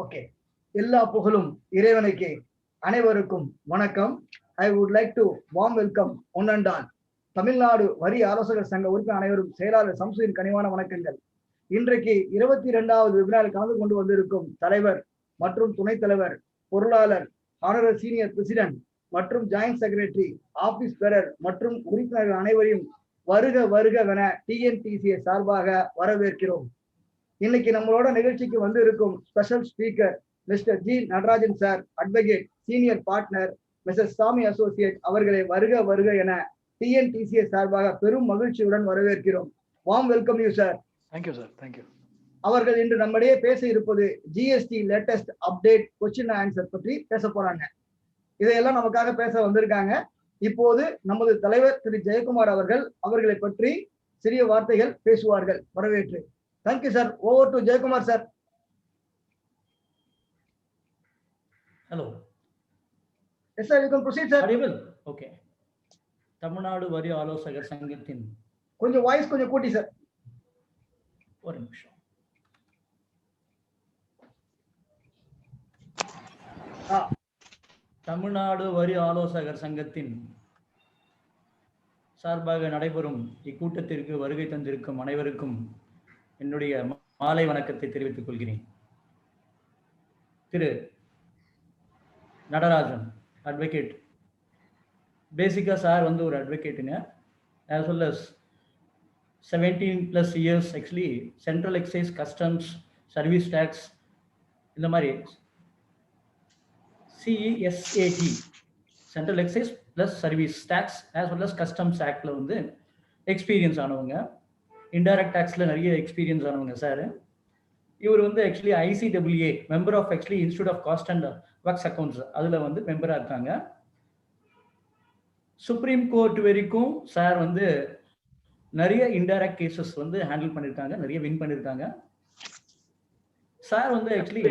Okay, எல்லா புகழும் இறைவனுக்கு. அனைவருக்கும் வணக்கம். I would like to warm welcome one and all Tamil Nadu வரி ஆலோசகர் சங்க உறுப்பினர் அனைவரும் செயலாளர் சம்சுவின் கனிவான வணக்கங்கள். இன்றைக்கு 22வது வெபினாரில் கலந்து கொண்டு வந்திருக்கும் தலைவர் மற்றும் துணைத் தலைவர், பொருளாளர், ஆனரல் சீனியர் பிரசிடென்ட் மற்றும் ஜாயிண்ட் செக்ரட்டரி, ஆபீஸ் பெரர் மற்றும் உறுப்பினர்கள் அனைவரையும் வருக வருகவென டிஎன்டிசிஏ சார்பாக வரவேற்கிறோம். இன்னைக்கு நம்மளோட நிகழ்ச்சிக்கு வந்து இருக்கும் special speaker mister G Natarajan sir, advocate, senior partner, mister சாமி அசோசியேட் அவர்களை வருக வருக என டிஎன்டிசிஏ சார்பாக பெரும் மகிழ்ச்சியுடன் வரவேற்கிறோம். Warm welcome you sir. Thank you sir, thank you. அவர்கள் இன்று நம்மிடையே பேச இருப்பது GST latest update question answer பற்றி பேச போறாங்க. இதையெல்லாம் நமக்காக பேச வந்திருக்காங்க. இப்போது நமது தலைவர் திரு ஜெயக்குமார் அவர்கள் அவர்களை பற்றி சிறிய வார்த்தைகள் பேசுவார்கள். வரவேற்று. Thank you sir. Over to Jayakumar sir. Hello. Yes sir, you can proceed sir. Okay. Tamil Nadu வரி ஆலோசகர் சங்கத்தின் கொஞ்சம் வாய்ஸ் கொஞ்சம் கூட்டி சார். ஒரு நிமிஷம். தமிழ்நாடு வரி ஆலோசகர் சங்கத்தின் சார்பாக நடைபெறும் இக்கூட்டத்திற்கு வருகை தந்திருக்கும் அனைவருக்கும் என்னுடைய மாலை வணக்கத்தை தெரிவித்துக் கொள்கிறேன். Thiru Natarajan advocate, basically sir வந்து ஒரு அட்வொகேட்டுங்க. as well as 17+ years actually central excise, customs, service tax, இந்த மாதிரி CESAT central excise plus service tax as well as customs ஆக்டில் வந்து எக்ஸ்பீரியன்ஸ் ஆனவங்க. இன்டைரக்ட் டேக்ஸில் நிறைய எக்ஸ்பீரியன்ஸ் ஆனவங்க சார். இவர் வந்து actually ICAA member of actually institute of cost and works accounts, அதில் வந்து மெம்பராக இருக்காங்க. சுப்ரீம் கோர்ட் வரைக்கும் சார் வந்து நிறைய இன்டைரக்ட் கேசஸ் வந்து ஹேண்டில் பண்ணியிருக்காங்க, நிறைய வின் பண்ணியிருக்காங்க. சார் வந்து actually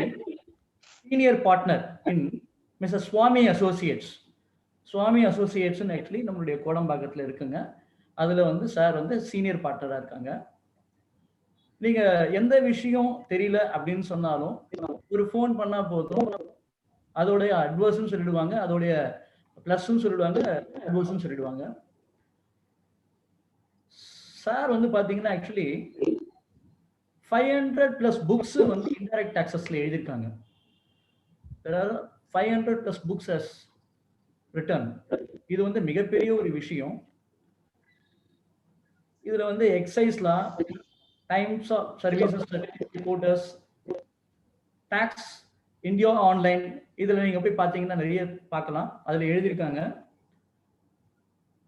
senior partner in mister Swamy associates. Swamy அசோசியேட்ஸ்னு ஆக்சுவலி நம்மளுடைய கோடம்பாக்கத்தில் இருக்குங்க. அதில் வந்து சார் வந்து சீனியர் பார்ட்னராக இருக்காங்க. நீங்கள் எந்த விஷயம் தெரியல அப்படின்னு சொன்னாலும் ஒரு ஃபோன் பண்ணால் போதும், அதோடைய அட்வர்ஸ்ன்னு சொல்லிடுவாங்க, அதோடைய ப்ளஸ்ன்னு சொல்லிடுவாங்க, அட்வர்ஸ்ன்னு சொல்லிடுவாங்க. சார் வந்து பார்த்தீங்கன்னா ஆக்சுவலி 500+ புக்ஸ் வந்து இன்டைரக்ட் டாக்ஸஸ்ல எழுதியிருக்காங்க. 500+ புக்ஸ் as written. இது வந்து மிகப்பெரிய ஒரு விஷயம். இதுல வந்து excise law, times of services reporters, tax, India online, இதுல நீங்க போய் பார்த்தீங்கன்னா நிறைய பார்க்கலாம். அதுல எழுதியிருக்காங்க.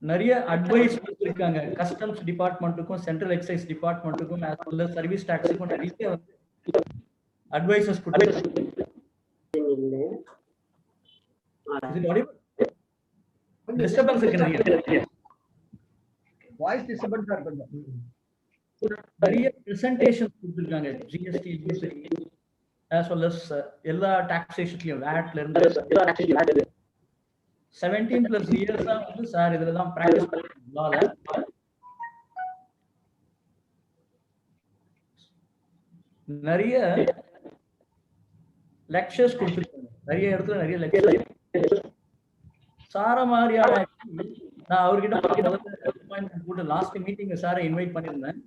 நிறைய அட்வைஸ் கொடுத்துருக்காங்க கஸ்டம்ஸ் டிபார்ட்மெண்ட்டுக்கும் சென்ட்ரல் எக்ஸைஸ் டிபார்ட்மெண்ட்டுக்கும் as well as சர்வீஸ் டாக்ஸுக்கும் நிறைய வந்து அட்வைசஸ் கொடுத்துருக்காங்க. டிஸ்டர்பன்ஸ் இருக்கு, நிறைய வாய்ஸ் டிஸ்டர்பன்ஸா இருக்கு. நிறைய பிரசன்டேஷன் கொடுத்துருக்காங்க. ஜிஎஸ்டி as well as எல்லா டாக்ஸேஷன்லயும் வேட்ல இருந்து 17+ இயர்ஸா வந்து சார் இதுல தான் பிராக்டிஸ் பண்ணிருக்காங்க. நிறைய லெக்சர்ஸ் கொடுத்துருக்காங்க, நிறைய இடத்துல நிறைய லெக்சர். சார மாதிரியான நான் அவர்கிட்ட கூட லாஸ்ட் மீட்டிங் சாரை இன்வைட் பண்ணியிருந்தேன்.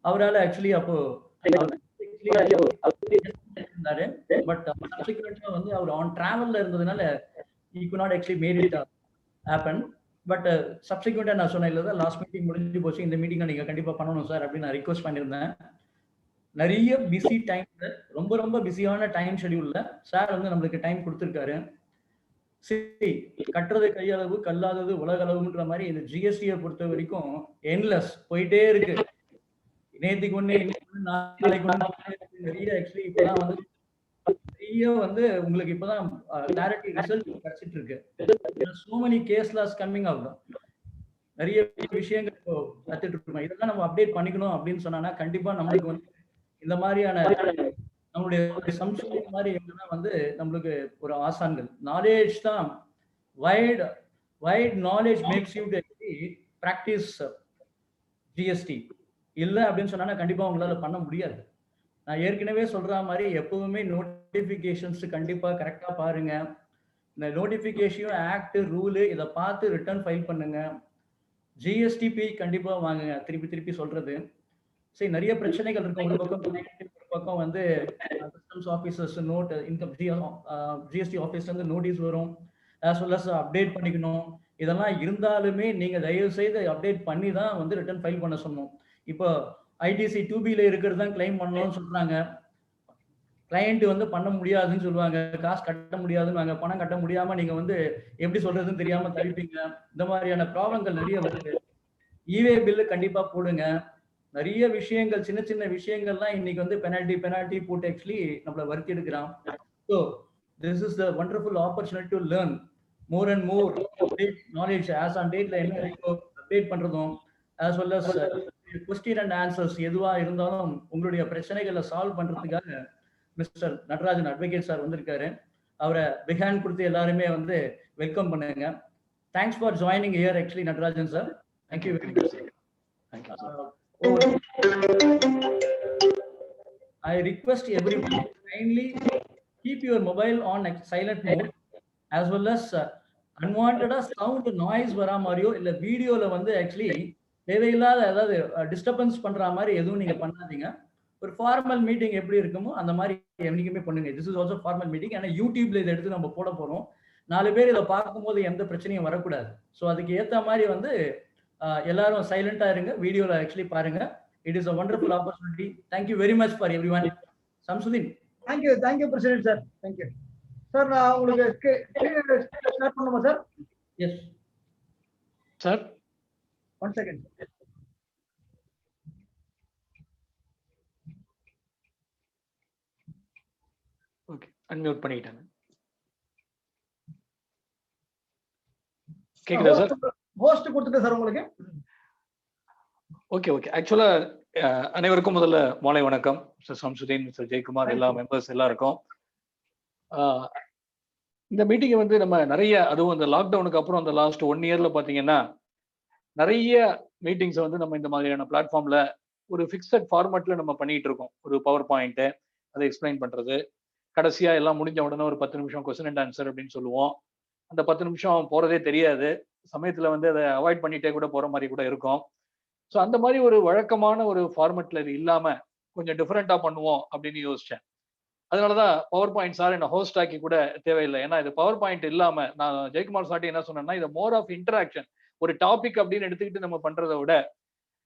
அவரால் ஆக்சுவலி அப்போ இருந்தாரு, பட் சப்சிக்வெண்டா வந்து அவர் ஆன் டிராவல்ல இருந்ததுனால he could not actually made it happen. But சப்சிக்வெண்டா நான் சொன்னேன் இல்ல, லாஸ்ட் மீட்டிங் முடிஞ்சு போச்சு, இந்த மீட்டிங் நீங்க கண்டிப்பா பண்ணணும் சார் அப்படின்னு நான் ரிக்வெஸ்ட் பண்ணியிருந்தேன். நிறைய பிஸி டைம்ல, ரொம்ப ரொம்ப பிஸியான டைம் ஷெடியூல்ல சார் வந்து நம்மளுக்கு டைம் கொடுத்துருக்காரு. சரி, கட்டுறது கையளவு கல்லாதது உலக அளவுன்ற மாதிரி இந்த ஜிஎஸ்டியை பொறுத்த வரைக்கும் என்லெஸ் போயிட்டே இருக்கு. நேற்றுக்கு ஒண்ணு, நாளைக்கு நிறைய ஆக்சுவலி இப்பதான் வந்து நிறைய வந்து உங்களுக்கு இப்பதான் கிளாரிட்டி ரிசல்ட் கிடைச்சிட்டு இருக்கு. so many case laws coming out. நிறைய விஷயங்கள் இப்போ கத்துட்டு இருக்கோம். இதெல்லாம் நம்ம அப்டேட் பண்ணிக்கணும் அப்படின்னு சொன்னா கண்டிப்பா நம்மளுக்கு வந்து இந்த மாதிரியான நம்மளுடைய சம்ஸ்கிருதி மாதிரி என்னன்னா வந்து நம்மளுக்கு ஒரு ஆசான்கள் நாலேஜ் தான். Wide knowledge makes you to practise GST. இல்லை அப்படின்னு சொன்னா கண்டிப்பா உங்களால பண்ண முடியாது. நான் ஏற்கனவே சொல்ற மாதிரி எப்பவுமே நோட்டிபிகேஷன்ஸ் கண்டிப்பா கரெக்டா பாருங்க. இந்த நோட்டிபிகேஷன் ஆக்ட் ரூல் இதை பார்த்து ரிட்டர்ன் ஃபைல் பண்ணுங்க. ஜிஎஸ்டிபி கண்டிப்பா வாங்குங்க. திருப்பி திருப்பி சொல்றது. சரி, நிறைய பிரச்சனைகள் இருக்கு. ஒரு பக்கம் ஒரு பக்கம் வந்து customs officers note income GST ஆபீஸ்ல இருந்து நோட்டீஸ் வரும். ஆஸ் வெல் அஸ் அப்டேட் பண்ணிக்கணும். இதெல்லாம் இருந்தாலுமே நீங்க தயவு செய்து அப்டேட் பண்ணி தான் வந்து ரிட்டர்ன் ஃபைல் பண்ண சொன்னோம். இப்போ ஐடிசி 2Bல இருக்கிறது தான் கிளைம் பண்ணணும்னு சொல்றாங்க. கிளையண்ட் வந்து பண்ண முடியாதுன்னு சொல்லுவாங்க. காசு கட்ட முடியாதுன்னு பணம் கட்ட முடியாம நீங்க வந்து எப்படி சொல்றதுன்னு தெரியாம தவிப்பீங்க. இந்த மாதிரியான ப்ராப்ளங்கள் நிறைய வருது. இவே பில்லு கண்டிப்பா போடுங்க. நிறைய விஷயங்கள் சின்ன சின்ன விஷயங்கள்லாம் இன்னைக்கு வந்து பெனால்டி போட்டு ஆக்சுவலி நம்மள வருத்தி எடுக்கிறான். So this is the wonderful opportunity to learn more and more knowledge as on டேட்ல என்ன இருக்கோ அப்டேட் பண்றதும் as well as question and answers எதுவா இருந்தாலும் உங்களுடைய பிரச்சனைகளை சால்வ் பண்றதுக்காக மிஸ்டர் நடராஜன் அட்வொகேட் சார் வந்திருக்காரு. அவரை பிக் ஹேண்ட் கொடுத்து எல்லாருமே வந்து வெல்கம் பண்ணுங்க. Thanks for joining here actually Natarajan sir. Thank you very much. I request everyone kindly keep your mobile on silent mode as well as unwanted sound noise வரா மாதிரியோ இல்ல வீடியோல வந்து ஆக்சுவலி தேவையில்லாத ஏதாவது டிஸ்டர்பன்ஸ் பண்ற மாதிரி எதுவும் நீங்க பண்ணாதீங்க. ஒரு ஃபார்மல் மீட்டிங் எப்படி இருக்குமோ அந்த மாதிரி என்னைக்குமே பண்ணுங்க. This is also formal meeting. ஏன்னா யூடியூப்ல இதை எடுத்து நம்ம போட போறோம். 4 பேர் இதை பார்க்கும்போது எந்த பிரச்சனையும் வரக்கூடாது. ஸோ அதுக்கு ஏத்த மாதிரி வந்து எல்லாரும் சைலண்டா இருங்க. வீடியோல ஆக்சுவலி பாருங்க. It is a wonderful opportunity. Thank you very much for everyone. Samsudin. Thank you, President sir. Thank you. Sir, நான் உங்களுக்கு ஸ்டார்ட் பண்ணுமா sir? Yes. Sir. 1 second. Okay, unmute பண்ணிட்டேன். கேக்குதா சார்? ஹோஸ்ட் கொடுத்துட்டேன் சார் உங்களுக்கு. Okay okay. ஆக்சுவலா அனைவருக்கும் முதல்ல மாலை வணக்கம். மிஸ்டர் சம்சுதீன், மிஸ்டர் ஜெயக்குமார், எல்லா மெம்பர்ஸ் எல்லாருக்கும். இந்த மீட்டிங் வந்து நம்ம நிறைய, அதுவும் இந்த லாக்டவுனுக்கு அப்புறம் அந்த லாஸ்ட் 1 இயர்ல பாத்தீங்கன்னா நிறைய மீட்டிங்ஸ் வந்து நம்ம இந்த மாதிரியான பிளாட்ஃபார்ம்ல ஒரு ஃபிக்ஸட் ஃபார்மேட்ல நம்ம பண்ணிட்டு இருக்கோம். ஒரு பவர் பாயிண்ட் அதை எக்ஸ்பிளைன் பண்றது, கடைசியா எல்லாம் முடிஞ்ச உடனே ஒரு 10 நிமிஷம் கொஸ்டின் அண்ட் ஆன்சர் அப்படின்னு சொல்லுவோம். அந்த 10 நிமிஷம் போறதே தெரியாது. சமயத்துல வந்து அதை அவாய்ட் பண்ணிட்டே கூட போற மாதிரி கூட இருக்கும். ஸோ அந்த மாதிரி ஒரு வழக்கமான ஒரு ஃபார்மெட்ல இது இல்லாம கொஞ்சம் டிஃப்ரெண்டா பண்ணுவோம் அப்படின்னு யோசிச்சேன். அதனாலதான் பவர் பாயிண்ட் சார் என்ன ஹோஸ்ட் ஆக்கி கூட தேவையில்லை. ஏன்னா இது பவர் பாயிண்ட் இல்லாம நான் ஜெயக்குமார் சார்ட்டி என்ன சொன்னேன்னா, இது மோர் ஆஃப் இன்டராக்ஷன். ஒரு டாபிக் அப்படின்னு எடுத்துக்கிட்டு நம்ம பண்றதை விட,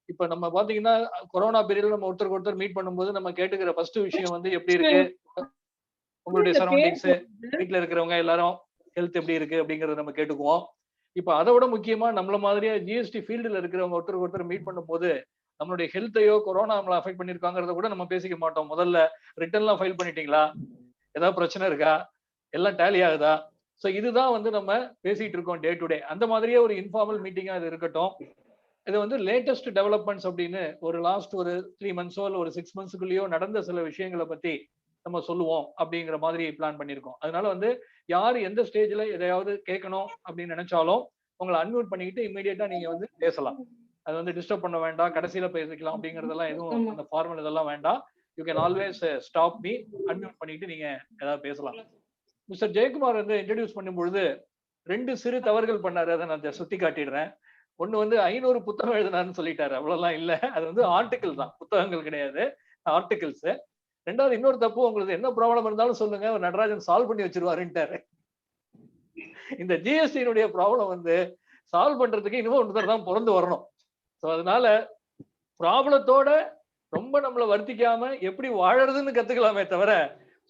இப்ப நம்ம பாத்தீங்கன்னா கொரோனா பீரியட்ல நம்ம ஒருத்தருக்கு ஒருத்தர் மீட் பண்ணும்போது நம்ம கேட்டுக்கிற ஃபர்ஸ்ட் விஷயம் வந்து எப்படி இருக்கு, உங்களுடைய சரௌண்டிங்ஸ், வீட்டுல இருக்கிறவங்க எல்லாரும் ஹெல்த் எப்படி இருக்கு அப்படிங்கறத நம்ம கேட்டுக்குவோம். இப்ப அதை விட முக்கியமா நம்மள மாதிரியா ஜிஎஸ்டி ஃபீல்டுல இருக்கிறவங்க ஒருத்தருக்கு ஒருத்தர் மீட் பண்ணும்போது நம்மளுடைய ஹெல்த்தையோ கொரோனா நம்மள அஃபெக்ட் பண்ணிருக்காங்கிறத கூட நம்ம பேசிக்க மாட்டோம். முதல்ல ரிட்டர்ன்லாம் ஃபைல் பண்ணிட்டீங்களா, ஏதாவது பிரச்சனை இருக்கா, எல்லாம் டேலி ஆகுதா. ஸோ இதுதான் வந்து நம்ம பேசிட்டு இருக்கோம் டே டு டே. அந்த மாதிரியே ஒரு இன்ஃபார்மல் மீட்டிங்கா இது இருக்கட்டும். இது வந்து லேட்டஸ்ட் டெவலப்மெண்ட்ஸ் அப்படின்னு ஒரு லாஸ்ட் ஒரு 3 மந்த்ஸோ இல்ல ஒரு 6 மந்த்ஸ்க்குள்ளேயோ நடந்த சில விஷயங்களை பத்தி நம்ம சொல்லுவோம் அப்படிங்கிற மாதிரி பிளான் பண்ணியிருக்கோம். அதனால வந்து யாரு எந்த ஸ்டேஜ்ல எதையாவது கேட்கணும் அப்படின்னு நினைச்சாலும் உங்களை அன்மியூட் பண்ணிக்கிட்டு இமீடியட்டா நீங்க வந்து பேசலாம். அது வந்து டிஸ்டர்ப் பண்ண வேண்டாம், கடைசியில பேசிக்கலாம் அப்படிங்கறதெல்லாம் எதுவும் அந்த ஃபார்மல் இதெல்லாம் வேண்டாம். You can always stop me, unmute பண்ணிட்டு நீங்க ஏதாவது பேசலாம். மிஸ்டர் ஜெயக்குமார் வந்து இன்ட்ரடியூஸ் பண்ணும் பொழுது 2 சிறு தவறுகள் பண்ணாரு. அதை நான் சுட்டி காட்டிடுறேன். ஒண்ணு வந்து 500 புத்தகம் எழுதினாருன்னு சொல்லிட்டாரு. அவ்வளவுலாம் இல்ல, அது வந்து ஆர்டிகிள் தான், புத்தகங்கள் கிடையாது, ஆர்டிகிள்ஸ். ரெண்டாவது இன்னொரு தப்பு, உங்களுக்கு என்ன ப்ராப்ளம் இருந்தாலும் சொல்லுங்க, நடராஜன் சால்வ் பண்ணி வச்சிருவாருன்ட்டாரு. இந்த ஜிஎஸ்டியினுடைய ப்ராப்ளம் வந்து சால்வ் பண்றதுக்கு இன்னும் ஒருத்தர் தான் பிறந்து வரணும். ஸோ அதனால ப்ராப்ளத்தோட ரொம்ப நம்மளை வருத்திக்காம எப்படி வாழறதுன்னு கத்துக்கலாமே தவிர,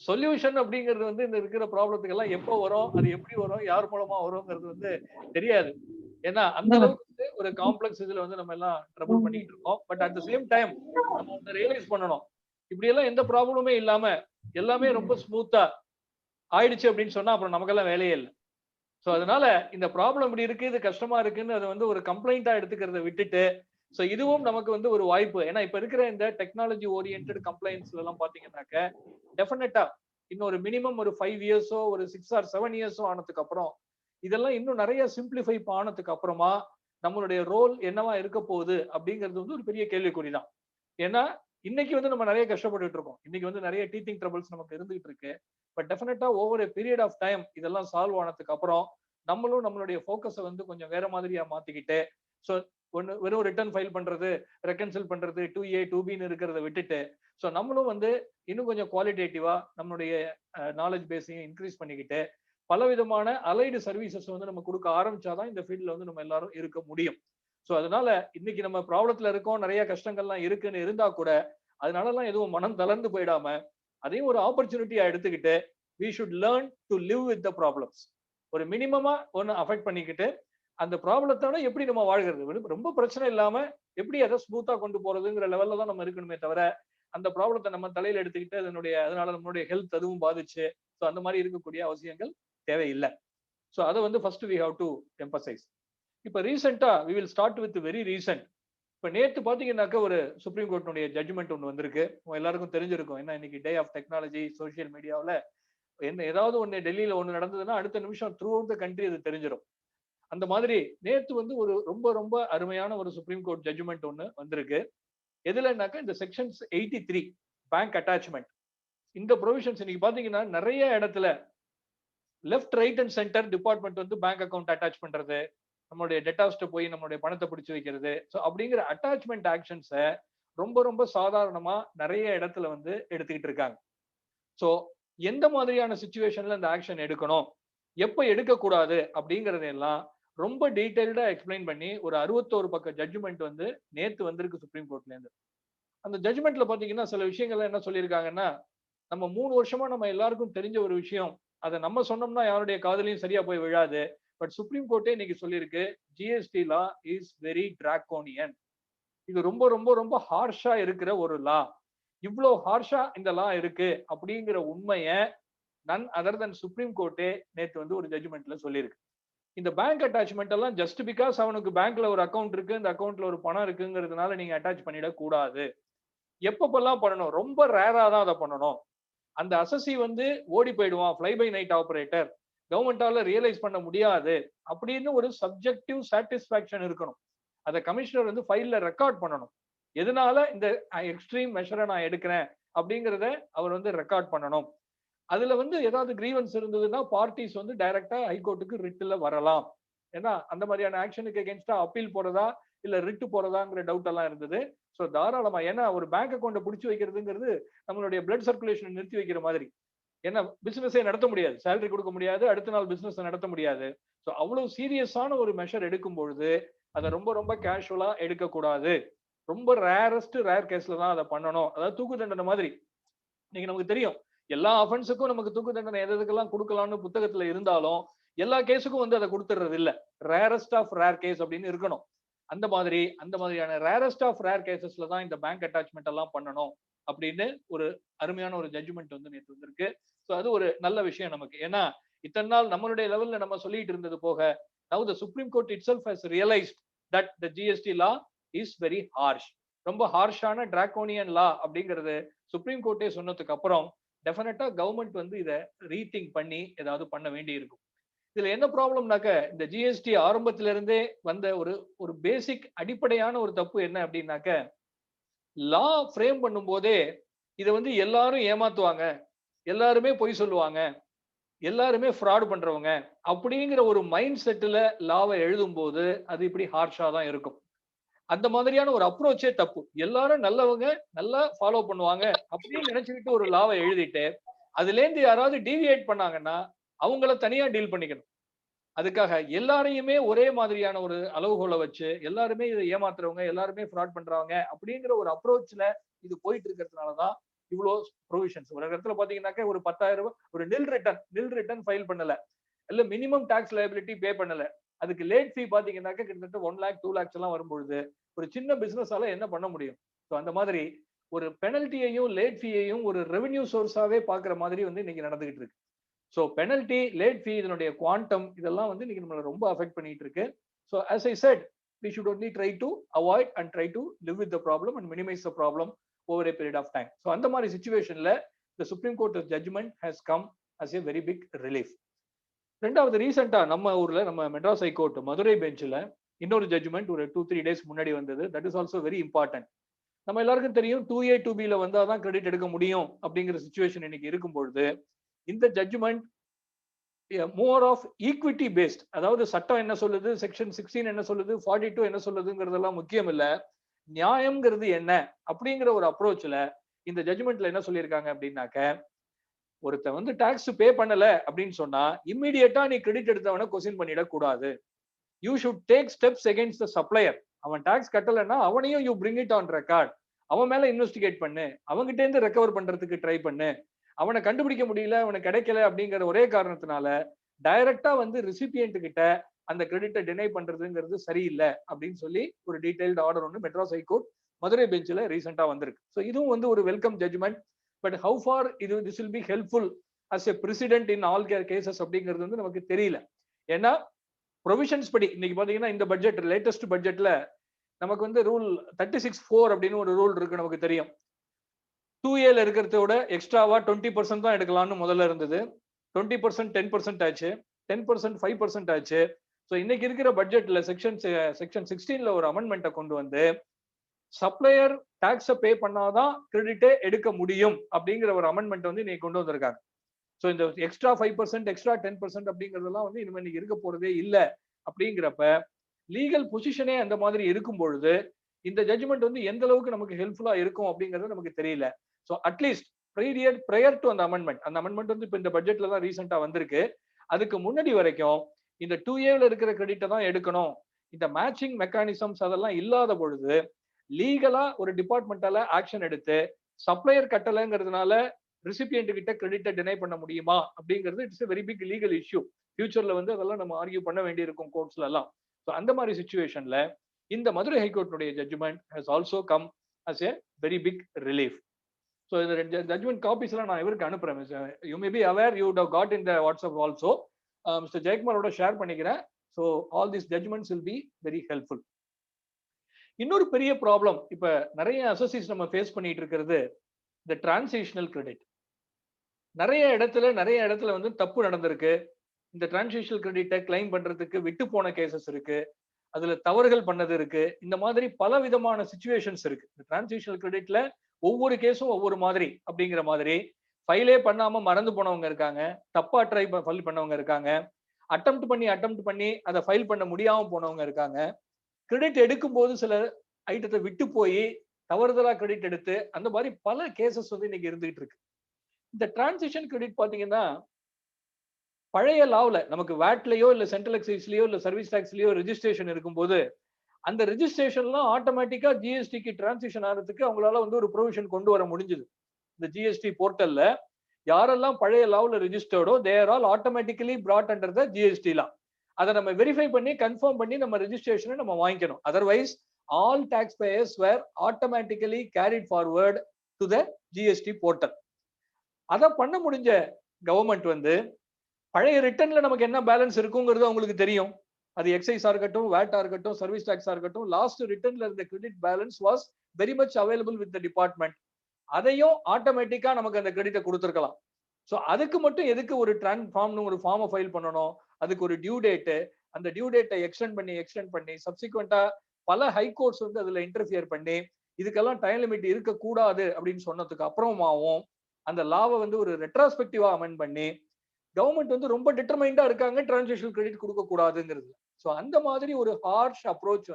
சொல்யூஷன் அப்படிங்கிறது வந்து இந்த இருக்கிற ப்ராப்ளத்துக்கு எல்லாம் எப்போ வரும், அது எப்படி வரும், யார் மூலமா வரும்ங்கிறது வந்து தெரியாது. ஏன்னா அந்த அளவுக்கு வந்து ஒரு காம்ப்ளெக்ஸ் இதுல வந்து நம்ம எல்லாம் ட்ரபிள் பண்ணிட்டு இருக்கோம். But at the same time நம்ம வந்து ரியலைஸ் பண்ணணும், இப்படி எல்லாம் எந்த ப்ராப்ளமே இல்லாம எல்லாமே ரொம்ப ஸ்மூத்தா ஆயிடுச்சு அப்படின்னு சொன்னா அப்புறம் நமக்கெல்லாம் வேலையே இல்லை. ஸோ அதனால இந்த ப்ராப்ளம் இப்படி இருக்கு, இது கஷ்டமா இருக்குன்னு அதை வந்து ஒரு கம்ப்ளைண்டா எடுத்துக்கிறத விட்டுட்டு, ஸோ இதுவும் நமக்கு வந்து ஒரு வாய்ப்பு. ஏன்னா இப்ப இருக்கிற இந்த டெக்னாலஜி ஓரியன்ட் கம்ப்ளைண்ட்ஸ்ல எல்லாம் பாத்தீங்கன்னாக்க டெஃபினட்டா இன்னொரு மினிமம் ஒரு 5 இயர்ஸோ ஒரு 6 or 7 இயர்ஸோ ஆனதுக்கு அப்புறம் இதெல்லாம் இன்னும் நிறைய சிம்பிளிஃபை ஆனதுக்கு அப்புறமா நம்மளுடைய ரோல் என்னவா இருக்க போகுது அப்படிங்கிறது வந்து ஒரு பெரிய கேள்விக்குறிதான். ஏன்னா இன்னைக்கு வந்து நம்ம நிறைய கஷ்டப்பட்டுட்டு இருக்கோம். இன்னைக்கு வந்து நிறைய டீச்சிங் ட்ரபிள்ஸ் நமக்கு இருந்துகிட்டு இருக்கு. பட் டெஃபினட்டா over a period of time இதெல்லாம் சால்வ் ஆனதுக்கு அப்புறம் நம்மளும் நம்மளுடைய ஃபோக்கஸை வந்து கொஞ்சம் வேற மாதிரியா மாத்திக்கிட்டு, ஸோ ஒன்னு வெறும் ரிட்டர்ன் ஃபைல் பண்றது, ரெக்கன்சில் பண்றது, 2A 2Bன்னு இருக்கிறத விட்டுட்டு, ஸோ நம்மளும் வந்து இன்னும் கொஞ்சம் குவாலிட்டேட்டிவா நம்மளுடைய நாலேஜ் பேஸையும் இன்க்ரீஸ் பண்ணிக்கிட்டு பலவிதமான அலைடு சர்வீசஸ் வந்து நம்ம கொடுக்க ஆரம்பிச்சாதான் இந்த ஃபீல்ட்ல வந்து நம்ம எல்லாரும் இருக்க முடியும். ஸோ அதனால இன்னைக்கு நம்ம ப்ராப்ளத்துல இருக்கோம், நிறைய கஷ்டங்கள்லாம் இருக்குன்னு இருந்தா கூட அதனாலலாம் எதுவும் மனம் தளர்ந்து போயிடாம அதையும் ஒரு ஆப்பர்ச்சுனிட்டியா எடுத்துக்கிட்டு we should learn to live with the problems. ஒரு மினிமமா ஒன்னு அஃபெக்ட் பண்ணிக்கிட்டு அந்த ப்ராப்ளத்தோட எப்படி நம்ம வாழ்கிறது, ரொம்ப பிரச்சனை இல்லாம எப்படி அதை ஸ்மூத்தா கொண்டு போறதுங்கிற லெவல்ல தான் நம்ம இருக்கணுமே தவிர அந்த ப்ராப்ளத்தை நம்ம தலையில எடுத்துக்கிட்டு அதனால நம்மளுடைய ஹெல்த் அதுவும் பாதிச்சு ஸோ அந்த மாதிரி இருக்கக்கூடிய அவசியங்கள் தேவையில்லை. ஸோ அதை வந்து first we have to emphasise. இப்போ ரீசெண்டா we will start with very recent. இப்போ நேற்று பார்த்தீங்கன்னாக்க ஒரு சுப்ரீம் கோர்ட்டுடைய ஜட்ஜ்மெண்ட் ஒன்று வந்திருக்கு. எல்லாருக்கும் தெரிஞ்சிருக்கும். ஏன்னா இன்னைக்கு டே ஆஃப் டெக்னாலஜி, சோசியல் மீடியாவில் என்ன ஏதாவது ஒன்று டெல்லியில ஒன்று நடந்ததுன்னா அடுத்த நிமிஷம் த்ரூ அவுட் த கண்ட்ரி அது தெரிஞ்சிடும். அந்த மாதிரி நேற்று வந்து ஒரு ரொம்ப ரொம்ப அருமையான ஒரு சுப்ரீம் கோர்ட் ஜட்ஜ்மெண்ட் ஒன்று வந்திருக்கு. எதுலன்னாக்கா இந்த செக்ஷன்ஸ் 83 பேங்க் அட்டாச்மெண்ட், இந்த ப்ரொவிஷன்ஸ் இன்னைக்கு பாத்தீங்கன்னா நிறைய இடத்துல left right and centre department வந்து பேங்க் அக்கௌண்ட் அட்டாச் பண்றது, நம்மளுடைய டெட்டாஸ்ட போய் நம்மளுடைய பணத்தை பிடிச்சு வைக்கிறது, ஸோ அப்படிங்கிற அட்டாச்மெண்ட் ஆக்ஷன்ஸை ரொம்ப ரொம்ப சாதாரணமா நிறைய இடத்துல வந்து எடுத்துக்கிட்டு இருக்காங்க. ஸோ எந்த மாதிரியான சிச்சுவேஷன்ல இந்த ஆக்ஷன் எடுக்கணும், எப்ப எடுக்கக்கூடாது அப்படிங்கறதெல்லாம் ரொம்ப டீடைல்டா எக்ஸ்பிளைன் பண்ணி ஒரு 61 பக்க ஜட்ஜ்மெண்ட் வந்து நேத்து வந்திருக்கு சுப்ரீம் கோர்ட்ல இருந்து. அந்த ஜட்ஜ்மெண்ட்ல பாத்தீங்கன்னா சில விஷயங்கள்லாம் என்ன சொல்லியிருக்காங்கன்னா, நம்ம 3 வருஷமா நம்ம எல்லாருக்கும் தெரிஞ்ச ஒரு விஷயம், அதை நம்ம சொன்னோம்னா யாருடைய காதலையும் சரியா போய் விழாது. பட் சுப்ரீம் கோர்ட்டே இன்னைக்கு சொல்லியிருக்கு, ஜிஎஸ்டி லா இஸ் வெரி டிராகோனியன். இது ரொம்ப ரொம்ப ரொம்ப ஹார்ஷா இருக்கிற ஒரு லா. இவ்வளோ ஹார்ஷா இந்த லா இருக்கு அப்படிங்கிற உண்மையை நன் அதர் தன் சுப்ரீம் கோர்ட்டே நேற்று வந்து ஒரு ஜட்ஜ்மெண்ட்ல சொல்லியிருக்கு. இந்த பேங்க் அட்டாச்மெண்ட் எல்லாம் ஜஸ்ட் பிகாஸ் அவனுக்கு பேங்க்ல ஒரு அக்கௌண்ட் இருக்கு, இந்த அக்கௌண்ட்ல ஒரு பணம் இருக்குங்கிறதுனால நீங்க அட்டாச் பண்ணிடக்கூடாது. எப்பப்பெல்லாம் பண்ணணும், ரொம்ப ரேரா தான் அதை பண்ணணும். அந்த அசசி வந்து ஓடி போயிடுவான், ஃப்ளை பை நைட் ஆபரேட்டர், கவர்மெண்டால ரியலைஸ் பண்ண முடியாது அப்படின்னு ஒரு சப்ஜெக்டிவ் சாட்டிஸ்பாக்சன் இருக்கணும். அதை கமிஷனர் வந்து ஃபைல்ல ரெக்கார்ட் பண்ணணும். எதனால இந்த எக்ஸ்ட்ரீம் மெஷரை நான் எடுக்கிறேன் அப்படிங்கிறத அவர் வந்து ரெக்கார்ட் பண்ணணும். அதுல வந்து ஏதாவது கிரீவன்ஸ் இருந்ததுன்னா பார்ட்டிஸ் வந்து டைரக்டா ஹைகோர்ட்டுக்கு ரிட்ல வரலாம். ஏன்னா அந்த மாதிரியான ஆக்ஷனுக்கு அகேன்ஸ்டா அப்பீல் போறதா இல்ல ரிட்டு போறதாங்கிற டவுட் எல்லாம் இருந்தது. ஸோ தாராளமா, ஏன்னா ஒரு பேங்க் அக்கௌண்ட்டை பிடிச்சி வைக்கிறதுங்கிறது நம்மளுடைய பிளட் சர்க்குலேஷனை நிறுத்தி வைக்கிற மாதிரி. ஏன்னா பிசினஸே நடத்த முடியாது, சேலரி கொடுக்க முடியாது, அடுத்த நாள் பிசினஸ் நடத்த முடியாது. ஸோ அவ்வளவு சீரியஸான ஒரு மெஷர் எடுக்கும் பொழுது அதை ரொம்ப ரொம்ப கேஷுவலா எடுக்கக்கூடாது. ரொம்ப ரேர் கேஸ்ல தான் அதை பண்ணணும். அதாவது தூக்கு தண்டனை மாதிரி. நீங்க நமக்கு தெரியும், எல்லா அஃபென்ஸுக்கும் நமக்கு தூக்கு தண்டனை எதுக்கெல்லாம் கொடுக்கலாம்னு புத்தகத்துல இருந்தாலும் எல்லா கேஸுக்கும் வந்து அதை கொடுத்துறது இல்ல. ரேரஸ்ட் ஆஃப் ரேர் கேஸ் அப்படின்னு இருக்கணும். அந்த மாதிரியான ரேரஸ்ட் ஆஃப் ரேர் கேசஸ்ல தான் இந்த பேங்க் அட்டாச்மெண்ட் எல்லாம் பண்ணணும் அப்படின்னு ஒரு அருமையான ஒரு ஜட்ஜ்மெண்ட் வந்து நேற்று வந்திருக்கு. ஸோ அது ஒரு நல்ல விஷயம் நமக்கு. ஏன்னா இத்தனை நாள் நம்மளுடைய லெவல்ல நம்ம சொல்லிட்டு இருந்தது போக, now the Supreme Court itself has realized that the GST law is very harsh. ரொம்ப ஹார்ஷான டிராகோனியன் லா அப்படிங்கிறது சுப்ரீம் கோர்ட்டே சொன்னதுக்கு அப்புறம் டெஃபினட்டா கவர்மெண்ட் வந்து இதை ரீதிங்க் பண்ணி ஏதாவது பண்ண வேண்டி இருக்கும். இதுல என்ன ப்ராப்ளம்னாக்க, இந்த ஜிஎஸ்டி ஆரம்பத்தில இருந்தே வந்த ஒரு பேசிக் அடிப்படையான ஒரு தப்பு என்ன அப்படின்னாக்க, லா ஃப்ரேம் பண்ணும் போதே இதை வந்து எல்லாரும் ஏமாத்துவாங்க, எல்லாருமே பொய் சொல்லுவாங்க, எல்லாருமே ஃப்ராட் பண்றவங்க அப்படிங்கிற ஒரு மைண்ட் செட்ல லாவை எழுதும் போது அது இப்படி ஹார்ஷா தான் இருக்கும். அந்த மாதிரியான ஒரு அப்ரோச்சே தப்பு. எல்லாரும் நல்லவங்க, நல்லா ஃபாலோ பண்ணுவாங்க அப்படின்னு நினைச்சுக்கிட்டு ஒரு லாவை எழுதிட்டு அதுல இருந்து யாராவது டீவியேட் பண்ணாங்கன்னா அவங்கள தனியா டீல் பண்ணிக்கணும். அதுக்காக எல்லாரையுமே ஒரே மாதிரியான ஒரு அளவுகோலை வச்சு எல்லாருமே இதை ஏமாத்துறவங்க, எல்லாருமே ஃப்ராட் பண்றவங்க அப்படிங்கிற ஒரு அப்ரோச்ல இது போயிட்டு இருக்கிறதுனாலதான் இவ்வளோ ப்ரொவிஷன்ஸ். ஒரு இடத்துல பாத்தீங்கன்னாக்க ஒரு 10,000 ரூபாய் ஒரு நில் ரிட்டர்ன் ஃபைல் பண்ணல, இல்ல மினிமம் டாக்ஸ் லைபிலிட்டி பே பண்ணல, அதுக்கு லேட் ஃபீ பாத்தீங்கன்னாக்க கிட்டத்தட்ட 1 lakh 2 lakhs எல்லாம் வரும்பொழுது ஒரு சின்ன பிசினஸால என்ன பண்ண முடியும்? ஸோ அந்த மாதிரி ஒரு பெனல்ட்டியையும் லேட் ஃபீயையும் ஒரு ரெவென்யூ சோர்ஸாவே பாக்குற மாதிரி வந்து இன்னைக்கு நடந்துகிட்டு இருக்கு. ஸோ பெனல்ட்டி, லேட் ஃபீ, இதனுடைய குவாண்டம் இதெல்லாம் வந்து இன்னைக்கு நம்மளை ரொம்ப அஃபெக்ட் பண்ணிட்டு இருக்கு. So as I said, we should only try to avoid and try to live with the problem and minimize the problem over a period of time. So அந்த மாதிரி சிச்சுவேஷன்ல the Supreme Court judgment has come as a very big relief. ரெண்டாவது, ரீசெண்டா நம்ம ஊர்ல நம்ம Madras high court Madurai பெஞ்சில் இன்னொரு judgement ஒரு 2-3 days முன்னாடி வந்தது. That is also very important. நம்ம எல்லாருக்கும் தெரியும் 2A 2Bல வந்தாதான் கிரெடிட் எடுக்க முடியும் அப்படிங்கிற சுச்சுவேஷன் இன்னைக்கு இருக்கும் பொழுது இந்த judgement more of equity based, அதாவது சட்டம் என்ன சொல்லுது, செக்ஷன் 16 என்ன சொல்லுது, 42 என்ன சொல்லுதுங்கிறதெல்லாம் முக்கியம் இல்ல, நியாயம்ங்கிறது என்ன அப்படிங்கிற ஒரு அப்ரோச்ல இந்த ஜட்ஜ்மெண்ட்ல என்ன சொல்லியிருக்காங்க அப்படின்னாக்க, ஒருத்தன் டாக்ஸ் பே பண்ணல அப்படின்னு சொன்னா இம்மிடியேட்டா நீ கிரெடிட் எடுத்தவன கொஸ்டின் பண்ணிடக்கூடாது. You should take steps against the supplier. அவன் டாக்ஸ் கட்டலைன்னா அவனையும் you bring it on record. அவன் மேல இன்வெஸ்டிகேட் பண்ணு, அவன்கிட்ட இருந்து ரெக்கவர் பண்றதுக்கு ட்ரை பண்ணு. அவனை கண்டுபிடிக்க முடியல, அவனுக்கு கிடைக்கல அப்படிங்கிற ஒரே காரணத்தினால டைரக்டா ரெசிபியன்ட் கிட்ட அந்த கிரெடிட்டை டினை பண்றதுங்கிறது சரியில்லை அப்படின்னு சொல்லி ஒரு டீடைல்டு ஆர்டர் ஒன்று மெட்ராஸ் ஹைகோர்ட் மதுரை பெஞ்சில் ரீசெண்டா வந்திருக்கு. ஸோ இதுவும் ஒரு welcome judgement. But how far this will be helpful as a precedent in all cases அப்படிங்கிறது நமக்கு தெரியல. ஏன்னா ப்ரொவிஷன்ஸ் படி இன்னைக்கு பாத்தீங்கன்னா இந்த பட்ஜெட் லேட்டஸ்ட் பட்ஜெட்ல நமக்கு ரூல் 36(4) அப்படின்னு ஒரு ரூல் இருக்கு, நமக்கு தெரியும். 2Aல இருக்கிறத விட எக்ஸ்ட்ராவா 20% தான் எடுக்கலாம்னு முதல்ல இருந்தது. 20% 10% ஆச்சு, 10% 5% ஆச்சு. ஸோ இன்னைக்கு இருக்கிற பட்ஜெட்ல செக்ஷன் 16ல ஒரு அமெண்ட்மெண்ட்டை கொண்டு சப்ளையர் டாக்ஸை பே பண்ணாதான் கிரெடிட்டே எடுக்க முடியும் அப்படிங்கிற ஒரு அமெண்ட்மெண்ட் இன்னைக்கு கொண்டு வந்திருக்காங்க. ஸோ இந்த எக்ஸ்ட்ரா 5% எக்ஸ்ட்ரா 10% அப்படிங்கிறதெல்லாம் இனிமே இன்னைக்கு இருக்க போறதே இல்லை. அப்படிங்கிறப்ப லீகல் பொசிஷனே அந்த மாதிரி இருக்கும் பொழுது இந்த ஜட்ஜ்மெண்ட் எந்த அளவுக்கு நமக்கு ஹெல்ப்ஃபுல்லா இருக்கும் அப்படிங்கிறது நமக்கு தெரியல. ஸோ அட்லீஸ்ட் ப்ரையர் டு அந்த அமெண்ட்மெண்ட் இப்ப இந்த பட்ஜெட்ல தான் ரீசெண்டா வந்திருக்கு. அதுக்கு முன்னாடி வரைக்கும் இந்த 2Aல இருக்கிற கிரெடிட்டை தான் எடுக்கணும், இந்த மேட்சிங் மெக்கானிசம்ஸ் அதெல்லாம் இல்லாத பொழுது லீகலா ஒரு டிபார்ட்மெண்டால ஆக்ஷன் எடுத்து சப்ளையர் கட்டலைங்கிறதுனால ரெசிபியன்ட் கிட்ட கிரெடிட்டை டினை பண்ண முடியுமா அப்படிங்கிறது it's very big legal issue. ஃபியூச்சர்ல அதெல்லாம் நம்ம ஆர்கியூ பண்ண வேண்டியிருக்கும் கோர்ட்ஸ்ல எல்லாம். ஸோ அந்த மாதிரி சுச்சுவேஷன்ல இந்த மதுரை ஹைகோர்ட்டுடைய judgment has also come as a very big relief. So இந்த ஜட்ஜ்மெண்ட் காப்பீஸ் எல்லாம் நான் இவருக்கு அனுப்புறேன். You may be aware, you have got in the WhatsApp also. Mister ஜெயக்குமாரோட ஷேர் பண்ணிக்கிறேன். So all this judgments will be very helpful. இன்னொரு பெரிய problem இப்ப நிறைய அசோசியேட்ஸ் நம்ம ஃபேஸ் பண்ணிட்டு இருக்கிறது இந்த டிரான்சிஷனல் கிரெடிட். நிறைய இடத்துல தப்பு நடந்திருக்கு. இந்த டிரான்சிஷனல் கிரெடிட்டை கிளைம் பண்றதுக்கு விட்டு போன கேசஸ் இருக்கு, அதுல தவறுகள் பண்ணது இருக்கு. இந்த மாதிரி பல விதமான சிச்சுவேஷன்ஸ் இருக்கு. இந்த டிரான்சிஷனல் கிரெடிட்ல ஒவ்வொரு கேஸும் ஒவ்வொரு மாதிரி அப்படிங்கிற மாதிரி ஃபைலே பண்ணாம மறந்து போனவங்க இருக்காங்க, தப்பா ஃபைல் பண்ணவங்க இருக்காங்க, அட்டெம்ப்ட் பண்ணி அதை ஃபைல் பண்ண முடியாம போனவங்க இருக்காங்க. கிரெடிட் எடுக்கும் போது சில ஐட்டத்தை விட்டு போய் தவறுதலா கிரெடிட் எடுத்து அந்த மாதிரி பல கேசஸ் இன்னைக்கு இருந்துகிட்டு இருக்கு. இந்த டிரான்சிஷன் கிரெடிட் பாத்தீங்கன்னா பழைய லாவ்ல நமக்கு வேட்லயோ இல்ல சென்ட்ரல் எக்ஸைஸ்லயோ இல்ல சர்வீஸ் டாக்ஸ்லயோ ரெஜிஸ்ட்ரேஷன் இருக்கும்போது அந்த ரெஜிஸ்ட்ரேஷன்லாம் ஆட்டோமேட்டிக்கா ஜிஎஸ்டிக்கு டிரான்சிஷன் ஆகிறதுக்கு அவங்களால ஒரு ப்ரொவிஷன் கொண்டு வர முடிஞ்சது. இந்த ஜிஎஸ்டி போர்ட்டல்ல யாரெல்லாம் பழைய லாவ்ல ரெஜிஸ்டர்டோ they are all automatically brought under the GST law. அதை நம்ம வெரிஃபை பண்ணி கன்ஃபார்ம் பண்ணி நம்ம ரெஜிஸ்ட்ரேஷனை நம்ம வாங்கிக்கணும். Otherwise all tax payers were automatically carried forward to the GST portal. அதை பண்ண முடிஞ்ச கவர்மெண்ட் பழைய ரிட்டர்ன்ல நமக்கு என்ன பேலன்ஸ் இருக்குங்கிறது அவங்களுக்கு தெரியும். அது எக்ஸைஸா இருக்கட்டும், வேட்டா இருக்கட்டும், சர்வீஸ் டாக்ஸா இருக்கட்டும், லாஸ்ட் ரிட்டர்ன்ல இருந்த credit balance was very much available with the department. அதையும் ஆட்டோமேட்டிக்கா நமக்கு அந்த கிரெடிட்டை கொடுத்துருக்கலாம். ஸோ அதுக்கு மட்டும் எதுக்கு ஒரு ஒரு ஃபார்மை ஃபைல் பண்ணணும், அதுக்கு ஒரு டியூ டேட்டு, அந்த டியூ டேட்டை எக்ஸ்டெண்ட் பண்ணி சப்சிக்வெண்டா பல ஹைகோர்ட்ஸ் அதுல இன்டர்ஃபியர் பண்ணி இதுக்கெல்லாம் டைம் லிமிட் இருக்கக்கூடாது அப்படின்னு சொன்னதுக்கு அப்புறமாவும் அந்த லாவை ஒரு ரெட்ராஸ்பெக்டிவா அமெண்ட் பண்ணி கவர்மெண்ட் ரொம்ப டிட்டர்மைண்டா இருக்காங்க டிரான்சிஷனல் கிரெடிட் கொடுக்க கூடாதுங்கிறது. ஸோ அந்த மாதிரி ஒரு harsh approach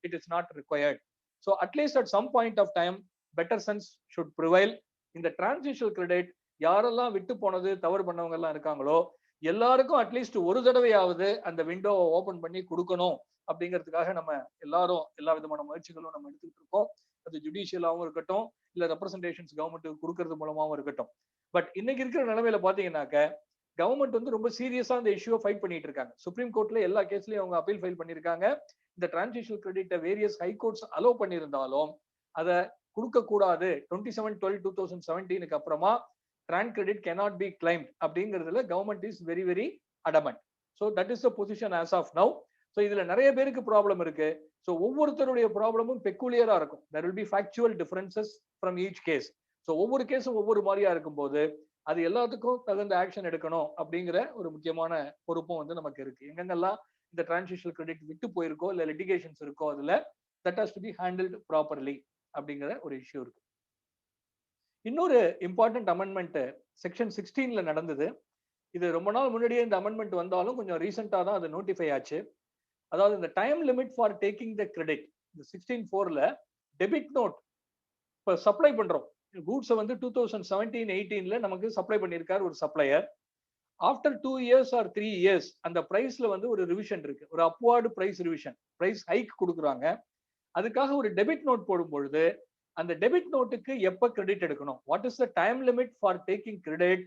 it is not required. So at least at some point of time better sense should prevail. இந்த டிரான்சிஷனல் கிரெடிட் யாரெல்லாம் விட்டு போனது தவறு பண்ணவங்க எல்லாம் இருக்காங்களோ எல்லாருக்கும் அட்லீஸ்ட் ஒரு தடவையாவது அந்த விண்டோவை ஓபன் பண்ணி கொடுக்கணும் அப்படிங்கிறதுக்காக நம்ம எல்லாரும் எல்லா விதமான முயற்சிகளும் நம்ம எடுத்துக்கிட்டு இருக்கோம். அது ஜுடிஷியலாகவும் இருக்கட்டும், இல்ல ரெப்ரசன்டேஷன்ஸ் கவர்மெண்ட் கொடுக்கறது மூலமாகவும் இருக்கட்டும். பட் இன்னைக்கு இருக்கிற நிலைமையில பாத்தீங்கன்னாக்க கவர்மெண்ட் ரொம்ப சீரியஸா இந்த இஷ்யூவை ஃபைட் பண்ணிட்டு இருக்காங்க. சுப்ரீம் கோர்ட்ல எல்லா கேஸ்லயும் அவங்க அப்பீல் ஃபைல் பண்ணிருக்காங்க. இந்த டிரான்சிஷனல் கிரெடிட்டை வேரியஸ் ஹைகோர்ட்ஸ் அலோவ் பண்ணியிருந்தாலும் அதை கொடுக்க கூடாது. 27/12/2017 அப்புறமா டிரான் கிரெடிட் cannot be claimed அப்படிங்கிறதுல government is very very adamant. So that is the position as of now. So இதுல நிறைய பேருக்கு ப்ராப்ளம் இருக்கு. ஸோ ஒவ்வொருத்தருடைய ப்ராப்ளமும் பெக்குலியரா இருக்கும். there will be factual differences from each case. So ஒவ்வொரு கேஸும் ஒவ்வொரு மாதிரியா இருக்கும்போது அது எல்லாத்துக்கும் தகுந்த ஆக்ஷன் எடுக்கணும் அப்படிங்கிற ஒரு முக்கியமான பொறுப்பும் நமக்கு இருக்கு. எங்கெங்கெல்லாம் இந்த டிரான்சிஷனல் கிரெடிட் விட்டு போயிருக்கோ இல்ல லிட்டிகேஷன்ஸ் இருக்கோ அதுல that has to be handled properly. அப்படிங்கிற ஒரு இஷ்யூ இருக்கு. இன்னொரு இம்பார்ட்டன்ட் அமெண்ட்மெண்ட் செக்ஷன் 16ல நடந்தது. இது ரொம்ப நாள் முன்னாடியே இந்த அமெண்ட்மெண்ட் வந்தாலும் கொஞ்சம் ரீசெண்டா தான் அது நோட்டிஃபை ஆச்சு. அதாவது இந்த time limit for taking the credit, இந்த 16(4)ல டெபிட் நோட் இப்போ சப்ளை பண்றோம் கூட்ஸை வந்து 2017-18ல நமக்கு சப்ளை பண்ணியிருக்காரு ஒரு supplier. After 2 years or 3 years அந்த பிரைஸ்ல வந்து ஒரு ரிவிஷன் இருக்கு, ஒரு upward price revision, price hike கொடுக்குறாங்க. அதுக்காக ஒரு டெபிட் நோட் போடும் பொழுது அந்த டெபிட் நோட்டுக்கு எப்ப கிரெடிட் எடுக்கணும், what is the time limit for taking credit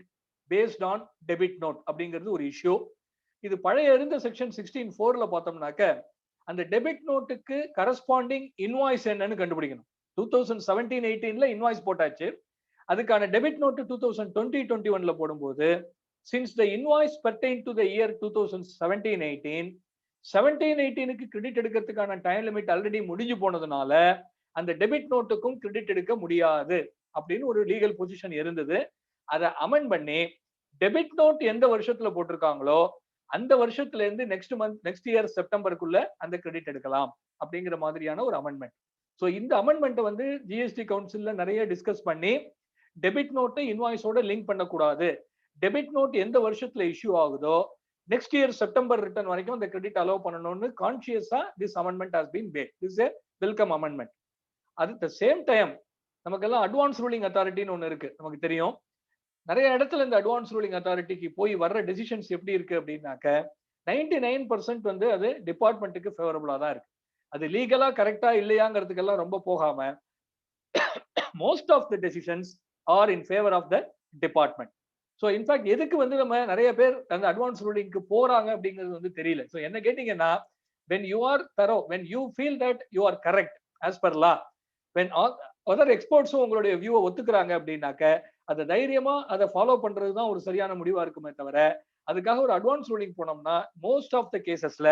based on debit note அப்படிங்கிறது ஒரு இஷ்யூ. இது பழைய இருந்த செக்ஷன் 16(4)ல பார்த்தோம்னாக்க அந்த டெபிட் நோட்டுக்கு கரஸ்பாண்டிங் இன்வாய்ஸ் என்னன்னு கண்டுபிடிக்கணும். 2017-18ல இன்வாய்ஸ் போட்டாச்சு, அதுக்கான டெபிட் நோட் 2020-21ல போடும்போது since the invoice pertain to the year 2017-18 17-18க்கு கிரெடிட் எடுக்கிறதுக்கான டைம் லிமிட் ஆல்ரெடி முடிஞ்சு போனதுனால அந்த டெபிட் நோட்டுக்கும் கிரெடிட் எடுக்க முடியாது அப்படின்னு ஒரு லீகல் பொசிஷன் இருந்தது. அதை அமெண்ட் பண்ணி டெபிட் நோட் எந்த வருஷத்துல போட்டிருக்காங்களோ அந்த வருஷத்துல இருந்து நெக்ஸ்ட் இயர் செப்டம்பருக்குள்ள அந்த கிரெடிட் எடுக்கலாம் அப்படிங்கிற மாதிரியான ஒரு அமெண்ட்மெண்ட். ஸோ இந்த அமெண்ட்மெண்ட்டை வந்து ஜிஎஸ்டி கவுன்சில்ல நிறைய டிஸ்கஸ் பண்ணி டெபிட் நோட்டை இன்வாய்ஸோட லிங்க் பண்ணக்கூடாது, டெபிட் நோட் எந்த வருஷத்துல இஷ்யூ ஆகுதோ நெக்ஸ்ட் இயர் செப்டம்பர் ரிட்டர்ன் வரைக்கும் அந்த கிரெடிட் அலோவ் பண்ணணும்னு கான்சியஸா this amendment has been made. This a welcome amendment. At the same time நமக்கெல்லாம் அட்வான்ஸ் ரூலிங் அத்தாரிட்டின்னு ஒன்று இருக்கு, நமக்கு தெரியும். நிறைய இடத்துல இந்த அட்வான்ஸ் ரூலிங் அத்தாரிட்டிக்கு போய் வர்ற டெசிஷன்ஸ் எப்படி இருக்கு அப்படின்னாக்க 99% வந்து அது டிபார்ட்மெண்ட்டுக்கு ஃபேவரபிளா தான் இருக்கு. அது லீகலா கரெக்டா இல்லையாங்கிறதுக்கெல்லாம் ரொம்ப போகாம most of the decisions are in favour of the department. So in fact எதுக்கு வந்து நம்ம நிறைய பேர் அந்த அட்வான்ஸ் ரூலிங்க்கு போறாங்க அப்படிங்கிறது வந்து தெரியல. ஸோ என்ன கேட்டீங்கன்னா, when you are thorough, when you feel that you are correct as per law, when other experts உங்களுடைய வியூவை ஒத்துக்கிறாங்க அப்படின்னாக்க அதை தைரியமா அதை ஃபாலோ பண்றது தான் ஒரு சரியான முடிவா இருக்குமே தவிர அதுக்காக ஒரு அட்வான்ஸ் ரூலிங் போனோம்னா மோஸ்ட் ஆஃப் த கேசஸ்ல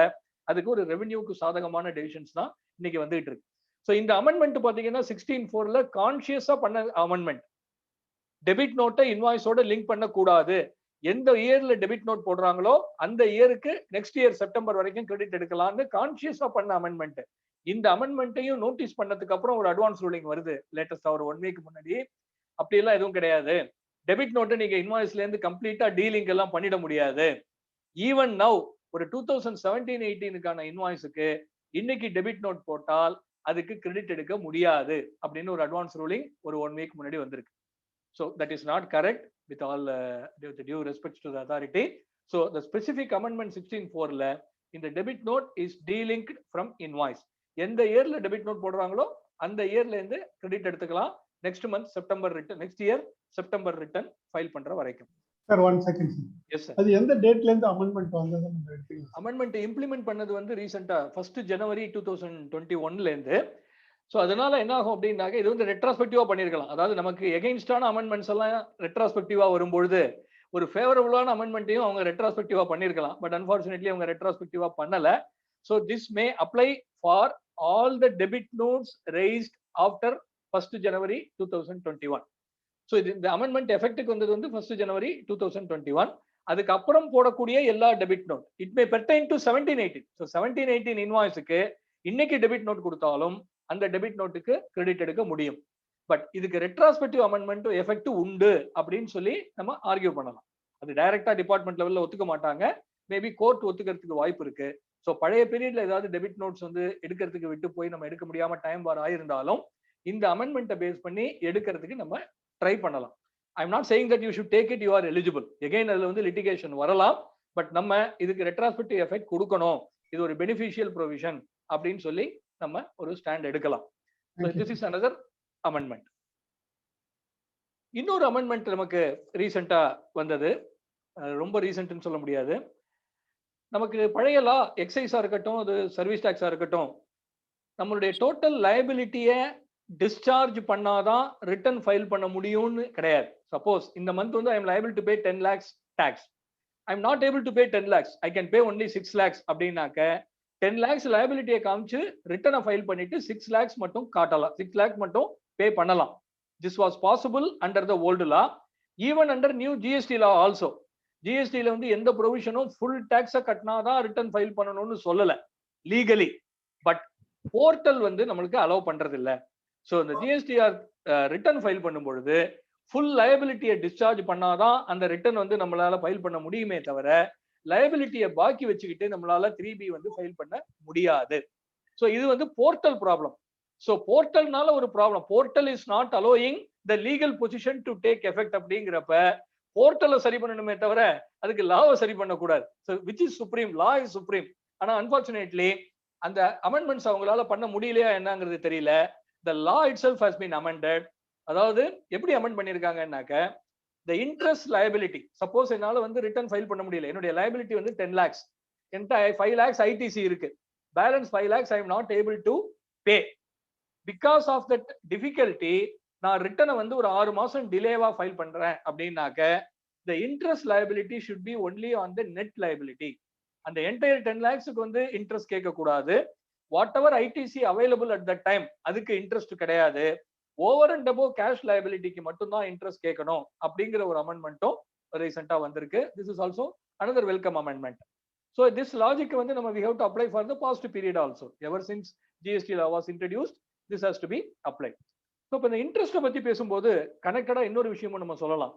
அதுக்கு ஒரு ரெவென்யூக்கு சாதகமான டெசிஷன்ஸ் தான் இன்னைக்கு வந்துட்டு இருக்கு. ஸோ இந்த அமெண்ட்மெண்ட் பாத்தீங்கன்னா 16(4)ல கான்சியஸா பண்ண அமெண்ட்மெண்ட். டெபிட் நோட்டை இன்வாய்ஸோட லிங்க் பண்ணக்கூடாது, எந்த இயர்ல டெபிட் நோட் போடுறாங்களோ அந்த இயருக்கு நெக்ஸ்ட் இயர் செப்டம்பர் வரைக்கும் கிரெடிட் எடுக்கலாம்னு கான்சியஸா பண்ண அமெண்ட்மெண்ட். இந்த அமெண்ட்மெண்ட்டையும் நோட்டீஸ் பண்ணதுக்கு அப்புறம் ஒரு அட்வான்ஸ் ரூலிங் வருது லேட்டஸ்டா ஒரு 1 வீக் முன்னாடி. அப்படி எல்லாம் எதுவும் கிடையாது, டெபிட் நோட்டை நீங்க இன்வாய்ஸ்ல இருந்து கம்ப்ளீட்டா டீலிங் எல்லாம் பண்ணிட முடியாது. ஈவன் நவ் ஒரு 2017-18க்கான இன்வாய்ஸுக்கு இன்னைக்கு டெபிட் நோட் போட்டால் அதுக்கு கிரெடிட் எடுக்க முடியாது அப்படின்னு ஒரு அட்வான்ஸ் ரூலிங் ஒரு 1 வீக் முன்னாடி வந்திருக்கு. So that is not correct with all the due respect to the authority. So the specific amendment 16(4)ல இந்த debit note is delinked from invoice. எந்த இயர்ல டெபிட் நோட் போடுறாங்களோ அந்த இயர்ல இருந்து கிரெடிட் எடுத்துக்கலாம் next month September return, next year September return file பண்ற வரைக்கும். Sir 1 second sir. Yes sir. அது எந்த டேட்ல இருந்து அமெண்ட்மென்ட் வந்தது நம்ம எடுத்துக்கலாம்? அமெண்ட்மென்ட் இம்ப்ளிமெண்ட் பண்ணது வந்து ரீசெண்டா 1 ஜனவரி 2021ல இருந்து. ஸோ அதனால என்ன ஆகும் அப்படின்னாக்க இது வந்து ரெட்ராஸ்பெக்டிவா பண்ணிருக்கலாம். அதாவது நமக்கு எகெயின்ஸ்டான அமெண்ட்மெண்ட்ஸ் எல்லாம் ரெட்ராஸ்பெக்டிவா வரும்பொழுது ஒரு ஃபேவரபிளான அமெண்ட்மெண்ட்டையும் அவங்க ரெட்ராஸ்பெக்டிவா பண்ணிருக்கலாம். பட் அன்பார்ச்சுனேட்லி அவங்க ரெட்ராஸ்பெக்டிவா பண்ணல. So this may apply for all the debit notes raised after 1 January 2021. So இது இந்த அமெண்ட்மெண்ட் எஃபெக்ட்டுக்கு வந்தது வந்து 1 ஜனவரி 2021. அதுக்கப்புறம் போடக்கூடிய எல்லா debit note it may pertain to 17-18. So 17-18 இன்வாய்ஸுக்கு இன்னைக்கு டெபிட் நோட் கொடுத்தாலும் அந்த டெபிட் நோட்டுக்கு கிரெடிட் எடுக்க முடியும். பட் இதுக்கு ரெட்ராஸ்பெக்டிவ் அமெண்ட்மெண்ட் எஃபெக்ட் உண்டு அப்படின்னு சொல்லி நம்ம ஆர்கியூ பண்ணலாம். அது டைரக்டா டிபார்ட்மெண்ட் லெவல்ல ஒத்துக்க மாட்டாங்க, மேபி கோர்ட் ஒத்துக்கிறதுக்கு வாய்ப்பு இருக்கு. ஸோ பழைய பீரியட்ல ஏதாவது டெபிட் நோட்ஸ் வந்து எடுக்கிறதுக்கு விட்டு போய் நம்ம எடுக்க முடியாம டைம் பார் ஆயிருந்தாலும் இந்த அமெண்ட்மெண்ட்டை பேஸ் பண்ணி எடுக்கிறதுக்கு நம்ம ட்ரை பண்ணலாம். I am not saying that you should take it, you are eligible. Again அதுல வந்து லிட்டிகேஷன் வரலாம். பட் நம்ம இதுக்கு ரெட்ராஸ்பெக்டிவ் எஃபெக்ட் கொடுக்கணும், இது ஒரு பெனிஃபிஷியல் ப்ரொவிஷன் அப்படின்னு சொல்லி நம்ம ஒரு ஸ்டாண்ட் எடுக்கலாம். This is another amendment. இன்னொரு அமெண்ட்மெண்ட் நமக்கு ரீசெண்டா வந்தது, ரொம்ப ரீசென்ட்னு சொல்ல முடியாது. நமக்கு பழைய லா எக்ஸைஸா இருக்கட்டும், அது சர்வீஸ் டாக்ஸா இருக்கட்டும், நம்மளுடைய டோட்டல் லயபிலிட்டியை டிஸ்சார்ஜ் பண்ணாதான் ரிட்டர்ன் ஃபைல் பண்ண முடியும்னு கிடையாது. சப்போஸ் இந்த மந்த் வந்து I am liable to pay 10 lakhs tax, I am not able to pay 10 lakhs, I can pay only 6 lakhs அப்படின்னாக்க 10 lakhs liability காமிச்சு ரிட்டர்னை ஃபைல் பண்ணிட்டு 6 lakhs மட்டும் காட்டலாம், 6 lakhs மட்டும் பே பண்ணலாம். This was possible under the old law, even under new GST law also. ஜிஎஸ்டில வந்து எந்த ப்ரொவிஷனும் ஃபுல் டாக்ஸை கட்டினாதான் ரிட்டர்ன் ஃபைல் பண்ணணும்னு சொல்லல லீகலி. பட் போர்ட்டல் வந்து நம்மளுக்கு அலோவ் பண்றது இல்லை. ஸோ இந்த ஜிஎஸ்டிஆர் ரிட்டர்ன் ஃபைல் பண்ணும் பொழுது ஃபுல் லயபிலிட்டியை டிஸ்சார்ஜ் பண்ணாதான் அந்த ரிட்டர்ன் வந்து நம்மளால ஃபைல் பண்ண முடியுமே தவிர லயபிலிட்டியை பாக்கி வச்சுக்கிட்டு நம்மளால 3B வந்து ஃபைல் பண்ண முடியாது. ஸோ இது வந்து போர்ட்டல் ப்ராப்ளம். ஸோ போர்ட்டல்னால ஒரு problem. Portal is not allowing the legal position to take effect அப்படிங்கிறப்ப போர்ட்டலை சரி பண்ணணுமே தவிர அதுக்கு லாவை சரி பண்ணக்கூடாது. So which is supreme, law is supreme. ஆனா அன்பார்ச்சுனேட்லி அந்த அமெண்ட்மெண்ட்ஸ் அவங்களால பண்ண முடியலையா என்னங்கிறது தெரியல. The law itself has been amended. அதாவது எப்படி அமெண்ட் பண்ணியிருக்காங்கன்னாக்க the interest liability, suppose என்னால வந்து ரிட்டர்ன் ஃபைல் பண்ண முடியல, என்னுடைய liability வந்து 10 lakhs, என்கிட்ட 5 lakhs ITC இருக்கு, balance 5 lakhs I am not able to pay. Because of that difficulty நான் ரிட்டர்னை வந்து ஒரு 6 மாசம் டிலேவா ஃபைல் பண்றேன் அப்படின்னாக்க the interest liability should be only on the net liability. அந்த என்டையர் 10 lakhsக்கு வந்து இன்ட்ரெஸ்ட் கேட்க கூடாது. What ever ITC available at that time அதுக்கு இன்ட்ரெஸ்ட் கிடையாது. ஓவர் அண்ட் அபோவ் கேஷ் லைபிலிட்டிக்கு மட்டும்தான் இன்ட்ரெஸ்ட் கேட்கணும் அப்படிங்கிற ஒரு அமெண்ட்மெண்ட்டும் ரீசெண்டா வந்திருக்கு. This is also another welcome amendment. So this logic வந்து நம்ம we have to apply for the past period also. Ever since GST law was introduced, this has to be applied. So இப்போ இந்த இன்ட்ரெஸ்ட்டை பத்தி பேசும்போது கனெக்டடா இன்னொரு விஷயமும் நம்ம சொல்லலாம்.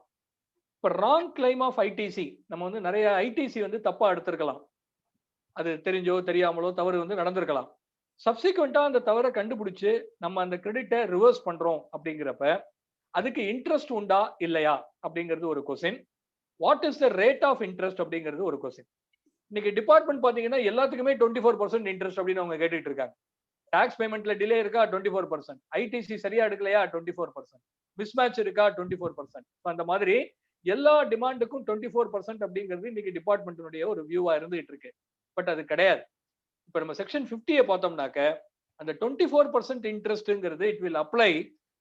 இப்போ ராங் கிளைம் ஆஃப் ITC, நம்ம வந்து நிறைய ITC வந்து தப்பா எடுத்திருக்கலாம், அது தெரிஞ்சோ தெரியாமலோ தவறு வந்து நடந்திருக்கலாம். சப்சிக்வெண்டா அந்த தவறை கண்டுபிடிச்சு நம்ம அந்த கிரெடிட்டை ரிவர்ஸ் பண்றோம் அப்படிங்கிறப்ப அதுக்கு இன்ட்ரெஸ்ட் உண்டா இல்லையா அப்படிங்கிறது ஒரு question. What is the rate of interest அப்படிங்கிறது ஒரு கொஸ்டின். இன்னைக்கு டிபார்ட்மெண்ட் பாத்தீங்கன்னா எல்லாத்துக்குமே 24% இன்ட்ரெஸ்ட் அப்படின்னு அவங்க கேட்டுட்டு இருக்காங்க. டாக்ஸ் பேமெண்ட்ல டிலே இருக்கா 24%, ITC சரியா எடுக்கலையா 24%, மிஸ்மேட்ச் இருக்கா 24%. அந்த மாதிரி எல்லா டிமாண்டுக்கும் 24% அப்படிங்கிறது இன்னைக்கு டிபார்ட்மெண்ட்டினுடைய ஒரு வியூவா இருந்துகிட்டு இருக்கு. பட் அது கிடையாது. இப்ப நம்ம செக்ஷன் 50 பார்த்தோம்னாக்க அந்த 24% இன்ட்ரெஸ்ட்ங்கிறது it will apply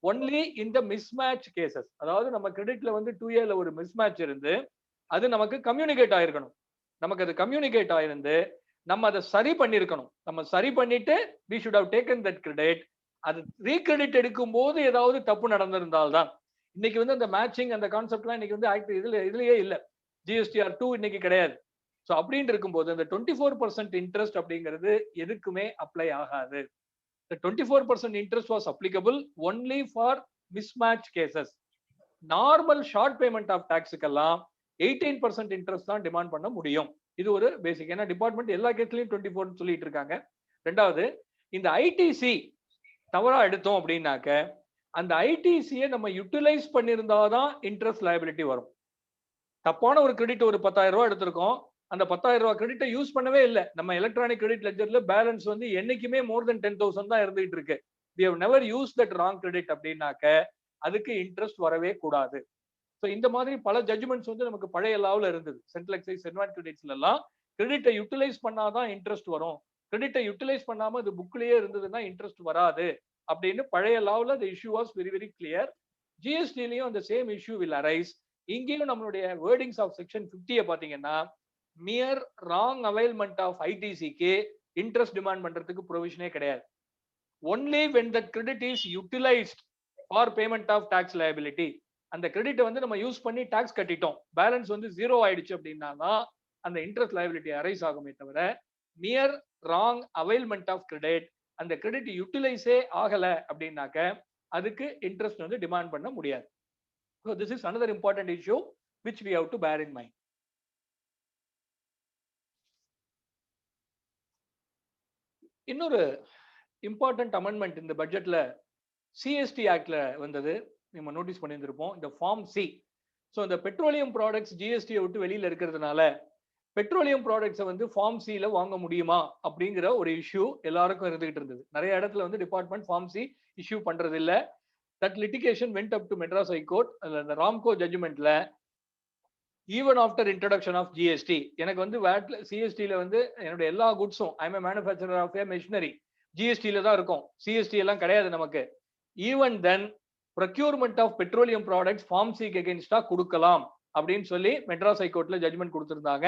only in the mismatch cases. அதாவது நம்ம கிரெடிட்ல வந்து 2Aல ஒரு மிஸ்மேட்ச் இருந்து அது நமக்கு கம்யூனிகேட் ஆயிருக்கணும். நமக்கு அது கம்யூனிகேட் ஆயிருந்து நம்ம அதை சரி பண்ணிருக்கணும். நம்ம சரி பண்ணிட்டு we should have taken that credit. அது ரீகிரெடிட் எடுக்கும் போது ஏதாவது தப்பு நடந்திருந்தால்தான். இன்னைக்கு வந்து அந்த மேட்சிங் அந்த கான்செப்ட்லாம் இன்னைக்கு வந்து ஆக்ட் இதுலயே இல்ல. GSTR 2 இன்னைக்கு கிடையாது. ஸோ அப்படின்னு இருக்கும்போது அந்த 24% இன்ட்ரெஸ்ட் அப்படிங்கிறது எதுக்குமே அப்ளை ஆகாது. The 24% interest was applicable only for mismatch cases. Normal short payment of டாக்ஸுக்கெல்லாம் 18% இன்ட்ரெஸ்ட் தான் டிமாண்ட் பண்ண முடியும். இது ஒரு பேசிக். ஏன்னா டிபார்ட்மெண்ட் எல்லா கேஸ்லயும் 24 சொல்லிட்டு இருக்காங்க. ரெண்டாவது, இந்த ITC தவறா எடுத்தோம் அப்படின்னாக்க அந்த ITCயை நம்ம யூட்டிலைஸ் பண்ணியிருந்தாதான் இன்ட்ரெஸ்ட் லைபிலிட்டி வரும். தப்பான ஒரு கிரெடிட் ஒரு 10,000 ரூபாய் எடுத்திருக்கோம், அந்த 10,000 ரூபாய் கிரெடிட்டை யூஸ் பண்ணவே இல்லை. நம்ம எலக்ட்ரானிக் கிரெடிட் லெட்ஜர்ல பேலன்ஸ் வந்து என்னைக்குமே மோர் தென் 10,000 தான் இருந்துகிட்டு இருக்கு. we have never used that wrong credit அப்படின்னாக்க அதுக்கு இன்ட்ரெஸ்ட் வரவே கூடாது. ஸோ இந்த மாதிரி பல ஜட்ஜ்மெண்ட்ஸ் வந்து நமக்கு பழைய லாவில் இருந்தது. சென்ட்ரல் எக்ஸைஸ் அட்வான்ஸ் கிரெடிட்ஸ்ல எல்லாம் கிரெடிட்டை யூட்டிலைஸ் பண்ணாதான் இன்ட்ரெஸ்ட் வரும், கிரெடிட்டை யூட்டிலைஸ் பண்ணாம அது புக்லயே இருந்ததுன்னா இன்ட்ரெஸ்ட் வராது அப்படின்னு பழைய லாவில் the issue was very very clear. GSTலயும் அந்த சேம் இஷ்யூ will arise. இங்கேயும் நம்மளுடைய வேர்டிங்ஸ் ஆஃப் செக்ஷன் 50 பாத்தீங்கன்னா மியர் ராங் அவைல்மெண்ட் ஆஃப் ITCக்கு இன்ட்ரெஸ்ட் டிமாண்ட் பண்றதுக்கு ப்ரொவிஷனே கிடையாது. Only when that credit is utilized for payment of tax liability, அந்த கிரெடிட்டை வந்து நம்ம யூஸ் பண்ணி டாக்ஸ் கட்டிட்டோம், பேலன்ஸ் வந்து 0 ஆயிடுச்சு அப்படின்னா தான் அந்த இன்ட்ரெஸ்ட் லைபிலிட்டி அரைஸ் ஆகுமே தவிர மியர் ராங் அவைல்மெண்ட் ஆஃப் கிரெடிட், அந்த கிரெடிட் யூட்டிலைஸே ஆகல அப்படின்னாக்க அதுக்கு இன்ட்ரெஸ்ட் வந்து டிமாண்ட் பண்ண முடியாது. So this is another important issue which we have to bear in mind. இன்னொரு இம்பார்ட்டன்ட் அமெண்ட்மெண்ட் இந்த பட்ஜெட்ல CST ஆக்ட்ல வந்தது, நம்ம நோட்டீஸ் பண்ணியிருந்திருப்போம், இந்த ஃபார்ம் C. ஸோ இந்த பெட்ரோலியம் ப்ராடக்ட்ஸ் GST விட்டு வெளியில இருக்கிறதுனால பெட்ரோலியம் ப்ராடக்ட்ஸை வந்து ஃபார்ம் Cல வாங்க முடியுமா அப்படிங்கிற ஒரு இஷ்யூ எல்லாருக்கும் இருந்துகிட்டு இருந்தது. நிறைய இடத்துல வந்து டிபார்ட்மெண்ட் ஃபார்ம் C இஷ்யூ பண்றது இல்லை. That litigation went up to Madras high court. அந்த ராம்கோ ஜட்ஜ்மெண்ட்ல even after introduction of GST, எனக்கு வந்து வேட்ல CSTல வந்து என்னோட எல்லா குட்ஸும் I am a manufacturer of a machinery GSTல தான் இருக்கும், CST எல்லாம் கிடையாது நமக்கு. Even then procurement of petroleum products form Cக்கு அகேன்ஸ்டா கொடுக்கலாம் அப்படின்னு சொல்லி மெட்ராஸ் ஹைகோர்ட்ல ஜட்ஜ்மெண்ட் கொடுத்திருந்தாங்க.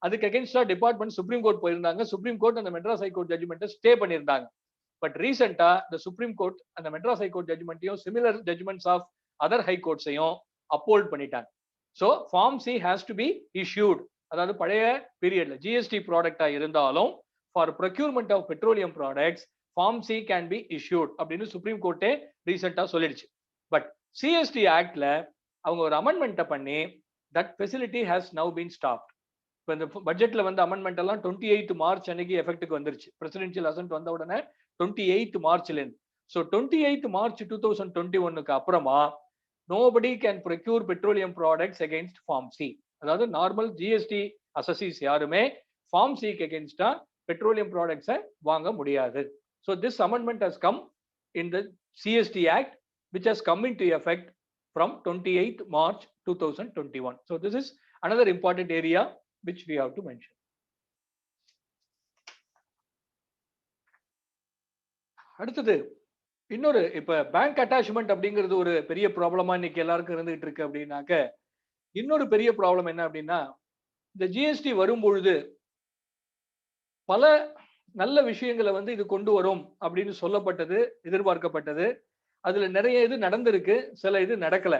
அதுக்கு அகேன்ஸ்டா டிபார்ட்மெண்ட் சுப்ரீம் கோர்ட் போயிருந்தாங்க. சுப்ரீம் கோர்ட் அந்த மெட்ராஸ் ஹைகோர்ட் ஜட்ஜ்மெண்ட்டை ஸ்டே பண்ணியிருந்தாங்க. பட் ரீசெண்டா இந்த சுப்ரீம் கோர்ட் அந்த மெட்ராஸ் ஹைகோர்ட் ஜட்ஜ்மெண்ட்டையும் சிமிலர் ஜட்ஜ்மெண்ட்ஸ் ஆஃப் அதர் ஹைகோர்ட்ஸையும் அப்போல்ட் பண்ணிட்டாங்க. So form C has to be issued. அதாவது பழைய பீரியட்ல GST ப்ராடக்டா இருந்தாலும் for procurement of petroleum products form C can be issued அப்படின்னு சுப்ரீம் கோர்ட்டே ரீசெண்டா சொல்லிடுச்சு. பட் சிஎஸ்டி ஆக்ட்ல அவங்க ஒரு அமெண்ட்மெண்ட்டை பண்ணி that facility has now been stopped. இப்போ இந்த பட்ஜெட்ல வந்து அமெண்ட்மெண்ட் எல்லாம் 28 மார்ச் அன்னைக்கு எஃபெக்ட்டுக்கு வந்துருச்சு. பிரசிடென்ஷியல் அசென்ட் வந்த உடனே 28 மார்ச்ல இருந்து. ஸோ 28 மார்ச் 2021க்கு அப்புறமா nobody can procure petroleum products against form C. அதாவது நார்மல் ஜிஎஸ்டி அசசிஸ் யாருமே ஃபார்ம் சிக்கு அகெயின்ஸ்டா பெட்ரோலியம் ப்ராடக்ட்ஸை வாங்க முடியாது. So this amendment has come in the CST act which has come into effect from 28th March 2021. So this is another important area which we have to mention. அடுத்தது இன்னொரு இப்ப bank attachment அப்படிங்கிறது ஒரு பெரிய ப்ராப்ளமா இன்னைக்கு எல்லாருக்கும் இருந்துகிட்டு இருக்கு அப்படின்னாக்க, இன்னொரு பெரிய ப்ராப்ளம் என்ன அப்படின்னா, இந்த ஜிஎஸ்டி வரும்பொழுது பல நல்ல விஷயங்களை வந்து இது கொண்டு வரும் அப்படின்னு சொல்லப்பட்டது, எதிர்பார்க்கப்பட்டது. அதுல நிறைய இது நடந்திருக்கு, சில இது நடக்கல.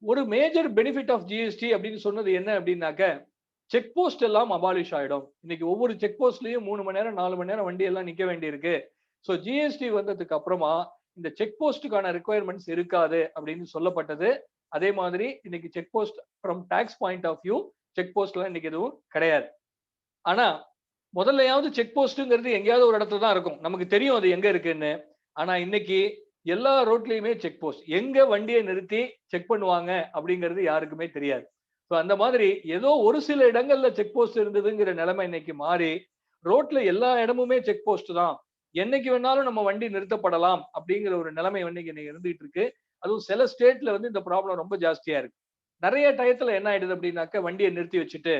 ஒரு மேஜர் பெனிஃபிட் ஆஃப் ஜிஎஸ்டி அப்படின்னு சொன்னது என்ன அப்படின்னாக்க, செக் போஸ்ட் எல்லாம் அபாலிஷ் ஆயிடும். இன்னைக்கு ஒவ்வொரு செக் போஸ்ட்லயும் 3 மணி நேரம் 4 மணி நேரம் வண்டி எல்லாம் நிக்க வேண்டி இருக்கு. ஸோ ஜிஎஸ்டி வந்ததுக்கு அப்புறமா இந்த செக் போஸ்ட்டுக்கான ரெக்குயர்மெண்ட்ஸ் இருக்காது அப்படின்னு சொல்லப்பட்டது. அதே மாதிரி இன்னைக்கு check post from tax point of view check போஸ்ட்லாம் இன்னைக்கு எதுவும் கிடையாது. ஆனா முதல்லையாவது செக் போஸ்ட்ங்கிறது எங்கேயாவது ஒரு இடத்துல தான் இருக்கும், நமக்கு தெரியும் அது எங்க இருக்குன்னு. ஆனா இன்னைக்கு எல்லா ரோட்லயுமே செக் போஸ்ட், எங்க வண்டியை நிறுத்தி செக் பண்ணுவாங்க அப்படிங்கிறது யாருக்குமே தெரியாது. ஸோ அந்த மாதிரி ஏதோ ஒரு சில இடங்கள்ல செக் போஸ்ட் இருந்ததுங்கிற நிலைமை இன்னைக்கு மாறி ரோட்ல எல்லா இடமுமே செக் போஸ்ட் தான், என்னைக்கு வேணாலும் நம்ம வண்டி நிறுத்தப்படலாம் அப்படிங்கிற ஒரு நிலைமை இன்னைக்கு இருந்துகிட்டு இருக்கு. அதுவும் சில ஸ்டேட்ல வந்து இந்த ப்ராப்ளம் ரொம்ப ஜாஸ்தியா இருக்கு. நிறைய டயத்துல என்ன ஆயிடுது அப்படின்னாக்க, வண்டியை நிறுத்தி வச்சுட்டு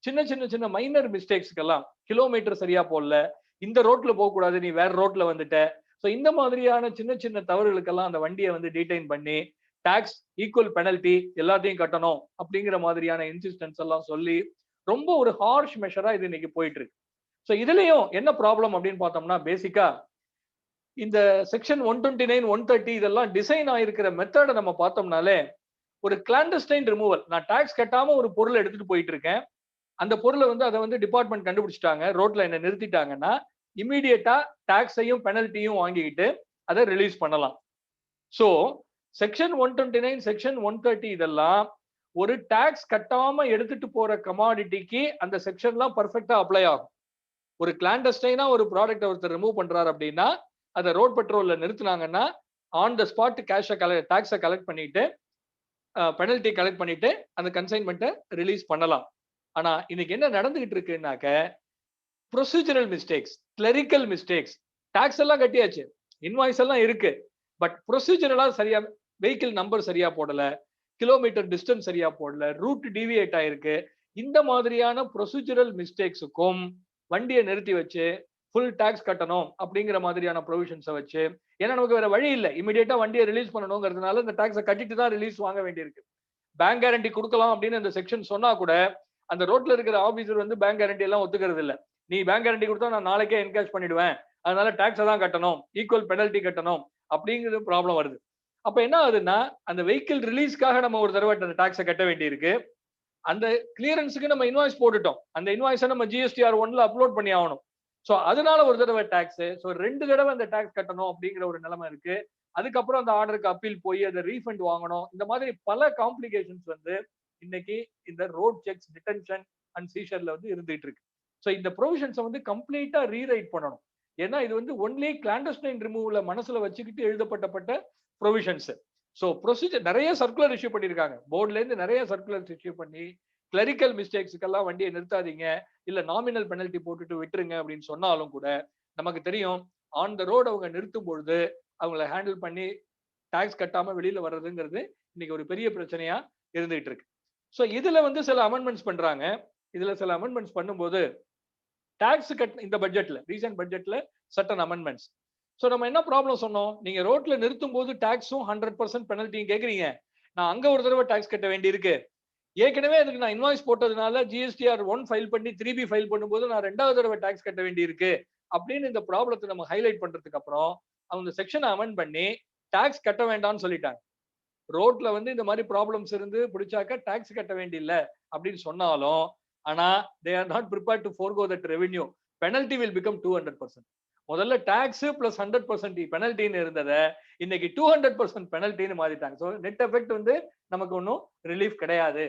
சின்ன சின்ன சின்ன மைனர் மிஸ்டேக்ஸ்க்கெல்லாம் கிலோமீட்டர் சரியா போடல, இந்த ரோட்ல போக கூடாது நீ வேற ரோட்ல வந்துட்ட, ஸோ இந்த மாதிரியான சின்ன சின்ன தவறுகளுக்கெல்லாம் அந்த வண்டியை வந்து டீடைன் பண்ணி டாக்ஸ் ஈக்குவல் பெனல்டி எல்லாத்தையும் கட்டணும் அப்படிங்கிற மாதிரியான இன்சிஸ்டன்ஸ் எல்லாம் சொல்லி ரொம்ப ஒரு ஹார்ஷ் மெஷரா இது இன்னைக்கு போயிட்டு இருக்கு. ஸோ இதுலயும் என்ன ப்ராப்ளம் அப்படின்னு பார்த்தோம்னா, பேசிக்கா இந்த செக்ஷன் 129, 130 இதெல்லாம் டிசைன் ஆயிருக்கிற மெத்தடை நம்ம பார்த்தோம்னாலே, ஒரு கிளாண்டஸ்டைன் ரிமூவல். நான் டாக்ஸ் கட்டாம ஒரு பொருளை எடுத்துட்டு போயிட்டு இருக்கேன், அந்த பொருளை வந்து அதை வந்து டிபார்ட்மெண்ட் கண்டுபிடிச்சிட்டாங்க, ரோட்ல என்ன நிறுத்திட்டாங்கன்னா இமீடியட்டா டாக்ஸையும் பெனல்ட்டியும் வாங்கிக்கிட்டு அதை ரிலீஸ் பண்ணலாம். ஸோ செக்ஷன் 129, செக்ஷன் 130 இதெல்லாம் ஒரு டாக்ஸ் கட்டாம எடுத்துட்டு போற கமாடிட்டிக்கு அந்த செக்ஷன்லாம் பர்ஃபெக்டா அப்ளை ஆகும். ஒரு கிளாண்டஸ்டைனா ஒரு ப்ராடக்ட் ஒருத்தர் ரிமூவ் பண்றாரு அப்படின்னா அதை ரோட் பெட்ரோல்ல நிறுத்தினாங்கன்னா ஆன் த ஸ்பாட் டாக்ஸை கலெக்ட் பண்ணிட்டு பெனல்ட்டி கலெக்ட் பண்ணிட்டு அந்த கன்சைன்மெண்ட்டை ரிலீஸ் பண்ணலாம். ஆனா இன்னைக்கு என்ன நடந்துகிட்டு இருக்குன்னாக்க, procedural mistakes, clerical mistakes. Tax எல்லாம் கட்டியாச்சு, இன்வாய்ஸ் எல்லாம் இருக்கு, பட் ப்ரொசீஜரலா சரியா வெஹிக்கிள் நம்பர் சரியா போடல, கிலோமீட்டர் டிஸ்டன்ஸ் சரியா போடல, ரூட் டிவியேட் ஆயிருக்கு. இந்த மாதிரியான ப்ரொசீஜரல் மிஸ்டேக்ஸுக்கும் வண்டியை நிறுத்தி வச்சு ஃபுல் டாக்ஸ் கட்டணும் அப்படிங்கிற மாதிரியான ப்ரொவிஷன்ஸை வச்சு, ஏன்னா நமக்கு வேற வழி இல்லை, இமீடியட்டா வண்டியை ரிலீஸ் பண்ணணுங்கிறதுனால இந்த டாக்ஸை கட்டிட்டு தான் ரிலீஸ் வாங்க வேண்டியிருக்கு. பேங்க் கேரண்டி கொடுக்கலாம் அப்படின்னு இந்த செக்ஷன் சொன்னா கூட அந்த ரோட்ல இருக்கிற ஆபீசர் வந்து பேங்க் கேரண்டி எல்லாம் ஒத்துக்கிறது இல்லை. நீ பேங்க் கேரண்டி கொடுத்தா நான் நாளைக்கே என்கேஷ் பண்ணிடுவேன், அதனால டாக்ஸை தான் கட்டணும், ஈக்குவல் பெனல்ட்டி கட்டணும் அப்படிங்கிறது ப்ராப்ளம் வருது. அப்ப என்ன ஆகுதுன்னா, அந்த வெஹிக்கிள் ரிலீஸ்க்காக நம்ம ஒரு தடவை அந்த டாக்ஸை கட்ட வேண்டியிருக்கு. அந்த கிளியரன்ஸுக்கு நம்ம இன்வாய்ஸ் போட்டுட்டோம், அந்த இன்வாய்ஸை நம்ம ஜிஎஸ்டிஆர் 1ல அப்லோட் பண்ணி ஆகணும். ஸோ அதனால ஒரு தடவை டாக்ஸ், ஸோ 2 தடவை அந்த டாக்ஸ் கட்டணும் அப்படிங்கிற ஒரு நிலைமை இருக்கு. அதுக்கப்புறம் அந்த ஆர்டருக்கு அப்பீல் போய் அதை ரீஃபண்ட் வாங்கணும். இந்த மாதிரி பல காம்ப்ளிகேஷன்ஸ் வந்து இன்னைக்கு இந்த ரோட் செக்ஸ், டிடென்ஷன் அண்ட் சீஷர்ல வந்து இருந்துட்டு இருக்கு. ஸோ இந்த ப்ரொவிஷன்ஸை வந்து கம்ப்ளீட்டா ரீரைட் பண்ணணும். ஏன்னா இது வந்து ஒன்லி கிளாண்டஸ்டைன் ரிமூவ்ல மனசுல வச்சுக்கிட்டு எழுதப்பட்ட ப்ரொவிஷன்ஸ். ஸோ ப்ரொசீஜர் நிறைய சர்க்குலர் இஷ்யூ பண்ணியிருக்காங்க, போர்ட்ல இருந்து நிறைய சர்க்குலர்ஸ் இஷ்யூ பண்ணி கிளரிக்கல் மிஸ்டேக்ஸுக்கெல்லாம் வண்டியை நிறுத்தாதீங்க, இல்ல நாமினல் பெனல்ட்டி போட்டுட்டு விட்டுருங்க அப்படின்னு சொன்னாலும் கூட நமக்கு தெரியும் ஆன் த ரோடு அவங்க நிறுத்தும் பொழுது அவங்கள ஹேண்டில் பண்ணி டாக்ஸ் கட்டாம வெளியில வர்றதுங்கிறது இன்னைக்கு ஒரு பெரிய பிரச்சனையா இருந்துகிட்டு இருக்கு. ஸோ இதுல வந்து சில அமெண்ட்மெண்ட்ஸ் பண்றாங்க. இதுல சில அமெண்ட்மெண்ட்ஸ் பண்ணும்போது டாக்ஸ் கட் இந்த பட்ஜெட்ல, ரீசன்ட் பட்ஜெட்ல சட்டன் அமெண்ட்மெண்ட்ஸ். ஸோ நம்ம என்ன ப்ராப்ளம் சொன்னோம், நீங்க ரோட்ல நிறுத்தும் போது டாக்ஸும் 100% பெனல்ட்டியும் கேட்குறீங்க, நான் அங்க ஒரு தடவை டாக்ஸ் கட்ட வேண்டி இருக்கு, ஏற்கனவே அதுக்கு நான் இன்வாய்ஸ் போட்டதுனால ஜிஎஸ்டிஆர் 1 ஃபைல் பண்ணி 3B ஃபைல் பண்ணும்போது நான் 2வது தடவை டாக்ஸ் கட்ட வேண்டி இருக்கு அப்படின்னு இந்த ப்ராப்ளத்தை நம்ம ஹைலைட் பண்றதுக்கு அப்புறம் அவங்க செக்ஷனை அமெண்ட் பண்ணி டாக்ஸ் கட்ட வேண்டாம்னு சொல்லிட்டாங்க. ரோட்ல வந்து இந்த மாதிரி ப்ராப்ளம்ஸ் இருந்து பிடிச்சாக்க டாக்ஸ் கட்ட வேண்டியில்லை அப்படின்னு சொன்னாலும், ஆனா they are not prepared to forego that revenue. Penalty will become 200%. முதல்ல டாக்ஸ் பிளஸ் 100% பெனல்ட்டின்னு இருந்ததை இன்னைக்கு 200% பெனல்ட்டின்னு மாத்திட்டாங்க. ஸோ நெட் எஃபெக்ட் வந்து நமக்கு ஒன்றும் ரிலீஃப் கிடையாது.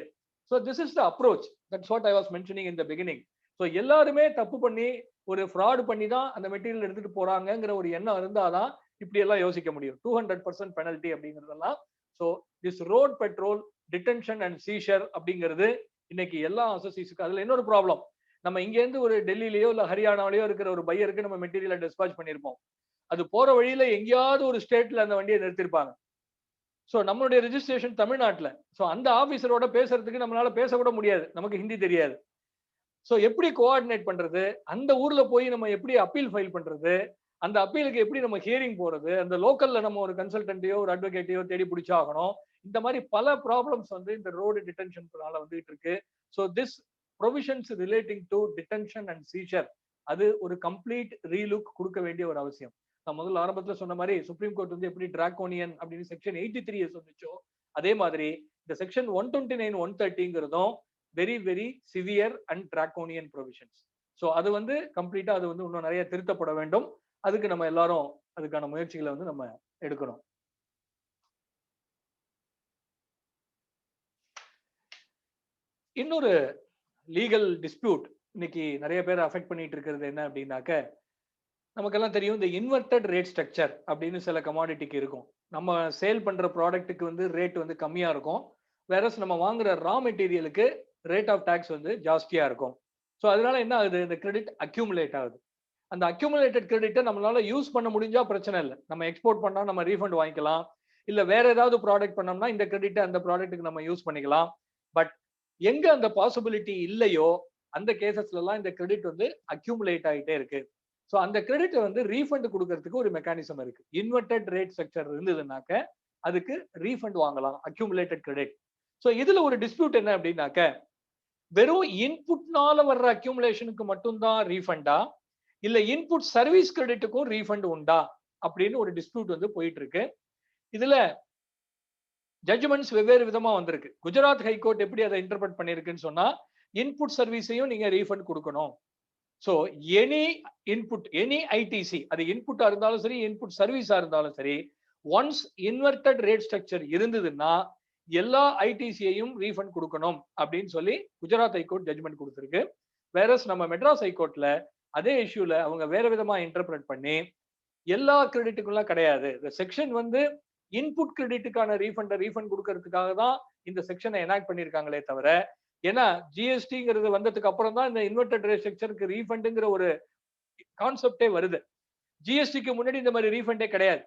So this is the approach. That's what I was mentioning in the beginning. So எல்லாருமே தப்பு பண்ணி ஒரு ஃப்ராட் பண்ணி தான் அந்த மெட்டீரியல் எடுத்துட்டு போறாங்கிற ஒரு எண்ணம் இருந்தாதான் இப்படி எல்லாம் யோசிக்க முடியும். 200% பெனல்ட்டி அப்படிங்கிறதெல்லாம். So this road patrol detention and seizure அப்படிங்கிறது இன்னைக்கு எல்லா அசோசியேஷனுக்கு. அதுல இன்னொரு ப்ராப்ளம், நம்ம இங்க இருந்து ஒரு டெல்லியிலயோ இல்ல ஹரியானாவிலயோ இருக்கிற ஒரு பையருக்கு நம்ம மெட்டீரியலை டிஸ்பாச் பண்ணிருப்போம். அது போற வழியில எங்கேயாவது ஒரு ஸ்டேட்ல அந்த வண்டியை நிறுத்திருப்பாங்க. ஸோ நம்மளுடைய ரெஜிஸ்ட்ரேஷன் தமிழ்நாட்டுல. ஸோ அந்த ஆபீசரோட பேசுறதுக்கு நம்மளால பேசக்கூட முடியாது, நமக்கு ஹிந்தி தெரியாது. ஸோ எப்படி கோஆர்டினேட் பண்றது, அந்த ஊர்ல போய் நம்ம எப்படி அப்பீல் ஃபைல் பண்றது, அந்த அப்பீலுக்கு எப்படி நம்ம ஹியரிங் போறது, அந்த லோக்கல்ல நம்ம ஒரு கன்சல்டன்ட்டையோ ஒரு அட்வொகேட்டையோ தேடி பிடிச்சாகணும். இந்த மாதிரி பல ப்ராப்ளம்ஸ் வந்து இந்த ரோடு டிடென்ஷனால வந்துட்டு இருக்கு. So this provisions relating to detention and seizure அது ஒரு கம்ப்ளீட் ரீலுக் கொடுக்க வேண்டிய ஒரு அவசியம். நான் முதல்ல ஆரம்பத்துல சொன்ன மாதிரி சுப்ரீம் கோர்ட் வந்து எப்படி டிராகோனியன் அப்படின்னு செக்ஷன் 83 சொன்னிச்சோ, அதே மாதிரி இந்த செக்ஷன் 129, 130ங்கிறதும் very very severe and draconian provisions. So அது வந்து கம்ப்ளீட்டா அது வந்து இன்னும் நிறைய திருத்தப்பட வேண்டும். அதுக்கு நம்ம எல்லாரும் அதுக்கான முயற்சிகளை வந்து நம்ம எடுக்கணும். இன்னொரு லீகல் டிஸ்பியூட் இன்னைக்கு நிறைய பேர் அஃபெக்ட் பண்ணிட்டு இருக்கிறது என்ன அப்படின்னாக்க, நமக்கெல்லாம் தெரியும் இந்த இன்வெர்டட் ரேட் ஸ்ட்ரக்சர் அப்படின்னு சில கமாடிட்டிக்கு இருக்கும். நம்ம சேல் பண்ற ப்ராடக்ட்டுக்கு வந்து ரேட் வந்து கம்மியா இருக்கும், வேறஸ் நம்ம வாங்குற ரா மெட்டீரியலுக்கு ரேட் ஆஃப் டாக்ஸ் வந்து ஜாஸ்தியா இருக்கும். ஸோ அதனால என்ன ஆகுது, இந்த கிரெடிட் அக்யூமுலேட் ஆகுது. அந்த அக்யூமுலேட்டட் கிரெடிட்டை நம்மளால யூஸ் பண்ண முடிஞ்சா பிரச்சனை இல்லை, நம்ம எக்ஸ்போர்ட் பண்ணா நம்ம ரீஃபண்ட் வாங்கிக்கலாம், இல்ல வேற ஏதாவது ப்ராடக்ட் பண்ணோம்னா இந்த கிரெடிட்டை அந்த ப்ராடக்ட்டுக்கு நம்ம யூஸ் பண்ணிக்கலாம். பட் எங்க அந்த பாசிபிலிட்டி இல்லையோ அந்த கேசஸ்ல எல்லாம் இந்த கிரெடிட் வந்து அக்யூமுலேட் ஆகிட்டே இருக்கு. ஸோ அந்த கிரெடிட் வந்து ரீஃபண்ட் கொடுக்கறதுக்கு ஒரு மெக்கானிசம் இருக்கு. இன்வெர்டட் ரேட் ஸ்ட்ரக்சர் இருந்ததுனாக்க அதுக்கு ரீஃபண்ட் வாங்கலாம், அக்யூமுலேட்டட் கிரெடிட். ஸோ இதுல ஒரு டிஸ்பியூட் என்ன அப்படின்னாக்க, வெறும் இன்புட்னால வர்ற அக்யூமுலேஷனுக்கு மட்டும்தான் ரீஃபண்டா, இல்ல இன்புட் சர்வீஸ் கிரெடிட்டுக்கும் ரீஃபண்ட் உண்டா அப்படின்னு ஒரு டிஸ்பியூட் வந்து போயிட்டு இருக்கு. இதுல ஜட்ஜ்மெண்ட்ஸ் வெவ்வேறு விதமா வந்திருக்கு. குஜராத் ஹைகோர்ட் எப்படி அதை இன்டர்பிரட் பண்ணிருக்குன்னு சொன்னா, இன்புட் சர்வீஸையும் நீங்க ரீஃபண்ட் கொடுக்கணும். So any input, any ITC, அது இன்புட்டா இருந்தாலும் சரி இன்புட் சர்வீஸா இருந்தாலும் சரி, ஒன்ஸ் இன்வெர்டட் ரேட் ஸ்ட்ரக்சர் இருந்ததுன்னா எல்லா ஐடிசியையும் ரீஃபண்ட் கொடுக்கணும் அப்படின்னு சொல்லி குஜராத் ஹைகோர்ட் ஜட்ஜ்மெண்ட் கொடுத்திருக்கு. வேறஸ் நம்ம மெட்ராஸ் ஹைகோர்ட்ல அதே இஷ்யூல அவங்க வேற விதமா இன்டர்பிரட் பண்ணி எல்லா கிரெடிட்டுக்குலாம் கிடையாது, இந்த செக்ஷன் வந்து இன்புட் கிரெடிட்டுக்கான ரீஃபண்ட் கொடுக்கறதுக்காக தான் இந்த செக்ஷனை எனாக்ட் பண்ணியிருக்காங்களே தவிர, ஏன்னா ஜிஎஸ்டிங்கிறது வந்ததுக்கு அப்புறம் தான் இந்த இன்வெர்டட் ரேட் ஸ்ட்ரக்சருக்கு ரீஃபண்டுங்கிற ஒரு கான்செப்டே வருது. ஜிஎஸ்டிக்கு முன்னாடி இந்த மாதிரி ரீஃபண்டே கிடையாது.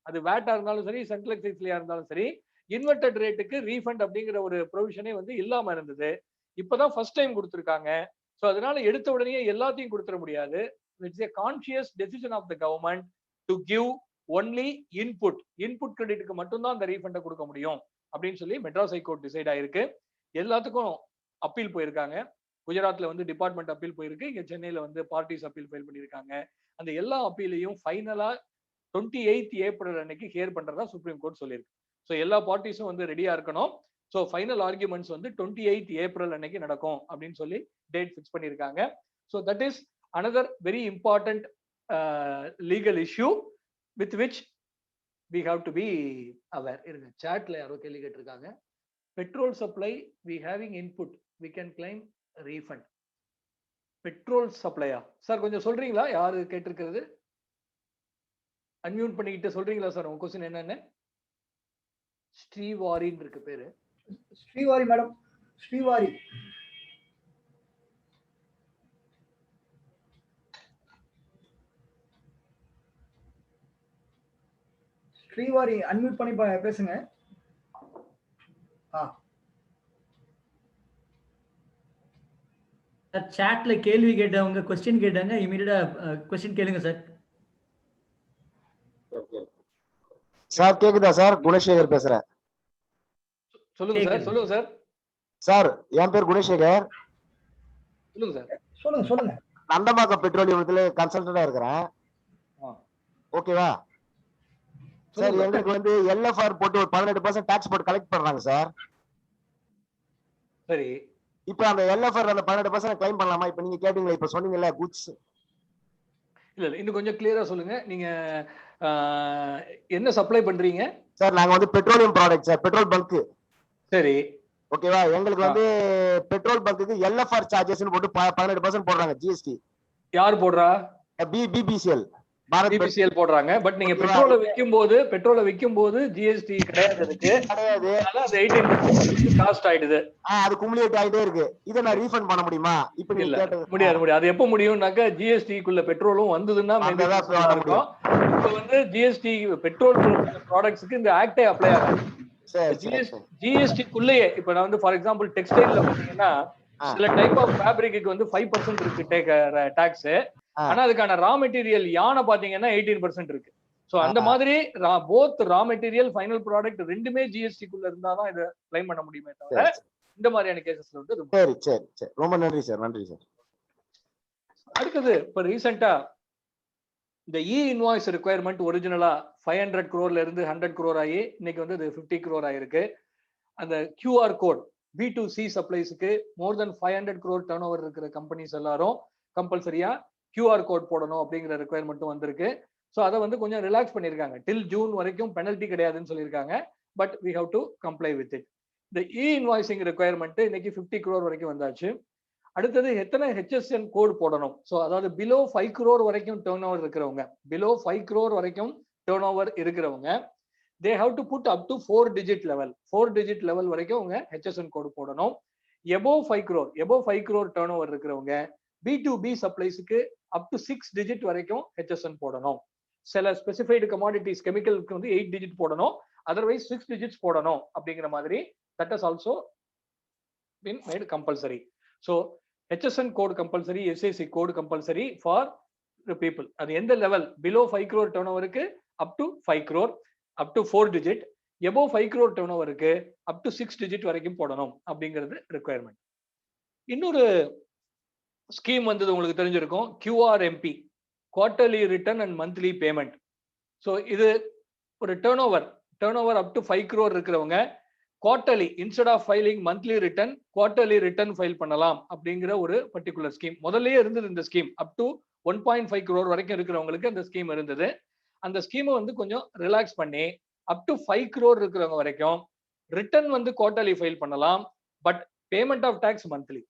அது வேட்டா இருந்தாலும் சரி சென்ட்ரல் எக்ஸைஸ்லயா இருந்தாலும் சரி இன்வெர்டட் ரேட்டுக்கு ரீஃபண்ட் அப்படிங்கிற ஒரு ப்ரொவிஷனே வந்து இல்லாம இருந்தது. இப்பதான் ஃபர்ஸ்ட் டைம் கொடுத்துருக்காங்க. ஸோ அதனால எடுத்த உடனே எல்லாத்தையும் கொடுத்துட முடியாது. It's a conscious decision of the government to give only input கிரெடிட்டுக்கு மட்டும்தான் அந்த ரீஃபண்டை கொடுக்க முடியும் அப்படின்னு சொல்லி மெட்ராஸ் ஹைகோர்ட் டிசைட் ஆயிருக்கு. எல்லாத்துக்கும் அப்பீல் போயிருக்காங்க. குஜராத்ல வந்து டிபார்ட்மெண்ட் அப்பீல் போயிருக்கு, இங்க சென்னையில வந்து பார்ட்டிஸ் அப்பீல் ஃபைல் பண்ணியிருக்காங்க. அந்த எல்லா அப்பீலையும் ஃபைனலா 28 ஏப்ரல் அன்னைக்கு ஹியர் பண்றதா சுப்ரீம் கோர்ட் சொல்லியிருக்கு. ஸோ எல்லா பார்ட்டிஸும் வந்து ரெடியா இருக்கணும். ஸோ ஃபைனல் ஆர்குமெண்ட்ஸ் வந்து 28 ஏப்ரல் அன்னைக்கு நடக்கும் அப்படின்னு சொல்லி டேட் ஃபிக்ஸ் பண்ணியிருக்காங்க. So that is another very important legal issue with which we have to be aware. இருங்க, சாட்ல யாரோ கேள்வி கேட்டிருக்காங்க. Petrol supply we having input we can claim refund. Petrol சப்ளையா சார் கொஞ்சம் சொல்றீங்களா, யாரு கேட்டிருக்கிறது? அன்மியூட் பண்ணிக்கிட்டு சொல்றீங்களா சார் உங்க क्वेश्चन என்னன்னு? ஸ்ரீவாரின்னு இருக்கு பேரு. ஸ்ரீவாரி மேடம், ஸ்ரீவாரி. ஸ்ரீவாரி அன்மியூட் பண்ணி பேசுங்க. சார் சாட்ல கேள்வி கேட்டவங்க क्वेश्चन கேட்டாங்க, இமிடியேட்டா क्वेश्चन கேளுங்க சார். சார் கேக்குதா சார்? குணசேகர் பேசுறேன். சொல்லுங்க சார். சொல்லுங்க சார். சார் என் பேர் குணசேகர். சொல்லுங்க சார். சொல்லுங்க. நந்தமாக்கம் பெட்ரோலியத்துல கன்சல்டண்டா இருக்கிறேன். ஓகேவா சார்? எங்களுக்கு வந்து எல்எஃப்ஆர் போட்டு ஒரு 18% டாக்ஸ் போட்டு கலெக்ட் பண்றாங்க சார். சரி, இப்ப அந்த எல்எஃப்ஆர் அந்த 18% கிளைம் பண்ணலாமா? இப்ப நீங்க கேட்டீங்களா, இப்ப சொன்னீங்கல்ல குட்ஸ். இல்ல இல்ல இன்னும் கொஞ்சம் கிளியரா சொல்லுங்க. நீங்க என்ன சப்ளை பண்றீங்க? சார் நாங்க வந்து petroleum product sir, petrol bunk. சரி. ஓகேவா? எங்களுக்கு வந்து பெட்ரோல் பங்க்குக்கு எல்எஃப்ஆர் சார்ஜஸ்னு போட்டு 18% போடுறாங்க ஜிஎஸ்டி. யார் போடுறா? பிபிசிஎல், பாரத் பிபிசிஎல் போடுறாங்க. பட் நீங்க பெட்ரோலை விற்கும் போது ஜிஎஸ்டி கிடையாது அதுக்கு. கிடையாது. அதனால அது 18% காஸ்ட் ஆயிடுது. அது குமுலேட் ஆயிட்டே இருக்கு. இதை நான் ரீஃபண்ட் பண்ண முடியுமா? இப்ப நீங்க இல்ல கேட்டது முடியாது. அது எப்ப முடியும்னாக்க ஜிஎஸ்டி குள்ள பெட்ரோலும் வந்ததுன்னா மேபி இருக்கும். இப்ப வந்து ஜிஎஸ்டி பெட்ரோல் ப்ராடக்ட்ஸ்க்கு இந்த ஆக்டே அப்ளை ஆகாது. ஜிஎஸ்டி குள்ளேயே இப்ப நான் வந்து ஃபார் எக்ஸாம்பிள் டெக்ஸ்டைல்ல பாத்தீங்கன்னா சில டைப் ஆஃப் ஃபேப்ரிக்கு வந்து 5% இருக்கு டாக்ஸ். ஆனா அதுக்கான ரா மெட்டீரியல் யானை பாத்தீங்கன்னா 18% இருக்கு. சோ அந்த மாதிரி both raw material final product ரெண்டுமே ஜிஎஸ்டி குள்ள இருந்தாதான் இதை கிளைம் பண்ண முடியுமே தவிர இந்த மாதிரியான கேசஸ்ல வந்து சரி சரி சரி ரொம்ப நன்றி சார். நன்றி சார். அடுத்தது இப்ப ரீசெண்டா இந்த இ இன்வாய்ஸ் ரிக்வயர்மெண்ட் ஒரிஜினலா 500 crore இருந்து 100 crore ஆகி இன்னைக்கு வந்து 50 crore ஆயிருக்கு. அந்த கியூஆர் கோட் B2C சப்ளைஸ்க்கு மோர் தென் 500 crore டர்ன் ஓவர் இருக்கிற கம்பெனிஸ் எல்லாரும் கம்பல்சரியா கியூஆர் கோட் போடணும் அப்படிங்கிற ரிக்வயர்மெண்ட்டும் வந்திருக்கு. ஸோ அதை வந்து கொஞ்சம் ரிலாக்ஸ் பண்ணியிருக்காங்க. டில் ஜூன் வரைக்கும் பெனல்ட்டி கிடையாதுன்னு சொல்லியிருக்காங்க. But we have to comply with it. இந்த இ இன்வாய்சிங் ரிக்வயர்மெண்ட் இன்னைக்கு 50 crore வரைக்கும் வந்தாச்சு. அடுத்தது எத்தனை ஹெச்எஸ்என் கோட் போடணும். ஸோ அதாவது பிலோ 5 crore வரைக்கும் டர்ன் ஓவர் இருக்கிறவங்க, பிலோ 5 crore வரைக்கும் டர்ன் ஓவர் இருக்கிறவங்க they have to put up to 4 digit level. 4 digit level வரைக்கும் அவங்க ஹெச்எஸ்என் கோட் போடணும். எபோவ் 5 crore டர்ன் ஓவர் இருக்கிறவங்க B2B சப்ளைஸ்க்கு அப் டு 6 digit வரைக்கும் ஹெச்எஸ்என் போடணும். சில ஸ்பெசிஃபைடு கமாடிட்டிஸ் கெமிக்கலுக்கு வந்து 8 digit போடணும், அதர்வைஸ் 6 digits போடணும் அப்படிங்கிற மாதிரி that has also been made compulsory. So HSN code compulsory, SAC code compulsory for the people. அது எந்த level? below 5 crore turnover-க்கு up to 5 crore, up to 4 digit, above 5 crore turnover-க்கு up to 6 digit வரைக்கும் போடணும் அப்படிங்கிறது requirement. இன்னொரு scheme வந்தது உங்களுக்கு தெரிஞ்சிருக்கும், QRMP, quarterly return and monthly payment. So இது ஒரு turnover up to 5 crore இருக்கிறவங்க quarterly instead of filing monthly return quarterly return file பண்ணலாம் அப்படிங்கிற ஒரு பர்டிகுலர் ஸ்கீம் முதல்லயே இருந்தது. இந்த ஸ்கீம் அப் டு 1.5 crore வரைக்கும் இருக்கிறவங்களுக்கு அந்த ஸ்கீம் இருந்தது. அந்த ஸ்கீமை வந்து கொஞ்சம் ரிலாக்ஸ் பண்ணி அப் டு 5 crore இருக்கிறவங்க வரைக்கும் ரிட்டர்ன் வந்து குவார்டர்லி ஃபைல் பண்ணலாம். But payment of tax monthly.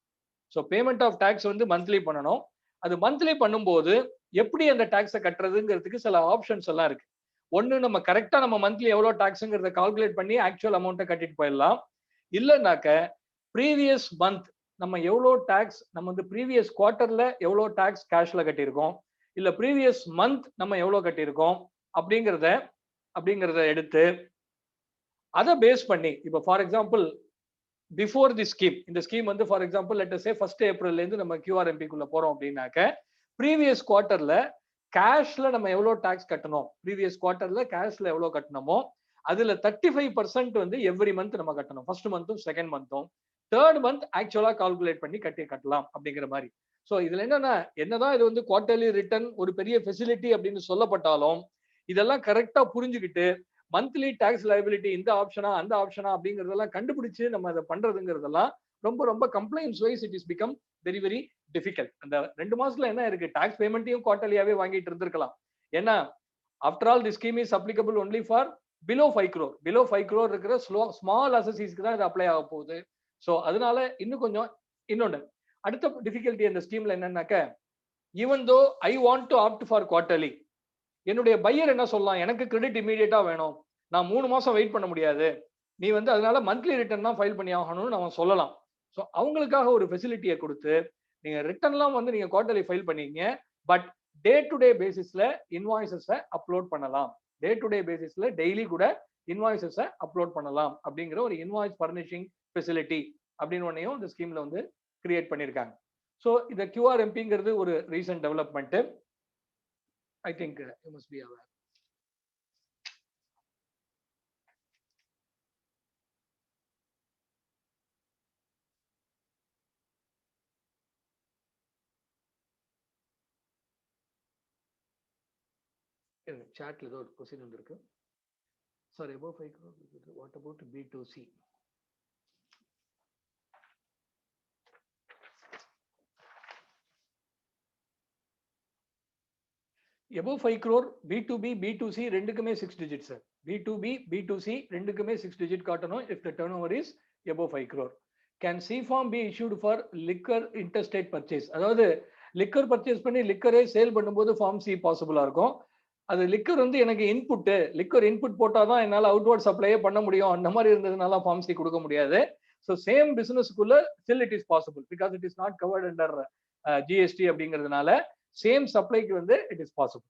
So payment of tax வந்து மந்த்லி பண்ணணும். அது மந்த்லி பண்ணும்போது எப்படி அந்த டாக்ஸை கட்டுறதுங்கிறதுக்கு சில ஆப்ஷன்ஸ் எல்லாம் இருக்கு. ஒன்னு நம்ம கரெக்டா நம்ம மந்த்லி எவ்வளவு டாக்ஸ்ங்கிறத கால்குலேட் பண்ணி ஆக்சுவல் அமௌண்ட்டை கட்டிட்டு போயிடலாம். இல்லைனாக்க ப்ரீவியஸ் மந்த் நம்ம எவ்வளோ டாக்ஸ், நம்ம வந்து ப்ரீவியஸ் குவார்டர்ல எவ்வளோ டாக்ஸ் கேஷ்ல கட்டியிருக்கோம், இல்ல ப்ரீவியஸ் மந்த் நம்ம எவ்வளோ கட்டியிருக்கோம் அப்படிங்கிறத எடுத்து அதை பேஸ் பண்ணி இப்போ for example before the scheme, இந்த ஸ்கீம் வந்து for example let us say 1 April இருந்து நம்ம QRMP-க்குள்ள போறோம் அப்படின்னாக்க ப்ரீவியஸ் குவார்டர்ல கேஷ்ல நம்ம எவ்வளவு டாக்ஸ் கட்டணும், ப்ரீவியஸ் குவார்டர்ல கேஷ்ல எவ்வளவு கட்டணுமோ அதுல 35% வந்து எவ்ரி மந்த் நம்ம கட்டணும். ஃபர்ஸ்ட் மந்த்தும் செகண்ட் மந்த்தும். தேர்ட் மந்த் ஆக்சுவலா கால்குலேட் பண்ணி கட்டலாம் அப்படிங்கிற மாதிரி. ஸோ இதுல என்னதான் இது வந்து குவார்டர்லி ரிட்டர்ன் ஒரு பெரிய ஃபெசிலிட்டி அப்படின்னு சொல்லப்பட்டாலும் இதெல்லாம் கரெக்டா புரிஞ்சுக்கிட்டு மந்த்லி டாக்ஸ் லைபிலிட்டி இந்த ஆப்ஷனா அந்த ஆப்ஷனா அப்படிங்கறதெல்லாம் கண்டுபிடிச்சு நம்ம அதை பண்றதுங்கிறதெல்லாம் ரொம்ப ரொம்ப complaints wise it is become very very difficult. அந்த 2 மாசத்துல என்ன இருக்கு, டாக்ஸ் பேமெண்ட்டையும் குவார்டர்லியாவே வாங்கிட்டு இருந்திருக்கலாம். ஏன்னா after all the scheme is applicable only for below 5 crore. Below 5 crore இருக்கிற ஸ்மால் அசசிஸ்க்கு தான் இது அப்ளை ஆக போகுது. ஸோ அதனால இன்னும் கொஞ்சம் இன்னொன்று அடுத்த டிஃபிகல்ட்டி அந்த ஸ்கீம்ல என்னன்னாக்க, even though I want to opt for quarterly, என்னுடைய பையர் என்ன சொல்லலாம், எனக்கு கிரெடிட் இமீடியட்டா வேணும், நான் 3 மாசம் வெயிட் பண்ண முடியாது, நீ வந்து அதனால மந்த்லி ரிட்டர்ன் தான் ஃபைல் பண்ணி ஆகணும்னு அவன் சொல்லலாம். ஸோ அவங்களுக்காக ஒரு ஃபெசிலிட்டியை கொடுத்து நீங்க ரிட்டர்ன்லாம் வந்து நீங்க குவார்டர்லி ஃபைல் பண்ணீங்க, பட் டே டு டே பேசிஸ்ல இன்வாய்ஸஸை அப்லோட் பண்ணலாம். டே டு டே பேசிஸ்ல டெய்லி கூட இன்வாய்ஸஸை அப்லோட் பண்ணலாம் அப்படிங்கிற ஒரு இன்வாய்ஸ் ஃபர்னிஷிங் ஃபெசிலிட்டி அப்படின்னு ஒன்னையும் இந்த ஸ்கீம்ல வந்து கிரியேட் பண்ணியிருக்காங்க. ஸோ இந்த QRMP-ங்கிறது ஒரு recent development. I think you must be aware. சாட்ல ஏதோ ஒரு கொஸ்டின் வந்திருக்கு. Sir above 5 crore, what about B2C? above 5 crore B2B B2C ரெண்டுக்குமே 6 digit சார். B2B B2C ரெண்டுக்குமே 6 digit காட்டணும் if the turnover is above 5 crore. Can C-form be issued for liquor interstate purchase? அதாவது liquor purchase பண்ணி லிக்கரே sale பண்ணும்போது form C பாசிபிளா இருக்கும். அது liquor வந்து எனக்கு இன்புட், லிக்கர் இன்புட் போட்டாதான் என்னால அவுட்வர்ட் சப்ளையே பண்ண முடியும். அந்த மாதிரி இருந்ததுனால ஃபார்ம் சி கொடுக்க முடியாது. ஸோ சேம் பிசினஸ்க்குள்ள still it is possible because it is not covered under GST அப்படிங்கிறதுனால சேம் சப்ளைக்கு வந்து இட் இஸ் பாசிபிள்.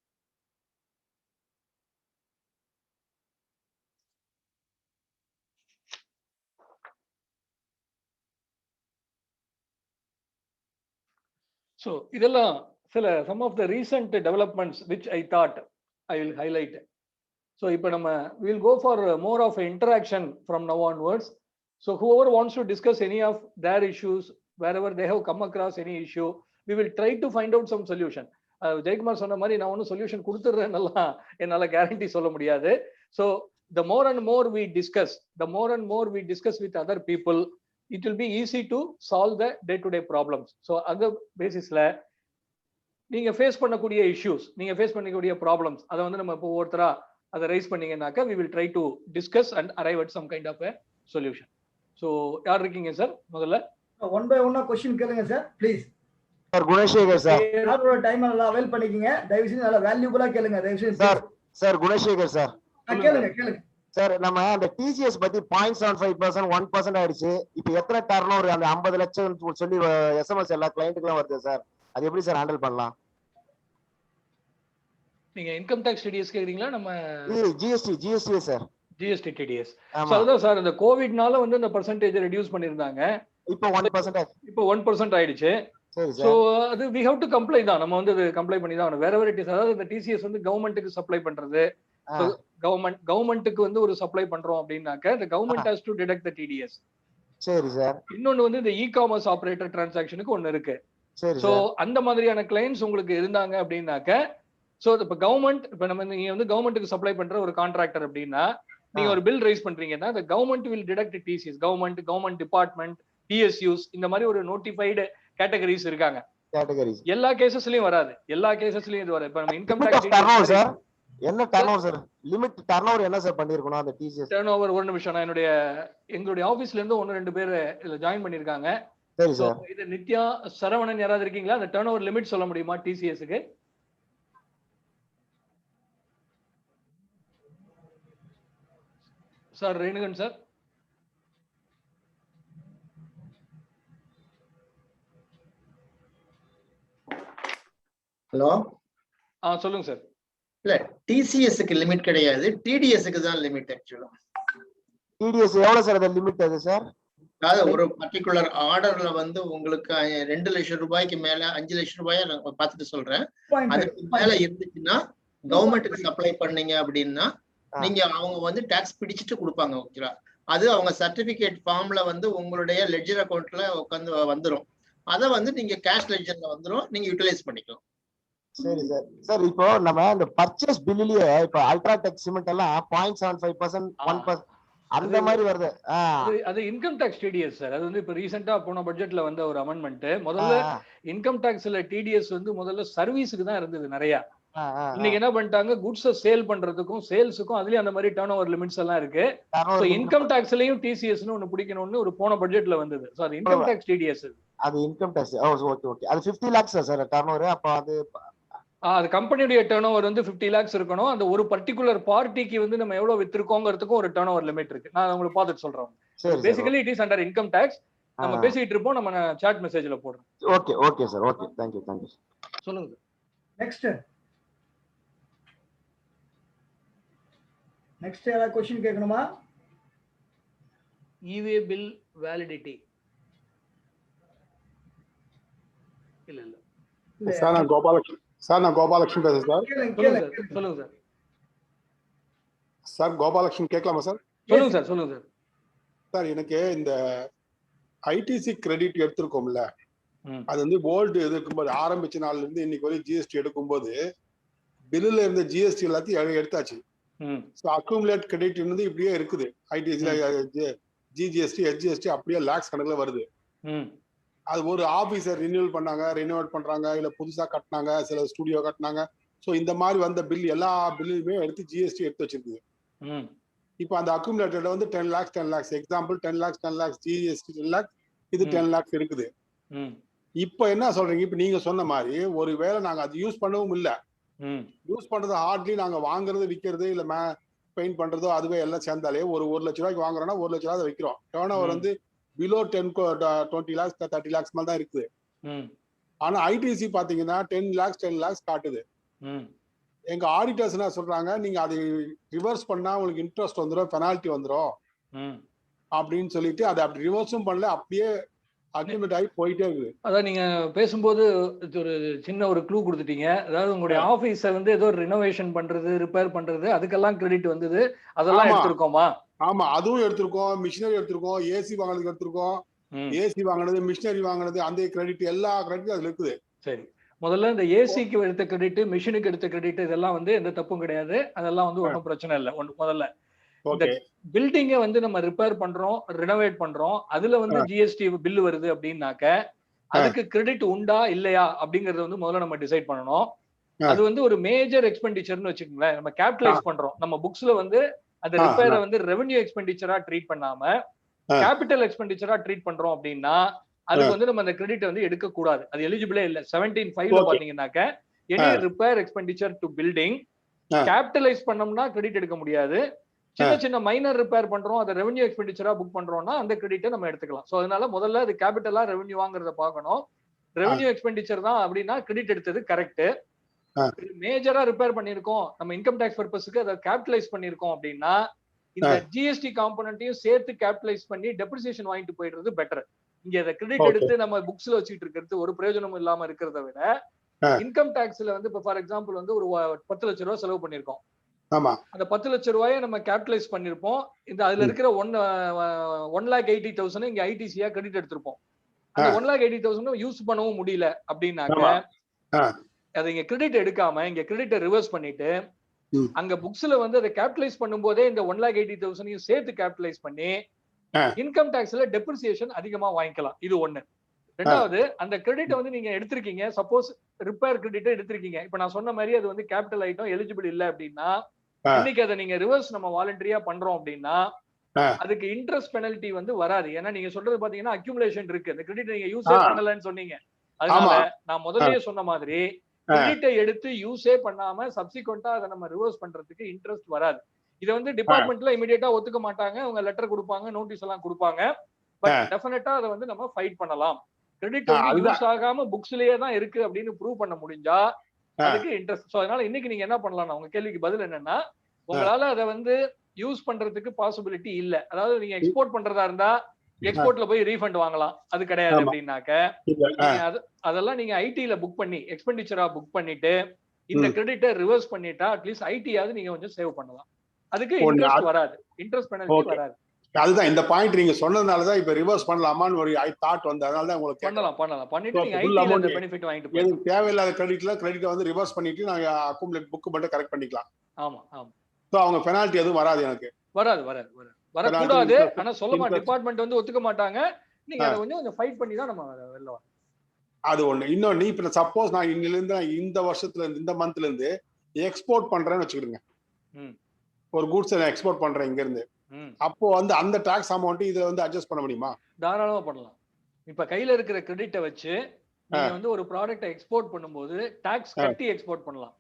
ஸோ இதெல்லாம் சில some of the recent developments which I thought I will highlight. So இப்போ நம்ம will go for more of interaction from now onwards. So whoever wants to discuss any of their issues, wherever they have come across any issue, we will try to find out some solution. Jayakumar சொன்ன மாதிரி நான் ஒன்றும் solution கொடுத்துட்றேன்னெல்லாம் என்னால் guarantee சொல்ல முடியாது. So the more and more we discuss with other people, it will be easy to solve the day-to-day problems. So அந்த பேசிஸ்ல நீங்க ஃபேஸ் பண்ணக்கூடிய இஷ்யூஸ், நீங்க ஃபேஸ் பண்ணக்கூடிய ப்ராப்ளம்ஸ் அதை வந்து நம்ம இப்போ ஒவ்வொருத்தரா அதை rice பண்ணீங்கன்னாக்கா we will try to discuss and arrive at some kind of a solution. So யார் இருக்கீங்க சார் முதல்ல? ஒன் பை ஒன்னா क्वेश्चन கேளுங்க sir please. Sir Gunasekar sir. யாரோட டைம் நல்லா அவேல் பண்ணிக்கங்க. தயவு செஞ்சு நல்லா வேல்யூபிளா கேளுங்க தயவு செஞ்சு. Sir Gunasekar sir. கேளுங்க. சார் நம்ம அந்த டிசிஎஸ் பத்தி 0.75% 1% ஆயிடுச்சு. இப்போ எத்தனை டர்னோவர் அந்த 50 லட்சம் சொல்லி எஸ்எம்எஸ் எல்லா கிளையண்ட்டுக்குலாம் வருது சார். அது எப்படி சார் ஹேண்டில் பண்ணலாம்? நீங்க இன்கம் டாக்ஸ் டிடிஎஸ் கேக்குறீங்களா? நம்ம GST sir. GST TDS. So அதான் சார் இந்த கோவிட்னால வந்து இந்த பெர்சன்டேஜ் ரெடியூஸ் பண்ணிருந்தாங்க. இப்போ 1% ஆயிடுச்சு. சோ அது we have to comply தான். நம்ம வந்து அது கம்ப்ளை பண்ணி தான் ஆகணும். wherever it is. அதாவது இந்த டிசிஎஸ் வந்து கவர்மெண்ட்டுக்கு சப்ளை பண்றது. கவர்மெண்ட்டுக்கு வந்து ஒரு சப்ளை பண்றோம் அப்படின்னாக்க the government has to deduct the TDS. சரி சார். இன்னொன்னு வந்து இந்த இ-காமர்ஸ் ஆபரேட்டர் டிரான்சாக்ஷனுக்கு ஒன்னு இருக்கு. சோ அந்த மாதிரியான கிளையன்ட்ஸ் உங்களுக்கு இருந்தாங்க அப்படின்னாக்க சோ இப்ப கவர்மெண்ட் இப்ப நம்ம நீங்க வந்து கவர்மெண்ட்டுக்கு சப்ளை பண்ற ஒரு கான்ட்ராக்டர் அப்படின்னா நீங்க ஒரு பில் ரைஸ் பண்றீங்கன்னா the government will deduct TCS. Government department, PSUs இந்த மாதிரி ஒரு நோட்டிஃபைடு கேட்டகரிஸ் இருக்காங்க. எல்லா கேசஸ்லயும் வராது. எல்லா கேசஸ்லயும் இது வராது. இப்ப நம்ம இன்கம் டாக்ஸ் சார் என்ன டர்னோவர் சார் லிமிட் டர்னோவர் என்ன சார் பண்ணிருக்கணும் அந்த டிசிஎஸ் டர்னோவர்? ஒரு நிமிஷம், நான் எங்களுடைய ஆபீஸ்ல இருந்து 1-2 பேர் இதுல ஜாயின் பண்ணிருக்காங்க. சரி சார். இது நித்யா சரவணன் யாராவது இருக்கீங்களா? அந்த டர்னோவர் லிமிட் சொல்ல முடியுமா டிசிஎஸ்க்கு? Sir Renukan sir. ஹலோ. சொல்லுங்க சார். இல்ல டிசிஎஸ்க்கு லிமிட் கிடையாது, டிடிஎஸ்க்கு தான் லிமிட். ஆக்சுவலா டிடிஎஸ் எவ்வளவு சார் அந்த லிமிட் அது சார்? அதாவது ஒரு பர்டிகுலர் ஆர்டர்ல வந்து உங்களுக்கு 2 லட்சம் ரூபாய்க்கு மேல 5 லட்சம் ரூபாயை நான் பார்த்துட்டு சொல்றேன். அதுக்கு மேல இருந்துச்சுன்னா கவர்மெண்ட்டுக்கு சப்ளை பண்ணீங்க அப்படின்னா நீங்க அவங்க வந்து டாக்ஸ் பிடிச்சிட்டு கொடுப்பாங்க. ஓகேவா? அது அவங்க சர்டிபிகேட் ஃபார்ம்ல வந்து உங்களுடைய லெட்ஜர் அக்கௌண்ட்ல உட்காந்து வந்துடும். அதை வந்து நீங்க கேஷ் லெட்ஜர்ல வந்துடும், நீங்க யூட்டிலைஸ் பண்ணிக்கலாம். சரி சார். சார் இப்போ நம்ம இந்த பர்ச்சேஸ் பில்லியே இப்போ அல்ட்ராடெக் சிமெண்ட் எல்லாம் 0.75% 1% அந்த மாதிரி வருது. அது இன்கம் டாக்ஸ் டிடிஎஸ் சார். அது வந்து இப்ப ரீசெண்டா போன பட்ஜெட்ல வந்த ஒரு அமெண்ட்மெண்ட். முதல்ல இன்கம் டாக்ஸ்ல டிடிஎஸ் வந்து முதல்ல சர்வீஸுக்கு தான் இருந்தது நிறைய. இன்னைக்கு என்ன பண்ணிட்டாங்க, குட்ஸ் சேல் பண்றதுக்கும் சேல்ஸுக்கும் அதுலயும் அந்த மாதிரி டர்ன் ஓவர் லிமிட்ஸ் எல்லாம் இருக்கு. இன்கம் டாக்ஸ்லயும் டிசிஎஸ்னு ஒன்னு பிடிக்கணும்னு ஒரு போன பட்ஜெட்ல வந்தது. சோ அது இன்கம் டாக்ஸ் டிடிஎஸ். அது இன்கம் டாக்ஸ். ஓகே. அது 50 lakhs சார் டர்ன் ஓவர். அப்ப அது கம்பெனியுடைய டர்ன் ஓவர் வந்து 50 lakhs இருக்கணும். அந்த ஒரு பர்டிகுலர் பார்ட்டிக்கு வந்து நம்ம எவ்வளவு வித்திருக்கோங்கிறதுக்கும் ஒரு டர்ன் ஓவர் லிமிட் இருக்கு. நான் உங்களுக்கு பார்த்துட்டு சொல்றேன். Basically it is under income tax. நம்ம பேசிட்டு இருப்போம், நம்ம சாட் மெசேஜ்ல போடுறோம். Okay sir. Okay, thank you. சொல்லுங்க. நெக்ஸ்ட் யாரா क्वेश्चन கேட்கணுமா? ஈவே பில் வேலிடிட்டி இல்ல சார் நான் கோபாலகிருஷ்ணன் பேசுறேன் சார். சொல்லுங்க சார். சார் கோபாலகிருஷ்ணன் கேட்கலாமா சார்? சொல்லுங்க சார். சார் எனக்கு இந்த ஐடிசி கிரெடிட் எடுத்திருக்கோம்ல, அது வந்து ஓல்டு இருக்கும்போது ஆரம்பிச்ச நாள்ல இருந்து இன்னைக்கு வரை ஜிஎஸ்டி எடுக்கும்போது பில்லுல இருந்த ஜிஎஸ்டி எல்லாத்தையும் எடுத்தாச்சு. அக்குமுலேட் கிரெடிட் வந்து இப்படியே இருக்குது. ஐடிசில ஜிஜிஎஸ்டி எஸ்ஜிஎஸ்டி அப்படியே லாக்ஸ் கணக்குல வருது. அது ஒரு ஆபீசர் ரினியூவல் பண்றாங்க, ரினோவேட் பண்றாங்க, இல்ல புதுசா கட்டினாங்க, சில ஸ்டுடியோ கட்டினாங்க, ஸோ இந்த மாதிரி வந்த பில் எல்லா பில்லுமே எடுத்து ஜிஎஸ்டி எடுத்து வச்சிருக்குது. இப்போ அந்த அக்குமுலேட்டட் வந்து 10 lakhs example 10 lakhs GST 10 lakhs இது 10 lakhs இருக்குது. இப்போ என்ன சொல்றீங்க, இப்போ நீங்க சொன்ன மாதிரி ஒருவேளை நாங்க அது யூஸ் பண்ணவும் இல்லை, யூஸ் பண்றது ஹார்ட்லி நாங்க வாங்குறது விற்கிறது இல்ல பெயிண்ட் பண்றதோ அதுவே எல்லாம் சேர்ந்தாலே ஒரு 1 லட்ச ரூபாய்க்கு வாங்குறோம்னா 1 லட்ச ரூபாய் வைக்கிறோம். டர்ன் ஓவர் வந்து பிலோ 20 lakhs 30 lakhs மேல தான் இருக்குது. ஆனா ஐடிசி பாத்தீங்கன்னா 10 lakhs காட்டுது. எங்க ஆடிட்டர்ஸ் என்ன சொல்றாங்க, நீங்க அதை ரிவர்ஸ் பண்ணா உங்களுக்கு இன்ட்ரெஸ்ட் வந்துடும், பெனால்டி வந்துடும் அப்படின்னு சொல்லிட்டு அதை அப்படி ரிவர்ஸும் பண்ணல, அப்படியே அக்ரிமெண்ட் ஆகி போயிட்டே இருக்குது. அதான் நீங்க பேசும்போது ஒரு சின்ன ஒரு க்ளூ கொடுத்துட்டீங்க. அதாவது உங்களுடைய ஆபீஸை வந்து ஏதோ ரினோவேஷன் பண்றது, ரிப்பேர் பண்றது, அதுக்கெல்லாம் கிரெடிட் வந்தது, அதெல்லாம் எடுத்திருக்கோமா? ஆமா, அதுவும் எடுத்திருக்கோம். மிஷினரி எடுத்திருக்கோம், ஏசி வாங்கினதுக்கு எடுத்திருக்கோம், ஏசி வாங்கினது, மிஷினரி வாங்கினது, அந்த கிரெடிட் எல்லா கிரெடிட்டும் அதுல இருக்குது. சரி, முதல்ல இந்த ஏசிக்கு எடுத்த கிரெடிட், மிஷினுக்கு எடுத்த கிரெடிட், இதெல்லாம் வந்து எந்த தப்பும் கிடையாது, அதெல்லாம் வந்து ஒன்றும் பிரச்சனை இல்லை. முதல்ல இந்த பில்டிங்கை வந்து நம்ம ரிப்பேர் பண்றோம், ரினோவேட் பண்றோம், அதுல வந்து ஜிஎஸ்டி பில் வருது அப்படின்னாக்க அதுக்கு கிரெடிட் உண்டா இல்லையா அப்படிங்கறத வந்து முதல்ல நம்ம டிசைட் பண்ணணும். அது வந்து ஒரு மேஜர் எக்ஸ்பெண்டிச்சர்னு வச்சுக்கோங்களேன். நம்ம கேபிட்டலைஸ் பண்றோம், நம்ம புக்ஸ்ல வந்து அந்த ரிப்பேரை வந்து ரெவென்யூ எக்ஸ்பெண்டிச்சரா ட்ரீட் பண்ணாம கேபிட்டல் எக்ஸ்பெண்டிச்சரா ட்ரீட் பண்றோம் அப்படின்னா அதுக்கு வந்து நம்ம அந்த கிரெடிட் வந்து எடுக்க கூடாது. அது எலிஜிபிளே இல்ல. 17(5) பாத்தீங்கன்னாக்க any repair expenditure to building capitalise பண்ணோம்னா கிரெடிட் எடுக்க முடியாது. சின்ன சின்ன மைனர் ரிப்பேர் பண்றோம், அதை ரெவென்யூ எக்ஸ்பெண்டிச்சரா புக் பண்றோம்னா அந்த கிரெடிட்டை நம்ம எடுத்துக்கலாம். சோ அதனால முதல்ல அது கேபிட்டலா ரெவென்யூவாங்கிறத பார்க்கணும். ரெவென்யூ எக்ஸ்பெண்டிச்சர் தான் அப்படின்னா கிரெடிட் எடுத்தது கரெக்ட். மேஜரா ரிப்பேர் பண்ணிருக்கோம், நம்ம இன்கம் டாக்ஸ் பர்பஸ்க்கு அதை கேபிட்டலைஸ் பண்ணிருக்கோம் அப்படின்னா இந்த ஜிஎஸ்டி காம்பனன்ட்டையும் சேர்த்து கேபிட்டலைஸ் பண்ணி டெப்ரிசியேஷன் வாங்கிட்டு போயிடுறது பெட்டர். இங்க அதை கிரெடிட் எடுத்து நம்ம புக்ஸ்ல வச்சுட்டு இருக்கிறது ஒரு பிரயோஜனமும் இல்லாம இருக்கிறத விட இன்கம் டாக்ஸ்ல வந்து இப்போ ஃபார் எக்ஸாம்பிள் வந்து ஒரு 10 லட்ச ரூபாய் செலவு பண்ணிருக்கோம். அந்த 10 லட்ச ரூபாயை நம்ம கேபிட்டலைஸ் பண்ணிருப்போம். இந்த அதுல இருக்கிற 1,80,000 இங்க ஐடிசியா கிரெடிட் எடுத்திருப்போம். அந்த 1,80,000 யூஸ் பண்ணவும் முடியல அப்படின்னாக்க அதை இங்க கிரெடிட் எடுக்காம இங்க கிரெடிட்டை ரிவர்ஸ் பண்ணிட்டு அங்க புக்ஸ்ல வந்து அதை கேபிட்டலைஸ் பண்ணும்போதே இந்த 1,80,000 சேர்த்து கேபிட்டலைஸ் பண்ணி இன்கம் டாக்ஸ்ல டெப்ரிசியேஷன் அதிகமா வாங்கிக்கலாம். இது ஒண்ணு. ரெண்டாவது, அந்த கிரெடிட் வந்து நீங்க எடுத்திருக்கீங்க, சப்போஸ் ரிப்பேர் கிரெடிட் எடுத்திருக்கீங்க, இப்ப நான் சொன்ன மாதிரி அது வந்து கேபிட்டல் ஐட்டம் எலிஜிபிள் இல்ல அப்படின்னா இன்னைக்கு அதை நீங்க ரிவர்ஸ் நம்ம வாலண்டரியா பண்றோம் அப்படின்னா அதுக்கு இன்ட்ரெஸ்ட் பெனல்டி வந்து வராது. ஏன்னா நீங்க சொல்றது பாத்தீங்கன்னா அக்யூமுலேஷன் இருக்கு, அந்த கிரெடிட் நீங்க யூஸே பண்ணலன்னு சொன்னீங்க. அதனால நான் முதல்லயே சொன்ன மாதிரி கிரெடிட்டை எடுத்து யூஸே பண்ணாம சப்சிக்வெண்டா அதை நம்ம ரிவர்ஸ் பண்றதுக்கு இன்ட்ரெஸ்ட் வராது. இதை வந்து டிபார்ட்மெண்ட்ல இமிடியேட்டா ஒத்துக்க மாட்டாங்க, அவங்க லெட்டர் கொடுப்பாங்க, நோட்டீஸ் எல்லாம் கொடுப்பாங்க. பட் டெஃபினட்டா அதை வந்து நம்ம ஃபைட் பண்ணலாம். கிரெடிட் வந்து யூஸ் ஆகாம புக்ஸ்லயே தான் இருக்கு அப்படின்னு ப்ரூவ் பண்ண முடிஞ்சா அதுக்கு இன்ட்ரெஸ்ட். சோ அதனால இன்னைக்கு நீங்க என்ன பண்ணலாம், உங்க கேள்விக்கு பதில் என்னன்னா, உங்களால அதை வந்து யூஸ் பண்றதுக்கு பாசிபிலிட்டி இல்ல. அதாவது நீங்க எக்ஸ்போர்ட் பண்றதா இருந்தா எக்ஸ்போர்ட்ல போய் ரீஃபண்ட் வாங்கலாம், அது கிடையாது அப்படின்னாக்க அதெல்லாம் நீங்க ஐடில புக் பண்ணி எக்ஸ்பெண்டிச்சரா புக் பண்ணிட்டு இந்த கிரெடிட்டை ரிவர்ஸ் பண்ணிட்டா அட்லீஸ்ட் ஐடியாவது நீங்க கொஞ்சம் சேவ் பண்ணலாம். அதுக்கு இன்ட்ரெஸ்ட் வராது, இன்ட்ரெஸ்ட் பெனல்டி வராது. அதுதான் இந்த பாயிண்ட் நீங்க சொன்னதுனால தான் இப்ப ரிவர்ஸ் பண்ணலாமான்னு ஒரு தாட் வந்து, அதனால தான் உங்களுக்கு பண்ணலாம் பண்ணிட்டு நீங்க ஐடில அந்த பெனிஃபிட் வாங்கிட்டு போய் தேவையில்லாத கிரெடிட்ல வந்து ரிவர்ஸ் பண்ணிட்டு நாங்க அக்குமுலேட் புக் மட்டும் கரெக்ட் பண்ணிக்கலாம். ஆமா. சோ அவங்க பெனால்டி எதுவும் வராது, எனக்கு வரக்கூடாது. ஆனா சொல்ல டிபார்ட்மெண்ட் வந்து ஒத்துக்க மாட்டாங்க. நீங்க அதை கொஞ்சம் ஃபைட் பண்ணி தான் நம்ம வெளில வரணும். அது ஒண்ணு. இன்னொன்னு, இப்ப சப்போஸ் நான் இன்னிலிருந்து இந்த வருஷத்துல இருந்து இந்த மந்த்ல இருந்து எக்ஸ்போர்ட் பண்றேன்னு வச்சுக்கிடுங்க, ஒரு குட்ஸ் எக்ஸ்போர்ட் பண்றேன் இங்க இருந்து, அப்போ வந்து அந்த டாக்ஸ் அமௌண்ட் இதுல வந்து அட்ஜஸ்ட் பண்ண முடியுமா? தாராளமா பண்ணலாம். இப்ப கையில இருக்கிற கிரெடிட்டை வச்சு நீங்க வந்து ஒரு ப்ராடக்ட்டை எக்ஸ்போர்ட் பண்ணும்போது டாக்ஸ் கட்டி எக்ஸ்போர்ட் பண்ணலாம்.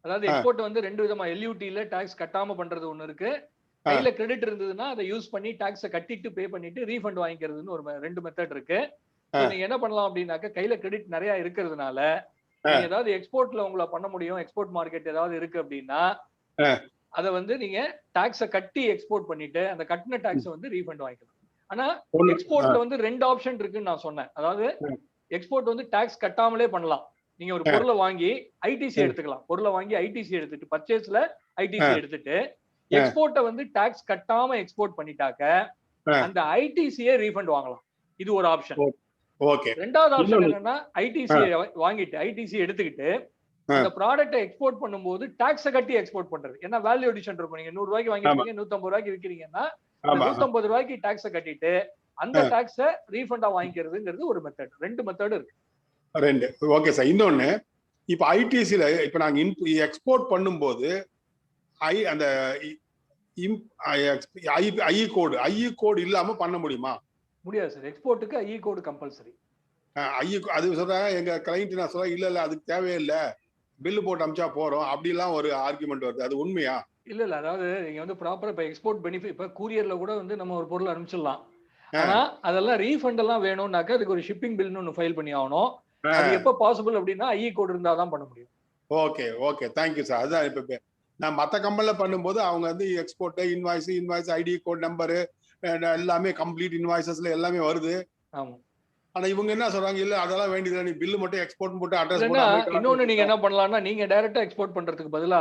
அதாவது எக்ஸ்போர்ட் வந்து ரெண்டு விதமா, எல்யூடில டாக்ஸ் கட்டாம பண்றது ஒண்ணு இருக்கு, கையில கிரெடிட் இருந்ததுன்னா அதை யூஸ் பண்ணி டாக்ஸை கட்டிட்டு பே பண்ணிட்டு ரீஃபண்ட் வாங்கிக்கிறதுன்னு ஒரு ரெண்டு மெத்தட் இருக்கு. நீங்க என்ன பண்ணலாம் அப்படின்னாக்க, கையில கிரெடிட் நிறைய இருக்கிறதுனால நீங்க ஏதாவது எக்ஸ்போர்ட்ல உங்களை பண்ண முடியும், எக்ஸ்போர்ட் மார்க்கெட் ஏதாவது இருக்கு அப்படின்னா அதை வந்து நீங்க டாக்ஸை கட்டி எக்ஸ்போர்ட் பண்ணிட்டு அந்த கட்டின டாக்ஸை வந்து ரீஃபண்ட் வாங்கிக்கலாம். ஆனா எக்ஸ்போர்ட்ல வந்து ரெண்டு ஆப்ஷன் இருக்குன்னு நான் சொன்னேன். அதாவது எக்ஸ்போர்ட் வந்து டாக்ஸ் கட்டாமலே பண்ணலாம். நீங்க ஒரு பொருளை வாங்கி ஐடிசி எடுத்துக்கலாம், பொருளை வாங்கி ஐடிசி எடுத்துட்டு பர்ச்சேஸ்ல ஐடிசி எடுத்துட்டு எக்ஸ்போர்ட்டை வந்து டாக்ஸ் கட்டாம எக்ஸ்போர்ட் பண்ணிட்டாக்க அந்த ஐடிசியை ரீஃபண்ட் வாங்கலாம். இது ஒரு ஆப்ஷன். ரெண்டாவது ஆப்ஷன் என்னன்னா, ஐடிசி வாங்கிட்டு ஐடிசி எடுத்துக்கிட்டு அந்த ப்ராடக்ட்டை எக்ஸ்போர்ட் பண்ணும்போது டாக்ஸை கட்டி எக்ஸ்போர்ட் பண்றது. ஏன்னா வேல்யூ அடிஷன் இருக்கும். நீங்க 100 ரூபாய்க்கு வாங்கிருக்கீங்க, 150 ரூபாய்க்கு விற்கிறீங்கன்னா 150 ரூபாய்க்கு டாக்ஸை கட்டிட்டு அந்த டாக்ஸை ரீஃபண்டா வாங்கிக்கிறதுங்கிறது ஒரு மெத்தட். ரெண்டு மெத்தட் இருக்கு. ரெண்டு. Okay sir. இன்னொன்னு, இப்ப ஐடிசில இப்ப நாங்க எக்ஸ்போர்ட் பண்ணும்போது அந்த ஐ கோடு இல்லாம பண்ண முடியுமா? முடியாது சார். எக்ஸ்போர்ட்டுக்கு ஐ கோடு கம்பல்சரி. அது சொல்றாங்க எங்க கிளைண்ட் நான் சொல்றேன் இல்ல அதுக்கு தேவையில்லை, பில்லு போட்டு அமிச்சா போறோம் அப்படிலாம் ஒரு ஆர்குமெண்ட் வருது. அது உண்மையா? இல்ல அதாவது நீங்க வந்து ப்ராப்பரா இப்ப எக்ஸ்போர்ட் பெனிஃபிட் இப்ப கூரியர்ல கூட வந்து நம்ம ஒரு பொருள் அனுப்பிச்சிடலாம். ஆனா அதெல்லாம் ரீஃபண்ட் எல்லாம் வேணும்னாக்க அதுக்கு ஒரு ஷிப்பிங் பில்னு ஒன்னு ஃபைல் பண்ணி ஆகணும். அது எப்ப பாசிபிள் அப்படின்னா ஐ கோட் இருந்தா தான் பண்ண முடியும். Okay thank you sir. அதான் இப்ப நான் மத்த கம்பெனில பண்ணும்போது அவங்க வந்து export invoice ID code number எல்லாமே கம்ப்ளீட் இன்வாய்ஸஸ்ல எல்லாமே வருது. ஆமா. ஆனா இவங்க என்ன சொல்றாங்க, இல்ல அதெல்லாம் வேண்டியது, நீ பில்லு மட்டும் எக்ஸ்போர்ட் போட்டு அட்ரஸ் போட்டு. இன்னொன்னு நீங்க என்ன பண்ணலாம்னா நீங்க டைரக்டா எக்ஸ்போர்ட் பண்றதுக்கு பதிலா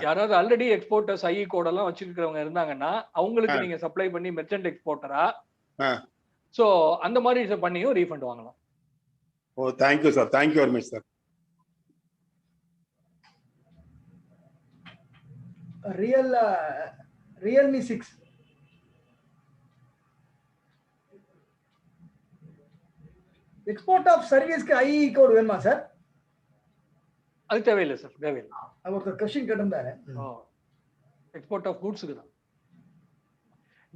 யாராவது ஆல்ரெடி எக்ஸ்போர்ட்டர்ஸ் ஐ கோட் எல்லாம் வச்சிருக்கிறவங்க இருந்தாங்கன்னா அவங்களுக்கு நீங்க சப்ளை பண்ணி மெர்ச்சன்ட் எக்ஸ்போர்ட்டரா சோ அந்த மாதிரி பண்ணியும் ரீஃபண்ட் வாங்கலாம். Oh thank you sir. Thank you very much sir. ரியல்மி 6 எக்ஸ்போர்ட் ஆஃப் சர்வீஸ்க்கு ஐ கோட் வேணுமா சார்? அது தேவையில்லை சார். தேவையில்லை. ஒருத்தர் கொஸ்டின் கேட்டிருந்தாரு. எக்ஸ்போர்ட் ஆஃப் கூட்ஸுக்கு தான்.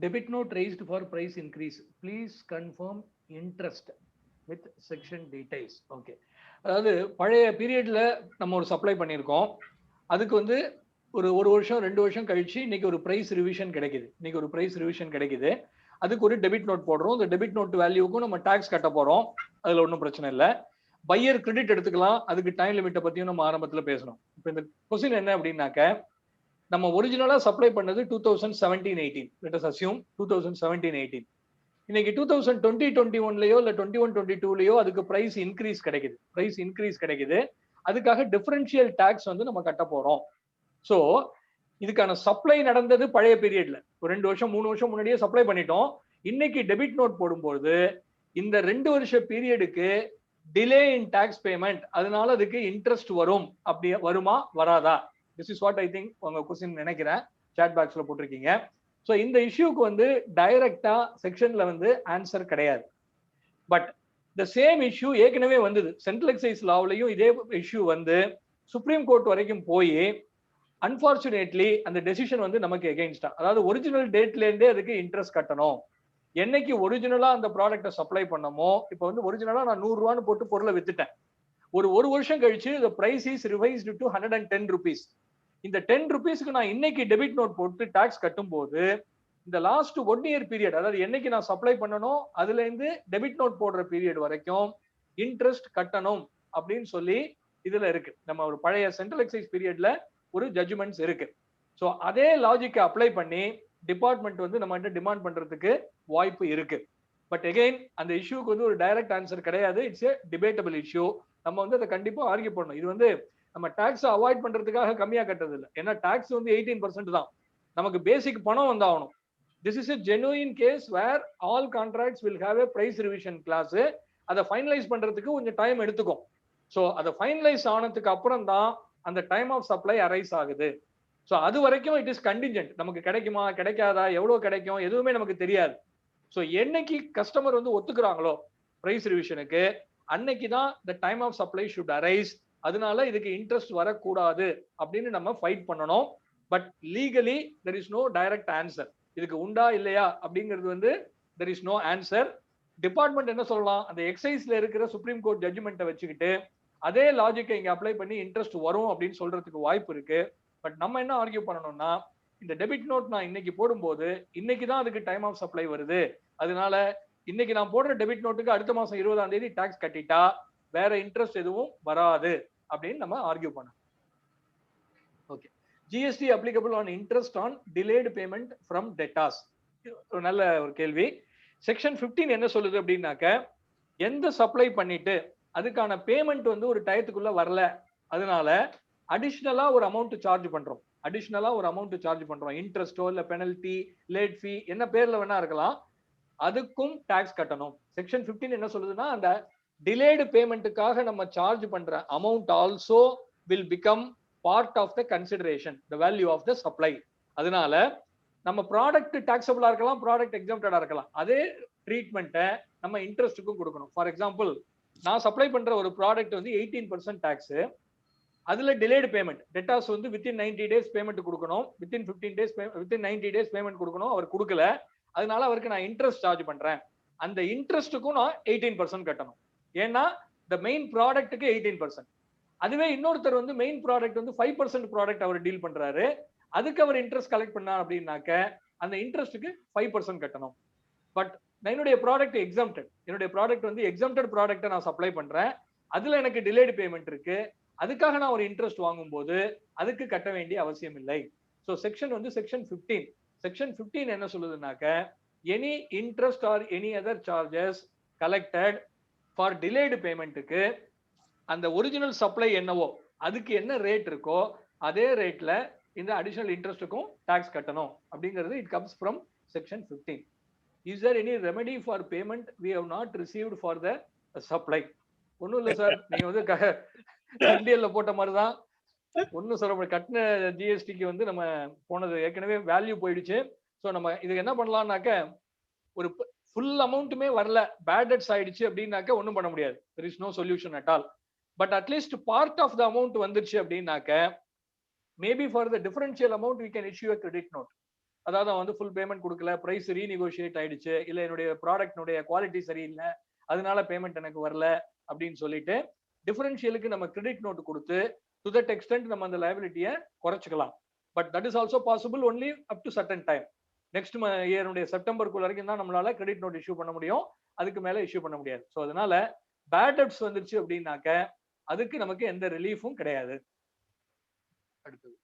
Debit note raised for price increase please confirm interest with section details. Okay, அதாவது பழைய பீரியட்ல நம்ம ஒரு சப்ளை பண்ணியிருக்கோம், அதுக்கு வந்து ஒரு வருஷம் 2 வருஷம் கழிச்சு இன்னைக்கு ஒரு பிரைஸ் ரிவிஷன் கிடைக்குது. அதுக்கு ஒரு டெபிட் நோட் போடுறோம். இந்த டெபிட் நோட் வேல்யூக்கும் நம்ம டாக்ஸ் கட்ட போறோம். அதுல ஒன்றும் பிரச்சனை இல்லை. பையர் கிரெடிட் எடுத்துக்கலாம். அதுக்கு டைம் லிமிட்டை பத்தியும் நம்ம ஆரம்பத்துல பேசணும். இப்போ இந்த கொஸ்டின் என்ன அப்படின்னாக்க, நம்ம ஒரிஜினலா சப்ளை பண்ணது 2017-18. Let us assume 2017-18. இன்னைக்கு 2020-21லயோ இல்ல 21-22லயோ அதுக்கு பிரைஸ் இன்க்ரீஸ் கிடைக்குது. அதுக்காக டிஃபரன்ஷியல் டாக்ஸ் வந்து நம்ம கட்ட போறோம். சோ இதுக்கான சப்ளை நடந்தது பழைய பீரியட்ல, ஒரு 2 வருஷம் 3 வருஷம் முன்னாடியே சப்ளை பண்ணிட்டோம். இன்னைக்கு டெபிட் நோட் போடும்போது இந்த 2 வருஷ பீரியடுக்கு டிலே இன் டாக்ஸ் பேமெண்ட், அதனால அதுக்கு இன்ட்ரெஸ்ட் வரும். அப்படி வருமா வராதா? This is what I think உங்க கொஸ்டின் நினைக்கிறேன். சாட் பாக்ஸ்ல போட்டிருக்கீங்க. ஸோ இந்த இஷ்யூக்கு வந்து டைரக்டா செக்ஷன்ல வந்து ஆன்சர் கிடையாது. பட் த சேம் இஷ்யூ ஏற்கனவே வந்தது. சென்ட்ரல் எக்சைஸ் லாவ்லையும் இதே இஷ்யூ வந்து சுப்ரீம் கோர்ட் வரைக்கும் போய் அன்பார்ச்சுனேட்லி அந்த டெசிஷன் வந்து நமக்கு எகெயின்ஸ்டா, அதாவது ஒரிஜினல் டேட்ல இருந்தே அதுக்கு இன்ட்ரெஸ்ட் கட்டணும். என்னைக்கு ஒரிஜினலா அந்த ப்ராடக்ட்டை சப்ளை பண்ணமோ, இப்போ வந்து ஒரிஜினலா நான் 100 ரூபான்னு போட்டு பொருளை வித்துட்டேன். ஒரு வருஷம் கழிச்சு the price is revised to 110 rupees. இந்த 10 rupeesக்கு நான் இன்னைக்கு டெபிட் நோட் போட்டு டாக்ஸ் கட்டும் போது இந்த லாஸ்ட் 1 இயர் பீரியட், அதாவது என்னைக்கு நான் சப்ளை பண்ணணும் அதுல இருந்து டெபிட் நோட் போடுற பீரியட் வரைக்கும் இன்ட்ரெஸ்ட் கட்டணும் அப்படின்னு சொல்லி இதுல இருக்கு. நம்ம ஒரு பழைய சென்ட்ரல் எக்சைஸ் பீரியட்ல ஒரு ஜட்ஜ்மெண்ட்ஸ் இருக்கு. ஸோ அதே லாஜிக்கை அப்ளை பண்ணி டிபார்ட்மெண்ட் வந்து நம்ம டிமாண்ட் பண்றதுக்கு வாய்ப்பு இருக்கு. பட் எகெயின் அந்த இஷ்யூக்கு வந்து ஒரு டைரக்ட் ஆன்சர் கிடையாது. It's A debatable issue. நம்ம வந்து அதை கண்டிப்பா ஆர்கியூ பண்ணணும். இது வந்து நம்ம டாக்ஸ் அவாய்ட் பண்றதுக்காக கம்மியா கட்டுறது இல்லை. ஏன்னா டாக்ஸ் வந்து 18% தான். நமக்கு பேசிக் பணம் வந்தாகணும். This is a genuine case where all contracts will have a price revision clause. அதை ஃபைனலைஸ் பண்றதுக்கு கொஞ்சம் டைம் எடுத்துக்கும். ஸோ அதை ஃபைனலைஸ் ஆனதுக்கு அப்புறம் தான் அந்த டைம் ஆஃப் சப்ளை அரைஸ் ஆகுது. ஸோ அது வரைக்கும் இட் இஸ் கண்டிஞ்சன்ட். நமக்கு கிடைக்குமா கிடைக்காதா, எவ்வளவு கிடைக்கும், எதுவுமே நமக்கு தெரியாது. ஸோ என்னைக்கு கஸ்டமர் வந்து ஒத்துக்கிறாங்களோ பிரைஸ் ரிவிஷனுக்கு, அன்னைக்கு தான் the time of supply should arise. அதனால இதுக்கு இன்ட்ரெஸ்ட் வரக்கூடாது அப்படின்னு நம்ம ஃபைட் பண்ணணும். But legally there is no direct answer. இதுக்கு உண்டா இல்லையா அப்படிங்கிறது வந்து there is no answer. Department என்ன சொல்லலாம், அந்த எக்ஸைஸ்ல இருக்கிற சுப்ரீம் கோர்ட் ஜட்ஜ்மெண்ட்டை வச்சுக்கிட்டு அதே லாஜிக்கை இங்க அப்ளை பண்ணி இன்ட்ரெஸ்ட் வரும் அப்படின்னு சொல்றதுக்கு வாய்ப்பு இருக்கு. பட் நம்ம என்ன ஆர்கியூ பண்ணணும்னா, இந்த டெபிட் நோட் நான் இன்னைக்கு போடும்போது இன்னைக்கு தான் அதுக்கு டைம் ஆஃப் சப்ளை வருது. அதனால இன்னைக்கு நான் போடுற டெபிட் நோட்டுக்கு அடுத்த மாசம் 20ஆம் தேதி டாக்ஸ் கட்டிட்டா வேற இன்ட்ரெஸ்ட் எதுவும் வராது அப்படின்னு நம்ம ஆர்கியூ பண்ணணும். Okay, GST applicable on interest on delayed payment from debtors. நல்ல ஒரு கேள்வி. செக்ஷன் 15 என்ன சொல்லுது அப்படின்னாக்க, எந்த சப்ளை பண்ணிட்டு அதுக்கான பேமெண்ட் வந்து ஒரு டயத்துக்குள்ள வரல, அதனால அடிஷ்னலா ஒரு அமௌண்ட் சார்ஜ் பண்றோம். இன்ட்ரெஸ்டோ இல்ல பெனல்டி, லேட் ஃபீ, என்ன பேர்ல வேணா இருக்கலாம், அதுக்கும் டாக்ஸ் கட்டணும். செக்ஷன் 15 என்ன சொல்லுதுன்னா, அந்த டிலேடு பேமெண்ட்டுக்காக நம்ம சார்ஜ் பண்ற amount also will become part of the consideration, the value of the supply. அதனால நம்ம ப்ராடக்ட் டாக்ஸபிளா இருக்கலாம், ப்ராடக்ட் எக்ஸம்ப்டடா இருக்கலாம். அதே ட்ரீட்மெண்ட்டை நம்ம இன்ட்ரெஸ்ட்டுக்கும் கொடுக்கணும். ஃபார் எக்ஸாம்பிள் நான் சப்ளை பண்ற ஒரு ப்ராடக்ட் வந்து 18% டாக்ஸ். அதுல டிலேடு பேமெண்ட், டெட்டாஸ் வந்து வித்தின் 90 days பேமெண்ட் கொடுக்கணும், வித்தின் 90 days பேமெண்ட் கொடுக்கணும். அவர் கொடுக்கல, அதனால அவருக்கு நான் இன்ட்ரெஸ்ட் சார்ஜ் பண்றேன். அந்த இன்ட்ரெஸ்ட்டுக்கும் நான் 18% கட்டணும். ஏன்னா இந்த மெயின் ப்ராடக்ட்டுக்கு 18%. அதுவே இன்னொருத்தர் வந்து மெயின் ப்ராடக்ட் வந்து 5% ப்ராடக்ட் அவர் டீல் பண்றாரு, அதுக்கு அவர் இன்ட்ரெஸ்ட் கலெக்ட் பண்ணா அப்படின்னாக்க அந்த இன்ட்ரெஸ்ட்டுக்கு 5% கட்டணும். பட் என்னுடைய ப்ராடக்ட் எக்ஸம்டட், என்னுடைய ப்ராடக்ட் வந்து எக்ஸம்டட் ப்ராடக்ட்டை நான் சப்ளை பண்றேன், அதுல எனக்கு டிலேடு பேமெண்ட் இருக்கு, அதுக்காக நான் ஒரு இன்ட்ரெஸ்ட் வாங்கும்போது அதுக்கு கட்ட வேண்டிய அவசியம் இல்லை. ஸோ செக்ஷன் வந்து செக்ஷன் 15. செக்ஷன் 15 என்ன சொல்லுதுன்னாக்க, any interest or any other charges collected for delayed பேமெண்ட்டுக்கு அந்த ஒரிஜினல் சப்ளை என்னவோ அதுக்கு என்ன ரேட் இருக்கோ அதே ரேட்ல இந்த அடிஷனல் இன்ட்ரெஸ்ட்டுக்கும் டாக்ஸ் கட்டணும் அப்படிங்கிறது it comes from section 15. Is there any remedy for payment we have not received for the supply? ஒன்றும் இல்லை சார், நீங்க வந்து இந்தியன்ல போட்ட மாதிரி தான். ஒன்றும் சொல்ல, கட்டின ஜிஎஸ்டிக்கு வந்து நம்ம போனது ஏற்கனவே வேல்யூ போயிடுச்சு. ஸோ நம்ம இதுக்கு என்ன பண்ணலாம்னாக்க, ஒரு ஃபுல் அமௌண்ட்டுமே வரல, பேட் டெட்ஸ் ஆயிடுச்சு அப்படின்னாக்க ஒன்றும் பண்ண முடியாது. There is no solution at all. But at least part of the amount வந்துருச்சு அப்படின்னாக்க maybe for the differential amount we can issue a credit note. அதாவது வந்து ஃபுல் பேமெண்ட் கொடுக்கல, பிரைஸ் ரீநெகோஷியேட் ஆயிடுச்சு, இல்லை என்னுடைய ப்ராடக்ட்னுடைய குவாலிட்டி சரியில்லை அதனால பேமெண்ட் எனக்கு வரல அப்படின்னு சொல்லிட்டு டிஃபரன்ஷியலுக்கு நம்ம கிரெடிட் நோட் கொடுத்து டு தட் எக்ஸ்டென்ட் நம்ம அந்த லைபிலிட்டியை குறைச்சிக்கலாம். But that is also possible only up to certain time. Next இயருடைய செப்டம்பருக்குள்ள வரைக்கும் தான் நம்மளால கிரெடிட் நோட் இஷ்யூ பண்ண முடியும், அதுக்கு மேல இஷ்யூ பண்ண முடியாது. ஸோ அதனால பேட் டெப்ட்ஸ் வந்துருச்சு அப்படின்னாக்க அதுக்கு நமக்கு எந்த ரிலீஃபும் கிடையாது. அடுத்தது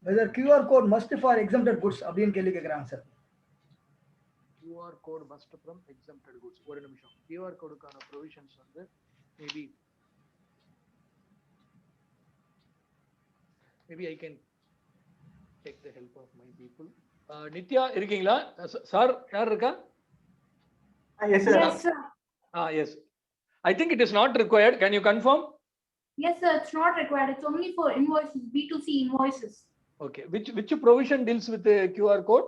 whether QR code must for exempted goods அப்படின்னு கேள்வி கேக்குறாங்க sir. QR code must from exempted goods. ஒரு நிமிஷம், QR கோடுக்கான ப்ரொவிஷன்ஸ் வந்து maybe I can take the help of my people. Nithya இருக்கீங்களா சார்? யார் இருக்கா? Yes sir. Yes sir. Yes. I think it is not required. Can you confirm? Yes sir, it's not required. It's only for invoices, B2C invoices. Okay. Which provision deals with the QR code?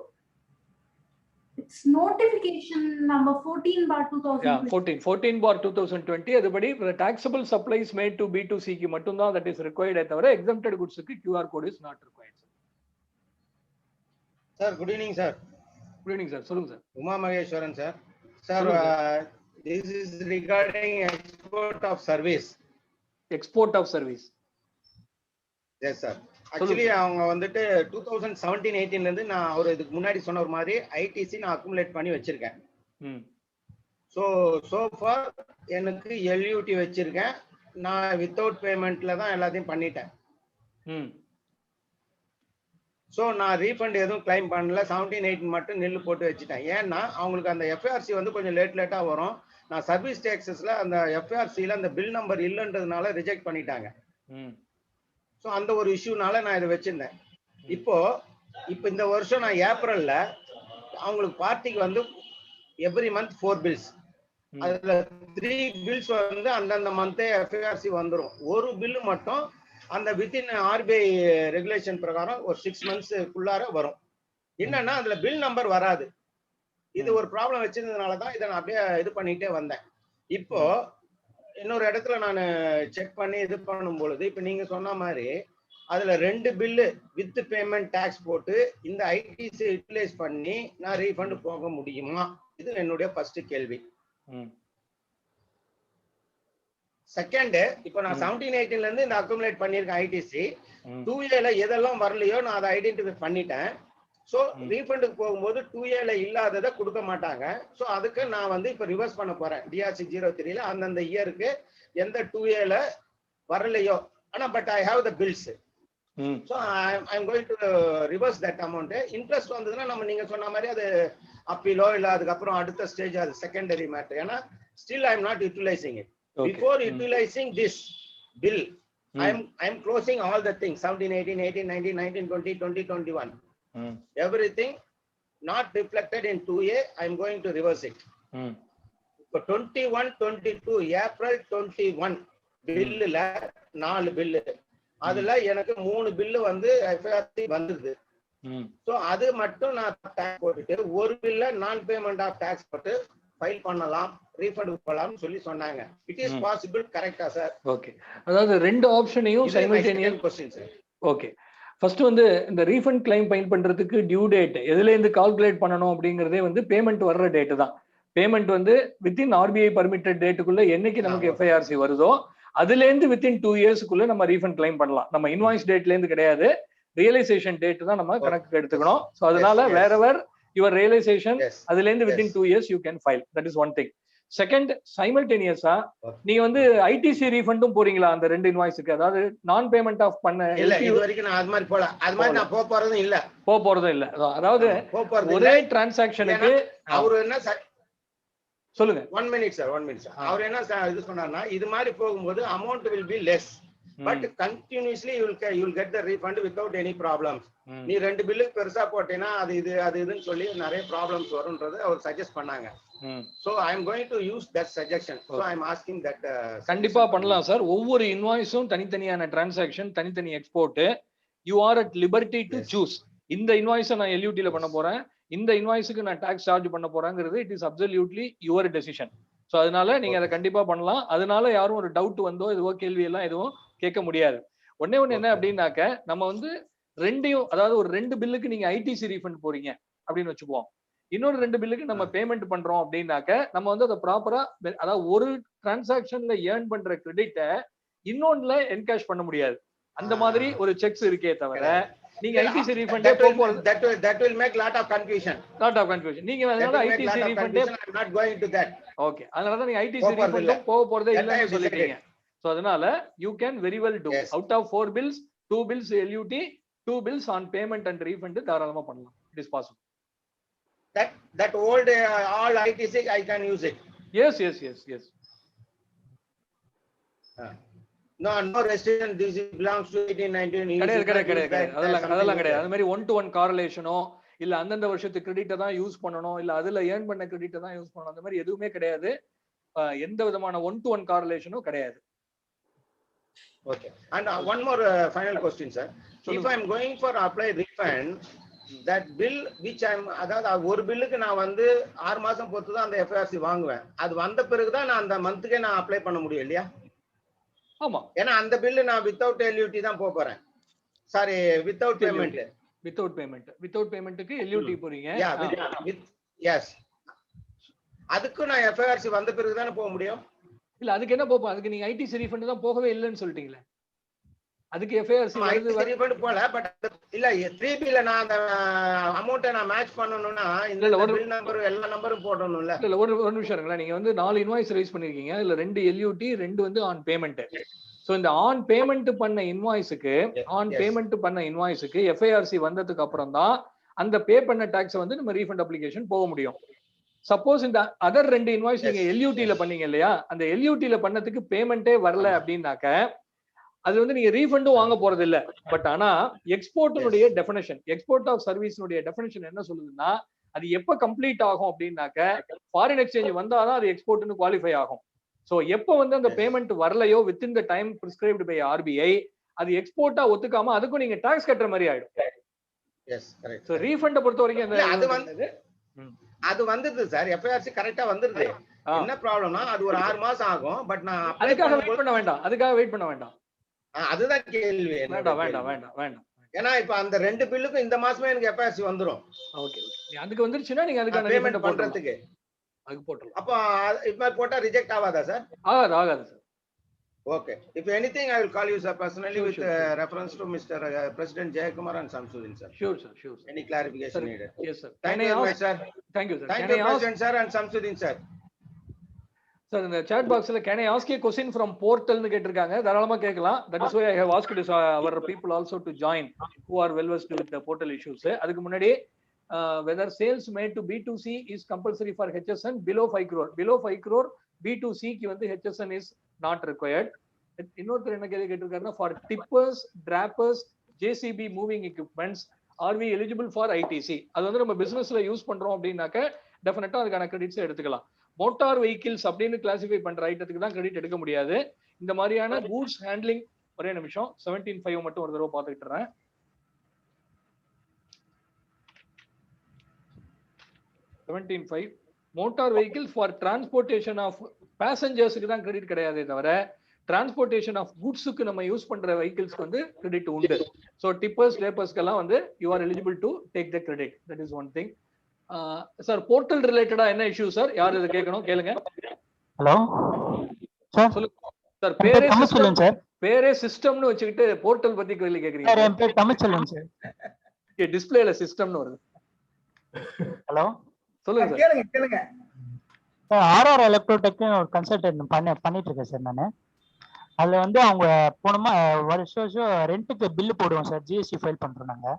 It's notification number 14/2020. Yeah, 14/2020. அதுபடி taxable supplies made to B2C க்கு மட்டும் தான் that is required. தவிர exempted goods க்கு QR code is not required. Sir good evening sir. Good evening sir, சொல்லுங்க sir. Uma Maheswaran sir. Sir this is regarding export of service. Export of service. Yes sir. Actually அவங்க வந்துட்டு 2017-18 ல இருந்து நான் ஒரு இதுக்கு முன்னாடி சொன்ன ஒரு மாதிரி ஐடிசி நான் அக்குமுலேட் பண்ணி வச்சிருக்கேன். so far எனக்கு எல்யூடி வச்சிருக்கேன். நான் வித்தவுட் பேமெண்ட்ல தான் எல்லாத்தையும் பண்ணிட்டேன். ஸோ நான் ரீஃபண்ட் எதுவும் கிளைம் பண்ணல, 17-18 மட்டும் நெல் போட்டு வச்சுட்டேன். ஏன்னா அவங்களுக்கு அந்த எஃப்ஆர்சி வந்து கொஞ்சம் லேட்டாக வரும். நான் சர்வீஸ் டேக்ஸஸ்ல அந்த எஃப்ஆர்சியில் அந்த பில் நம்பர் இல்லைன்றதுனால ரிஜெக்ட் பண்ணிட்டாங்க. ஸோ அந்த ஒரு இஷ்யூனால நான் இதை வச்சிருந்தேன். இப்போ இந்த வருஷம் நான் ஏப்ரல்ல அவங்களுக்கு பார்ட்டிக்கு வந்து எவ்ரி மந்த் 4 பில்ஸ், அதுல 3 பில்ஸ் வந்து அந்தந்த மந்தே எஃப்ஆர்சி வந்துடும். ஒரு பில்லு மட்டும் அந்த வித்தின் ஆர்பிஐ ரெகுலேஷன் பிரகாரம் ஒரு 6 monthsக்குள்ளார வரும். என்னன்னா அதுல பில் நம்பர் வராது. இது ஒரு ப்ராப்ளம் வச்சிருந்ததுனால தான் இதை நான் அப்படியே இது பண்ணிட்டே வந்தேன். இப்போ இன்னொரு இடத்துல நான் செக் பண்ணி இது பண்ணும் பொழுது இப்ப நீங்க சொன்ன மாதிரி அதுல 2 பில்லு வித் பேமெண்ட் டாக்ஸ் போட்டு இந்த ஐடிசி யூட்டிலைஸ் பண்ணி நான் ரீஃபண்ட் போக முடியுமா? இது என்னுடைய ஃபர்ஸ்ட் கேள்வி. செகண்ட், இப்போ நான் 17-18 ல இருந்து இந்த அக்குமுலேட் பண்ணியிருக்கேன் ஐடிசி. 2A ல எதெல்லாம் வரலையோ நான் அதை ஐடென்டிஃபை பண்ணிட்டேன். ஸோ ரீஃபண்டுக்கு போகும்போது 2A ல இல்லாததை கொடுக்க மாட்டாங்க. ஸோ அதுக்கு நான் வந்து இப்போ ரிவர்ஸ் பண்ண போறேன். DRC 03 ல அந்தந்த இயருக்கு எந்த 2A ல வரலையோ, ஆனா but I have the bills. So I am going to reverse that amount. Interest வந்ததுன்னா நம்ம நீங்க சொன்ன மாதிரி அது அப்பீலோ இல்லை அதுக்கப்புறம் அடுத்த ஸ்டேஜ் அது செகண்டரி மேட்டர். ஏன்னா still I am not utilising it. Before utilizing this bill, I am closing all the things 17, 18, 19, 20, 21. Everything not reflected in 2A, I am going to reverse it. So 21, 22, April 21 bill la 4 bill. அதுல எனக்கு 3 bill வந்து FRC வந்தது. So அது மட்டும் நான் tax போட்டுட்டு ஒரு bill நான் பேமெண்ட் ஆஃப் tax போட்டு ஃபைல் பண்ணலாம், ரீஃபண்ட் போகலாம்னு சொல்லி சொன்னாங்க. இட் இஸ் பாசிபிள், கரெக்டா சார்? ஓகே, அதாவது ரெண்டு ஆப்ஷனையும் simultaneous. Question sir. Okay, first வந்து இந்த ரீஃபண்ட் கிளைம் ஃபைல் பண்றதுக்கு டியூ டேட் எதுல இருந்து கால்குலேட் பண்ணணும் அப்படிங்கறதே வந்து பேமெண்ட் வர்ற டேட் தான். பேமெண்ட் வந்து வித்தின் ஆர்பிஐ பர்மிட்டட் டேட்டுக்குள்ள என்னைக்கு நமக்கு எஃப்ஐஆர்சி வருதோ அதுல இருந்து வித்தின் 2 இயர்ஸ்க்குள்ள நம்ம ரீஃபண்ட் கிளைம் பண்ணலாம். நம்ம இன்வாய்ஸ் டேட்ல இருந்து கிடையாது, ரியலைசேஷன் டேட் தான் நம்ம கணக்கு எடுத்துக்கணும். ஸோ அதனால வேறவர் யுவர் ரியலைசேஷன் அதுல இருந்து within 2 years you can file. That is one thing. Second, சைமல்டேனியஸா நீங்க வந்து ஐடிசி ரீஃபண்டும் போறீங்களா அந்த ரெண்டு இன்வாய்ஸுக்கு? அதாவது நான் பேமெண்ட் ஆஃப் பண்ண இல்ல, இது வரைக்கும் நான் அது மாதிரி போல, அது மாதிரி நான் போறதும் இல்ல. அதாவது ஒரே டிரான்சாக்ஷனுக்கு அவரு என்ன சொல்லுங்க. 1 minute சார். அவர் என்ன இது சொன்னார்னா, இது மாதிரி போகும்போது amount will be less but continuously you will get the refund without any problems. நீ ரெண்டு பில்லுக்கு பெருசா போட்டேன்னா அது இதுன்னு சொல்லி நிறைய ப்ராப்ளம்ஸ் வரும்ன்றது அவர் சஜஸ்ட் பண்ணாங்க. So I am going to use that suggestion. So I am asking that. கண்டிப்பா பண்ணலாம் சார். ஒவ்வொரு இன்வாய்ஸும் தனித்தனியான டிரான்சாக்ஷன், தனித்தனி export. You are at liberty to choose. இந்த இன்வாய்ஸை நான் எல்யூடில பண்ண போறேன், இந்த இன்வாய்ஸுக்கு நான் டாக்ஸ் சார்ஜ் பண்ண போறேங்கிறது it is absolutely your decision. So அதனால நீங்க அதை கண்டிப்பா பண்ணலாம். அதனால யாரும் ஒரு டவுட் வந்தோ எதுவோ கேள்வி எல்லாம் எதுவும் கேட்க முடியாது. ஒன்னே என்ன அப்படின்னாக்க, நம்ம வந்து ரெண்டையும், அதாவது ஒரு 2 பில்லுக்கு நீங்க ஐடிசி ரீஃபண்ட் போறீங்க அப்படின்னு வச்சுக்குவோம், இன்னொரு 2 பில்லுக்கு நம்ம பேமெண்ட் பண்றோம் அப்படின்னாக்க நம்ம வந்து அதை ப்ராப்பரா, அதாவது ஒரு டிரான்சாக்ஷன்ல ஏர்ன் பண்ற கிரெடிட்டை இன்னொன்னுல என்கேஷ் பண்ண முடியாது. அந்த மாதிரி ஒரு செக்ஸ் இருக்கே தவிர நீங்க ITC refund that will make lot of confusion. நீங்க அதனால ITC refund I'm not going to that. Okay, அதனால தான் நீங்க ஐடிசி ரீஃபண்ட் போக போறதே இல்லன்னு சொல்லிட்டீங்க. சோ அதனால you can very well do out of 4 bills 2 bills LUT, 2 bills on payment and refund தாராளமா பண்ணலாம். It is possible. That old all ITC I can use it. Yes. No restriction, this belongs to 1819. கிடையாது. அதெல்லாம் கிடையாது. அது மாதிரி 1-to-1 காரலேஷனோ இல்ல அந்தந்த வருஷத்து கிரெடிட்டை தான் யூஸ் பண்ணணும், இல்ல அதுல ஏர்ன் பண்ண கிரெடிட்டை தான் யூஸ் பண்ணணும், அந்த மாதிரி எதுவுமே கிடையாது. எந்த விதமான 1-to-1 காரலேஷனும் கிடையாது. Okay. And one more final question, sir. If I am going for apply refund, that bill which I am, அதாவது ஒரு பில்லுக்கு நான் வந்து 6 மாசம் பொறுத்து தான் அந்த எஃப்ஐஆர்சி வாங்குவேன். அது வந்த பிறகு தான் நான் அந்த மந்த்துக்கே நான் அப்ளை பண்ண முடியும் இல்லையா? ஆமா, ஏன்னா அந்த பில்லு நான் வித்தவுட் எல்யூடி தான் போறேன். Sorry, without payment. வித்தவுட் பேமெண்ட்டுக்கு எல்யூடி போறீங்க. எஸ், அதுக்கு நான் எஃப்ஐஆர்சி வந்த பிறகு தானே போக முடியும். இல்ல, அதுக்கு என்ன போப்போம், அதுக்கு நீங்க ஐடிசி ரீஃபண்ட் தான் போகவே இல்லைன்னு சொல்லிட்டீங்களே. அதுக்கு எஃப்ஐஆர்சி ரீஃபண்ட் போல, பட் இல்ல 3B ல நான் அந்த அமௌண்ட்டை நான் மேட்ச் பண்ணனும்னா இந்த பில் நம்பர் எல்லா நம்பரும் போடணும்ல. இல்ல, ஒரு நிமிஷம் இருங்களா. நீங்க வந்து 4 இன்வாய்ஸ் ரைஸ் பண்ணிருக்கீங்க, இல்ல 2 எல்யூடி, 2 வந்து ஆன் பேமெண்ட். சோ இந்த ஆன் பேமெண்ட் பண்ண இன்வாய்ஸுக்கு எஃப்ஐஆர்சி வந்ததுக்கு அப்புறம் தான் அந்த பே பண்ண டாக்ஸ் வந்து நம்ம ரீஃபண்ட் அப்ளிகேஷன் போக முடியும். சப்போஸ் இந்த அதர் 2 இன்வாய்ஸ் நீங்க எல்யூடில பண்ணீங்க இல்லையா, அந்த எல்யூடில பண்ணதுக்கு பேமெண்டே வரல அப்படின்னாக்க அது வந்து நீங்க ரீஃபண்டும் வாங்க போறது இல்ல. பட் ஆனா எக்ஸ்போர்ட்டினுடைய டெஃபினேஷன், எக்ஸ்போர்ட் ஆஃப் சர்வீஸ்னுடைய டெஃபினேஷன் என்ன சொல்லுதுன்னா, அது எப்ப கம்ப்ளீட் ஆகும் அப்படின்னாக்க ஃபாரின் எக்ஸ்சேஞ்ச் வந்தாதான் அது எக்ஸ்போர்ட்னு குவாலிஃபை ஆகும். சோ எப்ப வந்து அந்த பேமெண்ட் வரலையோ within the time prescribed by RBI, அது எக்ஸ்போர்ட்டா ஒத்துக்காம அதுக்கும் நீங்க டாக்ஸ் கட்டுற மாதிரி ஆயிடும். சோ ரீஃபண்ட பொறுத்த வரைக்கும் அது வந்துருது சார், எஃப்ஐஆர்சி கரெக்டா வந்துருது. என்ன ப்ராப்ளம்னா அது ஒரு 6 மாசம் ஆகும். பட் நான் அதுக்காக வெயிட் பண்ண வேண்டாம். அதுதான் கேள்வி. வேண்டாம். ஏன்னா இப்ப அந்த 2 பில்லுக்கும் இந்த மாசமே எனக்கு எஃப்ஐஆர்சி வந்துரும். ஓகே, அதுக்கு வந்துருச்சுன்னா நீங்க அதுக்கான பேமெண்ட் பண்றதுக்கு அதுக்கு போட்டுறலாம். அப்ப இப்ப போட்டா ரிஜெக்ட் ஆகாதா சார்? ஆகாது sir. Okay. If anything, I will call you, sir, personally with reference to Mr. President Jayakumar and Samsudin, sir. Sure. Any clarification needed? Yes, sir. Thank you very much, sir. Thank you, sir. Thank you, President, sir, and Samsudin, sir. Sir, in the chat box, can I ask a question from portal? That is why I have asked our people also to join who are well versed with the portal issues. Whether sales made to B2C is compulsory for HSN below 5 crore. Below 5 crore, B2C ki vandu HSN is not required. இன்னொருத்தர் என்ன கேள்வி கேட்டிருக்காருன்னா, for tippers, drappers, JCB moving equipments, are we eligible for ITC? அது வந்து நம்ம பிசினஸ்ல use பண்றோம் அப்படின்னாக்க டெஃபினட்டா அதுக்கான கிரெடிட்ஸ் எடுத்துக்கலாம். மோட்டார் வெஹிக்கிள்ஸ் அப்படின்னு கிளாசிஃபை பண்ற ஐட்டத்துக்கு தான் கிரெடிட் எடுக்க முடியாது. இந்த மாதிரியான கூட்ஸ் ஹேண்ட்லிங், ஒரே நிமிஷம் 17.5 மட்டும் ஒரு தடவை பார்த்துக்கிட்டுறேன். 17.5 motor vehicle for transportation of பேசஞ்சர்ஸுக்கு தான் கிரெடிட் கிடையாதே தவிர டிரான்ஸ்போர்ட்டேஷன் ஆஃப் குட்ஸுக்கு நம்ம யூஸ் பண்ற வெஹிக்கிள்ஸ்க்கு வந்து கிரெடிட் உண்டு. ஸோ டிப்பர்ஸ் லேப்பர்ஸ்க்கெல்லாம் வந்து you are eligible to take the credit. That is one thing. Sir portal ரிலேட்டடா என்ன இஷ்யூ சார்? யார் இதை கேட்கணும் கேளுங்க. Hello sir. சொல்லுங்க சார். பேரே சிஸ்டம்னு வச்சுக்கிட்டு போர்ட்டல் பத்தி கேள்வி கேக்குறீங்க சார்? என் பேர் தமிழ்ச்செல்வன் சார். டிஸ்பிளேல சிஸ்டம்னு வருது. ஹலோ சொல்லுங்க சார். கேளுங்க கேளுங்க. ஆர்ஆர் எலக்ட்ரோடெக் ஒரு கன்சல்டன்ட் பண்ணிட்டு இருக்கேன் சார் நான். அதுல வந்து அவங்க போனோமா வருஷம் ரெண்ட்டுக்கு பில்லு போடுவோம் சார். ஜிஎஸ்டி ஃபைல் பண்றோம் நாங்க.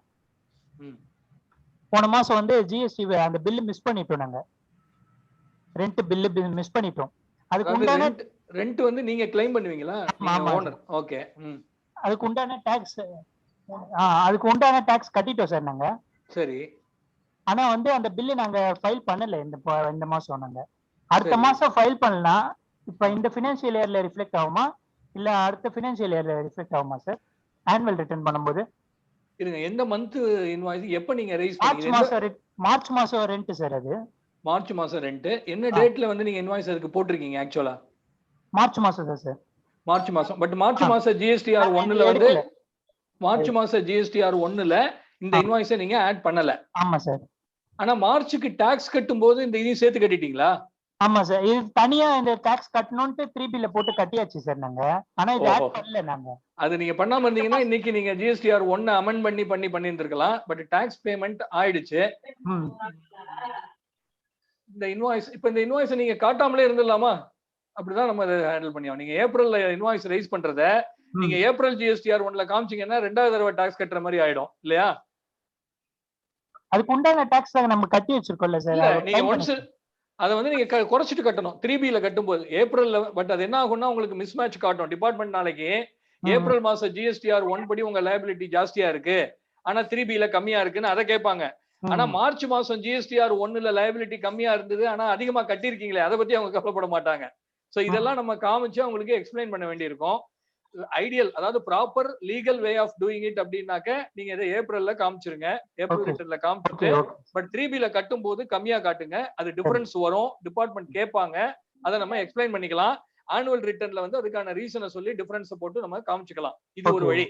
போன மாசம் வந்து ஜிஎஸ்டி அந்த பில்லு மிஸ் பண்ணிட்டோம். நாங்க ரெண்ட் பில்லு மிஸ் பண்ணிட்டோம். அதுக்கு உண்டான ரெண்ட் வந்து நீங்க கிளைம் பண்ணுவீங்களா? ஓனர். ஓகே. அதுக்கு உண்டான டாக்ஸ் கட்டிட்டோம் சார் நாங்க. சரி. ஆனா வந்து அந்த பில்லு நாங்க ஃபைல் பண்ணல இந்த மாசம். நாங்க அடுத்த மாசம் ஃபைல் பண்ணலாம். இப்ப இந்த ஃபினான்ஷியல் இயர்ல ரிஃப்ளெக்ட் ஆகுமா இல்ல அடுத்த ஃபினான்ஷியல் இயர்ல ரிஃப்ளெக்ட் ஆகுமா சார்? ஆனுவல் ரிட்டர்ன் பண்ணும்போது இருங்க. எந்த மந்த் இன்வாய்ஸ் எப்ப நீங்க ரைஸ் பண்ணீங்க? மார்ச் மாசம் ரெண்ட் சார். அது மார்ச் மாசம் ரெண்ட். என்ன டேட்ல வந்து நீங்க இன்வாய்ஸ் அதுக்கு போட்டுருக்கீங்க? ஆக்சுவலா மார்ச் மாசம் தான் சார். மார்ச் மாசம். பட் மார்ச் மாசம் ஜிஎஸ்டிஆர் 1ல வந்து மார்ச் மாசம் ஜிஎஸ்டிஆர் 1ல இந்த இன்வாய்ஸை நீங்க ஆட் பண்ணல. ஆமா சார். ஆனா மார்ச்சுக்கு டாக்ஸ் கட்டும் போது இந்த இதையும் சேர்த்து கட்டிட்டீங்களா? ஆமா சார். இது தனியா இந்த டாக்ஸ் கட்டணும்னு 3B ல போட்டு கட்டியாச்சு சார் நாங்க. ஆனா இது ஆட் பண்ணல நாங்க. அது நீங்க பண்ணாம இருந்தீங்கன்னா இன்னைக்கு நீங்க ஜிஎஸ்டிஆர் 1 அமெண்ட் பண்ணி இருந்திருக்கலாம். பட் டாக்ஸ் பேமெண்ட் ஆயிடுச்சு. இந்த இன்வாய்ஸ் இப்ப இந்த இன்வாய்ஸ் நீங்க காட்டாமலே இருந்துடலாமா? அப்படிதான் நம்ம அதை ஹேண்டில் பண்ணியோம். நீங்க ஏப்ரல்ல இன்வாய்ஸ் ரைஸ் பண்றத நீங்க ஏப்ரல் ஜிஎஸ்டிஆர் 1ல காமிச்சீங்கன்னா 2வது தடவை டாக்ஸ் கட்டுற மாதிரி ஆயிடும் இல்லையா? அதுக்கு உண்டான டாக்ஸ் நம்ம கட்டி வச்சிருக்கோம்ல சார். நீங்க ஒன்ஸ் அதை வந்து நீங்க குறைச்சிட்டு கட்டணும் 3B ல கட்டும்போது ஏப்ரல்ல. பட் அது என்ன ஆகும்னா உங்களுக்கு மிஸ் மேட்ச் காட்டும். டிபார்ட்மெண்ட் நாளைக்கு ஏப்ரல் மாசம் ஜிஎஸ்டிஆர் 1 படி உங்க லைபிலிட்டி ஜாஸ்தியா இருக்கு ஆனா 3B ல கம்மியா இருக்குன்னு அதை கேட்பாங்க. ஆனா மார்ச் மாசம் ஜிஎஸ்டிஆர் 1ல லைபிலிட்டி கம்மியா இருந்தது ஆனா அதிகமா கட்டிருக்கீங்களே அதை பத்தி அவங்க கவலைப்பட மாட்டாங்க. சோ இதெல்லாம் நம்ம காமிச்சு அவங்களுக்கு எக்ஸ்பிளைன் பண்ண வேண்டியிருக்கும். ஐடியல் அதாவது proper legal way of doing it அப்படின்னாக்க நீங்க இதை ஏப்ரல்ல காமிச்சிருங்க. ஏப்ரல் ரிட்டர்ன்ல காமிச்சிட்டு பட் 3B ல கட்டும் போது கம்மியா காட்டுங்க. அது டிஃபரன்ஸ் வரும். டிபார்ட்மெண்ட் கேட்பாங்க. அதை நம்ம எக்ஸ்பிளைன் பண்ணிக்கலாம். ஆனுவல் ரிட்டர்ன்ல வந்து அதுக்கான ரீசனை சொல்லி டிஃபரன்ஸ் போட்டு நம்ம காமிச்சுக்கலாம். இது ஒரு வழி.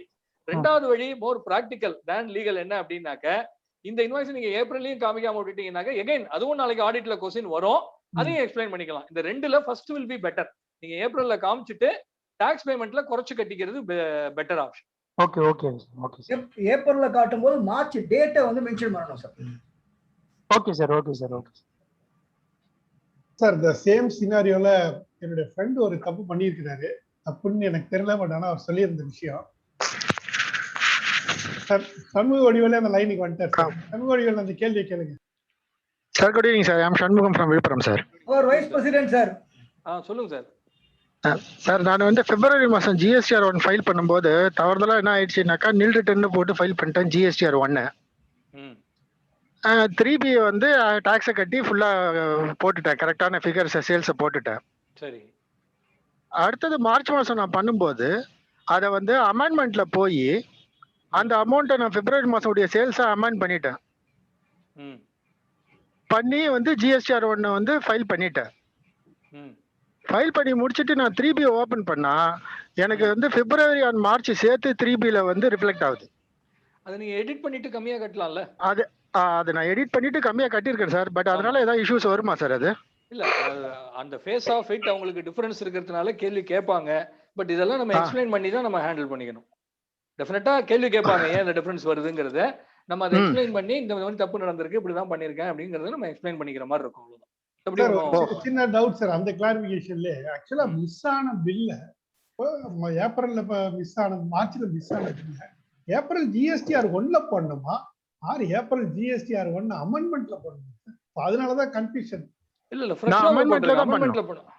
2வது வழி மோர் பிராக்டிக்கல் தேன் லீகல். என்ன அப்படின்னாக்க இந்த இன்வாய்ஸ் நீங்க ஏப்ரல்லையும் காமிக்காம விட்டுட்டீங்கன்னாக்க எகைன் அதுவும் நாளைக்கு ஆடிட்ல கொஸ்டின் வரும். அதையும் எக்ஸ்பிளைன் பண்ணிக்கலாம். இந்த 2ல ஃபர்ஸ்ட் வில் பி பெட்டர். நீங்க ஏப்ரல்ல காமிச்சிட்டு டாக்ஸ் பேமெண்ட்ல குறைச்சு கட்டிக்கிறது better option. Okay okay okay sir. ஏப்ரல்ல காட்டும்போது மார்ச் டேட்டை வந்து மென்ஷன் பண்ணனும் sir. Okay sir. Okay sir. Okay sir. இந்த சேம் சினாரியோல என்னோட ஃப்ரெண்ட் ஒரு தப்பு பண்ணியிருக்கிறாரு. தப்புன்னு எனக்கு தெரியல. பட் ஆனா அவர் சொல்லியிருந்த விஷயம் சார். சண்முக வடிவேல அந்த லைனுக்கு வந்துட்டார். சண்முக வடிவேல அந்த கேள்வியை கேளுங்க sir. Good evening sir. I am Shanmugam from Villupuram sir. அவர் வைஸ் பிரசிடென்ட் சார். சொல்லுங்க சார். சார் நான் வந்து பிப்ரவரி மாசம் ஜிஎஸ்டிஆர் 1 ஃபைல் பண்ணும்போது தவறுதலா என்ன ஆயிடுச்சுனாக்கா நில் ரிட்டர்ன் போட்டு ஃபைல் பண்ணிட்டேன் ஜிஎஸ்டிஆர் 1. 3B வந்து டாக்ஸை கட்டி ஃபுல்லா போட்டுட்டேன். கரெக்டான ஃபிகர்ஸ் சேல்ஸை போட்டுட்டேன். சரி. அடுத்தது மார்ச் மாசம் நான் பண்ணும்போது அதை வந்து அமெண்ட்மெண்ட்ல போய் அந்த அமௌண்ட்டை நான் பிப்ரவரி மாசம் சேல்ஸை அமெண்ட் பண்ணிட்டேன். பண்ணி வந்து ஜிஎஸ்டிஆர் 1 வந்து ஃபைல் பண்ணிட்டேன். ஃபைல் பண்ணி முடிச்சுட்டு நான் 3B ஓபன் பண்ணா எனக்கு வந்து பிப்ரவரி அண்ட் மார்ச் சேர்த்து 3B ல வந்து ரிஃப்ளெக்ட் ஆகுது. அது நீங்க எடிட் பண்ணிட்டு கம்மியா கட்டலாம்ல? அது நான் எடிட் பண்ணிட்டு கம்மியா கட்டியிருக்கேன் சார். பட் அதனால ஏதாவது இஷ்யூஸ் வருமா சார்? அது இல்ல அந்த ஃபேஸ் ஆஃப் இட் அவங்களுக்கு டிஃபரன்ஸ் இருக்கிறதுனால கேள்வி கேட்பாங்க. பட் இதெல்லாம் நம்ம எக்ஸ்பிளைன் பண்ணி தான் நம்ம ஹேண்டில் பண்ணிக்கணும். டெஃபினட்டா கேள்வி கேட்பாங்க ஏன் இந்த டிஃபரன்ஸ் வருதுங்கிறத நம்ம அதை எக்ஸ்பிளைன் பண்ணி இந்த மாதிரி தப்பு நடந்திருக்கு இப்படிதான் பண்ணிருக்கேன் அப்படிங்கறத நம்ம எக்ஸ்பிளைன் பண்ணிக்கிற மாதிரி இருக்கும். அவ்வளவுதான். சின்ன டவுட் சார். அந்த கிளாரிபிகேஷன்ல ஆக்சுவலா மிஸ் ஆன பில்ல ஏப்ரல்ல மிஸ் ஆன மார்ச்ல மிஸ் ஆன பில்ல ஏப்ரல் ஜிஎஸ்டிஆர் 1ல போடணுமா ஆர் ஏப்ரல் ஜிஎஸ்டிஆர் 1 அமெண்ட்மெண்ட்ல போடணுமா? அதனாலதான் கன்ஃபியூஷன். இல்ல அமெண்ட்மெண்ட்ல போடணும்.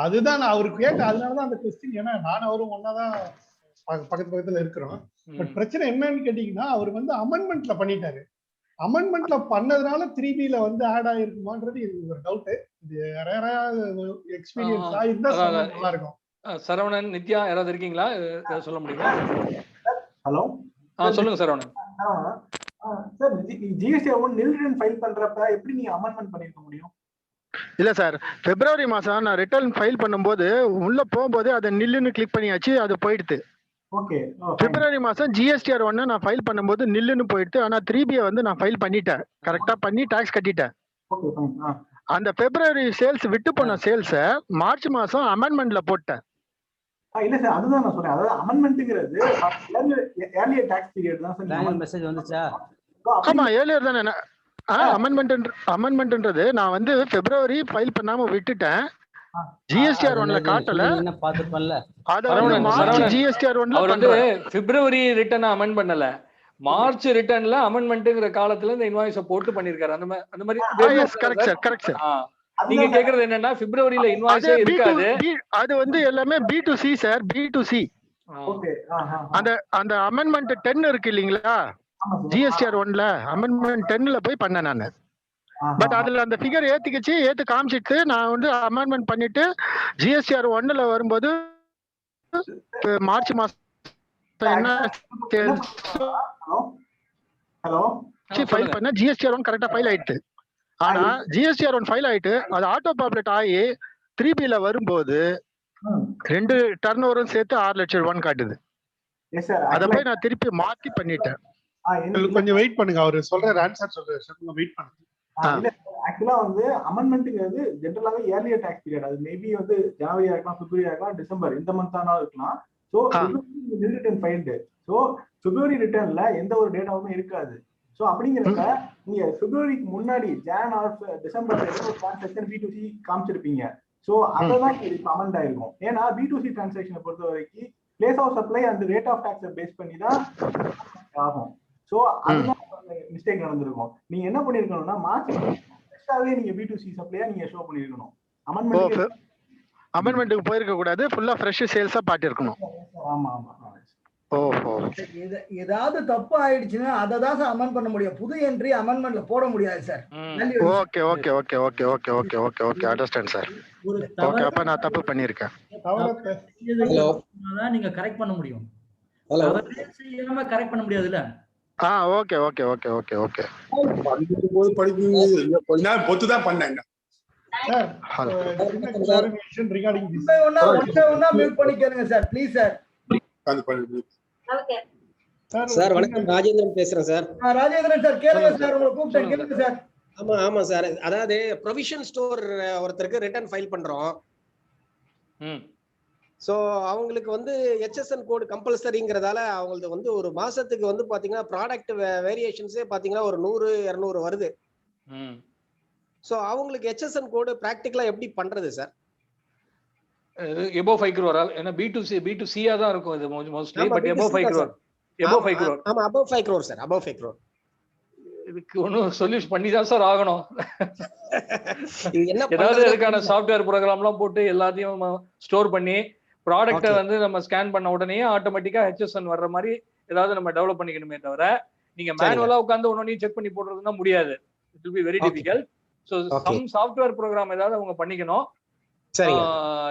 அதுதான் நான் அவருக்கு கேட்டேன். அதனாலதான் அந்த கொஸ்டின். ஏன்னா நானும் அவரும் ஒன்னாதான் பக்கத்துல இருக்கிறோம். பட் பிரச்சனை என்னன்னு கேட்டீங்கன்னா அவர் வந்து அமெண்ட்மெண்ட்ல பண்ணிட்டாரு. அமெண்ட்மெண்ட்ல பண்ணதுனால 3B ல வந்து ஆட் ஆயிருக்குமான்றது எனக்கு ஒரு டவுட். இது எக்ஸ்பீரியன்ஸா இருந்தா நல்லா இருக்கும். சரவணன், நித்யா யாராவது இருக்கீங்களா? சொல்ல முடியுமா? ஹலோ சொல்லுங்க சரவணன். சார் ஜிஎஸ்டி 1 நில் ரிட்டர்ன் ஃபைல் பண்றப்ப எப்படி நீங்க அமெண்ட்மென்ட் பண்ணிருக்க முடியும்? இல்ல சார், பிப்ரவரி மாசம் நான் ரிட்டர்ன் ஃபைல் பண்ணும்போது உள்ள போகும்போது அதை நில்லுன்னு கிளிக் பண்ணியாச்சு, அது போயிடுது. ஓகே. பிப்ரவரி மாசம் ஜிஎஸ்டிஆர் 1 நான் ஃபைல் பண்ணும்போது நில்லுன்னு போயிடுது. ஆனா 3B வந்து நான் ஃபைல் பண்ணிட்டேன், கரெக்டா பண்ணி டாக்ஸ் கட்டிட்டேன். Okay fine. அந்த பிப்ரவரி சேல்ஸ் விட்டு போன சேல்ஸ மார்ச் மாசம் அமெண்ட்மெண்ட்ல போட்டேன். இல்ல சார், அதுதான் நான் சொல்றேன். அதாவது அமெண்ட்மென்ட்ங்கிறது ஏர்லியர் டாக்ஸ் பீரியட் தான் சார். பேனல் மெசேஜ் வந்துச்சா? ஆமா, ஏர்லியர் தானே. அமெண்ட்மென்ட்ன்றது நான் வந்து பிப்ரவரி ஃபைல் பண்ணாம விட்டுட்டேன். ஜிஎஸ்டிஆர் 1ல காட்டல. என்ன பாத்துப்பல்ல. அத வந்து மார்ச் ஜிஎஸ்டிஆர் 1ல அவர் வந்து பிப்ரவரி ரிட்டர்ன் அமெண்ட் பண்ணல, மார்ச் ரிட்டர்ன்ல அமெண்ட்மென்ட்ங்கற காலத்துல இந்த இன்வாய்ஸ போட்டு பண்ணிருக்காரு. அந்த மாதிரி கரெக்ட் சார், கரெக்ட் சார். நீங்க கேக்குறது என்னன்னா பிப்ரவரியில இன்வாய்ஸே இருக்காது. அது வந்து எல்லாமே B2C சார், B2C. ஓகே. அந்த அந்த அமெண்ட்மென்ட் 10 இருக்கு இல்லீங்களா, ஜிஎஸ்டிஆர் 1ல அமெண்ட்மென்ட் 10ல போய் பண்ணேன் நானு. பட் அதுல அந்த ஃபிகர் ஏத்து காமிச்சிட்டு நான் வந்து அமெண்ட்மென்ட் பண்ணிட்டு ஜிஎஸ்டிஆர் 1ல வரும்போது மார்ச் மாசம் என்ன ஹலோ ஃபைல் பண்ண ஜிஎஸ்டிஆர் 1 கரெக்டா ஃபைல் ஆயிடுது. ஆனா ஜிஎஸ்டிஆர் 1 ஃபைல் ஆயிட்டு அது ஆட்டோ பாப்புலேட் ஆகி 3Bல வரும்போது 2 டர்ன் ஓவரும் சேர்த்து 6 லட்சம் ரூபான்னு காட்டுது. அத போய் நான் திருப்பி மாத்தி பண்ணிட்டேன். கொஞ்சம் வெயிட் பண்ணுங்க, அவரு சொல்ற ஆன்சர் சொல்றாரு, வெயிட் பண்ணுங்க. ஆக்சுவலா வந்து அமெண்ட்மென்ட்ங்கிறது ஜெனரலாவே ஏர்லியர் டாக்ஸ் பீரியட். அது மேபி வந்து ஜனவரியா இருக்கலாம், பிப்ரவரியா இருக்கலாம், டிசம்பர் இந்த மந்த் ஆனாலும் இருக்கலாம். So return filed. So February ரிட்டர்ன்ல எந்த ஒரு டேட்டாவுமே இருக்காது. சோ அப்படிங்கிறப்ப நீங்க பிப்ரவரிக்கு முன்னாடி Jan or December transaction B2C காமிச்சிருப்பீங்க. சோ அததான் இப்ப அமெண்ட் ஆயிருக்கும். ஏன்னா B2C டிரான்சாக்ஷனை பொறுத்த வரைக்கும் பிளேஸ் ஆஃப் சப்ளை அந்த ரேட் ஆஃப் டாக்ஸை பேஸ் பண்ணி தான் ஆகும். சோ அதுதான் மிஸ்டேக் நடந்திருக்கும். நீங்க என்ன பண்ணிருக்கணும்னா மார்ச் ஃப்ரெஷ்ஷாவே நீங்க B2C சப்ளையா நீங்க ஷோ பண்ணிருக்கணும். அமெண்ட்மென்ட்க்கு போயிருக்க கூடாது, ஃபுல்லா ஃப்ரெஷ் சேல்ஸா பாட்டிருக்கணும். ஆமா ஆமா. ஓஹோ, ஏதாவது தப்பு ஆயிடுச்சுன்னா அதை தான் சார் அமெண்ட் பண்ண முடியும். புது என்ட்ரி அமெண்ட்மென்ட்ல போட முடியாது sir. Okay okay okay okay okay okay okay okay understand sir. Okay, அப்ப நான் தப்பு பண்ணிருக்கேன். நீங்க கரெக்ட் பண்ண முடியும். செய்யாம கரெக்ட் பண்ண முடியாதுல்ல. Okay okay okay okay okay. போது படிப்பீங்க, கொஞ்ச நேரம் பொத்து தான் பண்ணேன். Sir clarification regarding this. ஒண்ணா மியூட் பண்ணிக்கங்க சார், ப்ளீஸ் சார். சார் வணக்கம், ராஜேந்திரன் பேசுறேன் சார். ராஜேந்திரன் சார் கேளுங்க சார், உங்களை கூப்பிட்டேன், கேளுங்க சார். ஆமா சார், அதாவது ப்ரொவிஷன் ஸ்டோர் ஒருத்தருக்கு ரிட்டர்ன் ஃபைல் பண்றோம். சோ அவங்களுக்கு வந்து HSN கோட் கம்பல்சரிங்கிறதால அவங்களுக்கு வந்து ஒரு மாசத்துக்கு வந்து பாத்தீங்கன்னா ப்ராடக்ட் வேரியேஷன்ஸே பாத்தீங்கன்னா ஒரு 100-200 வருது. சோ அவங்களுக்கு HSN கோட் பிராக்டிகலா எப்படி பண்றது சார்? above 5 crore, ஏன்னா B2C தான் இருக்கும் இது மோஸ்ட்லி, பட் above 5 crore. ஆமா, above 5 crore sir, above 5 crore. இதுக்கு ஒன்னும் சொல்யூஷன் பண்ணி தான் சார் ஆகணும். ஏதாவது இதுக்கான சாஃப்ட்வேர் ப்ரோக்ராம்லாம் போட்டு எல்லாத்தையும் ஸ்டோர் பண்ணி ப்ராடக்ட்டை வந்து நம்ம ஸ்கேன் பண்ண உடனே ஆட்டோமேட்டிக்கா HSN வர்ற மாதிரி ஏதாவது நம்ம டெவலப் பண்ணிக்கணுமே தவிர நீங்க மேனுவலா உட்காந்து ஒன்னொன்னையும் செக் பண்ணி போடுறதுன்னா முடியாது. It will be very difficult. So some software program ஏதாவது அவங்க பண்ணிக்கணும்.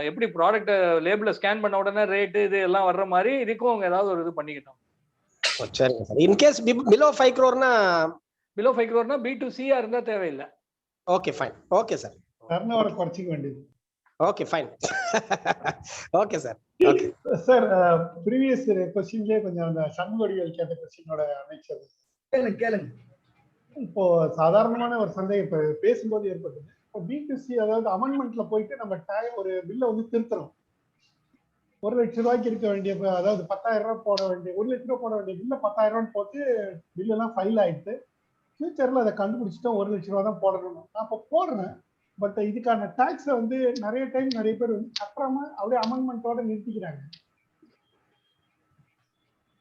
எப்படி ப்ராடக்ட் லேபிள ஸ்கேன் பண்ண உடனே ரேட் இது எல்லாம் வர்ற மாதிரி இதுக்கும் அவங்க ஏதாவது ஒரு இது பண்ணிக்கணும். சரிங்க சார். இன் கேஸ் below 5 crore-னா B2C இருந்தா தேவையில்லை. Okay fine. Okay sir. Turnover குறைச்சிக்க வேண்டியது. Okay fine. Okay sir. Okay sir, previous क्वेश्चनலயே கொஞ்சம் அந்த சண்முகடிகள் கேட்ட क्वेश्चनோட அமைச்சர் கேளுங்க. இப்போ சாதாரணமான ஒரு சந்தேகம் இப்ப பேசும்போது ஏற்பட்டது. இப்போ B2C அதாவது அமெண்ட்மென்ட்ல போயிட்டு நம்ம ஒரு பில்ல வந்து திருத்தறோம். 1 லட்சம் ரூபாய்க்கு இருக்க வேண்டிய, அதாவது 10,000 ரூபாய் போட வேண்டிய, 1 லட்சம் ரூபாய் போட வேண்டிய பில்ல 10,000 ரூபாய் போட்டு பில் எல்லாம் ஃபைல் ஆயிடுது. ஃபியூச்சர்ல அதை கண்டுபிடிச்சிட்டோம் 1 லட்சம் ரூபாய் தான் போடணும். நான் இப்போ போடுறேன், பட் இதுக்கான டாக்ஸை வந்து நிறைய பேர் வந்து கட்டுறாம அப்படியே அமெண்ட்மெண்ட்டோட நிறுத்திக்கிறாங்க.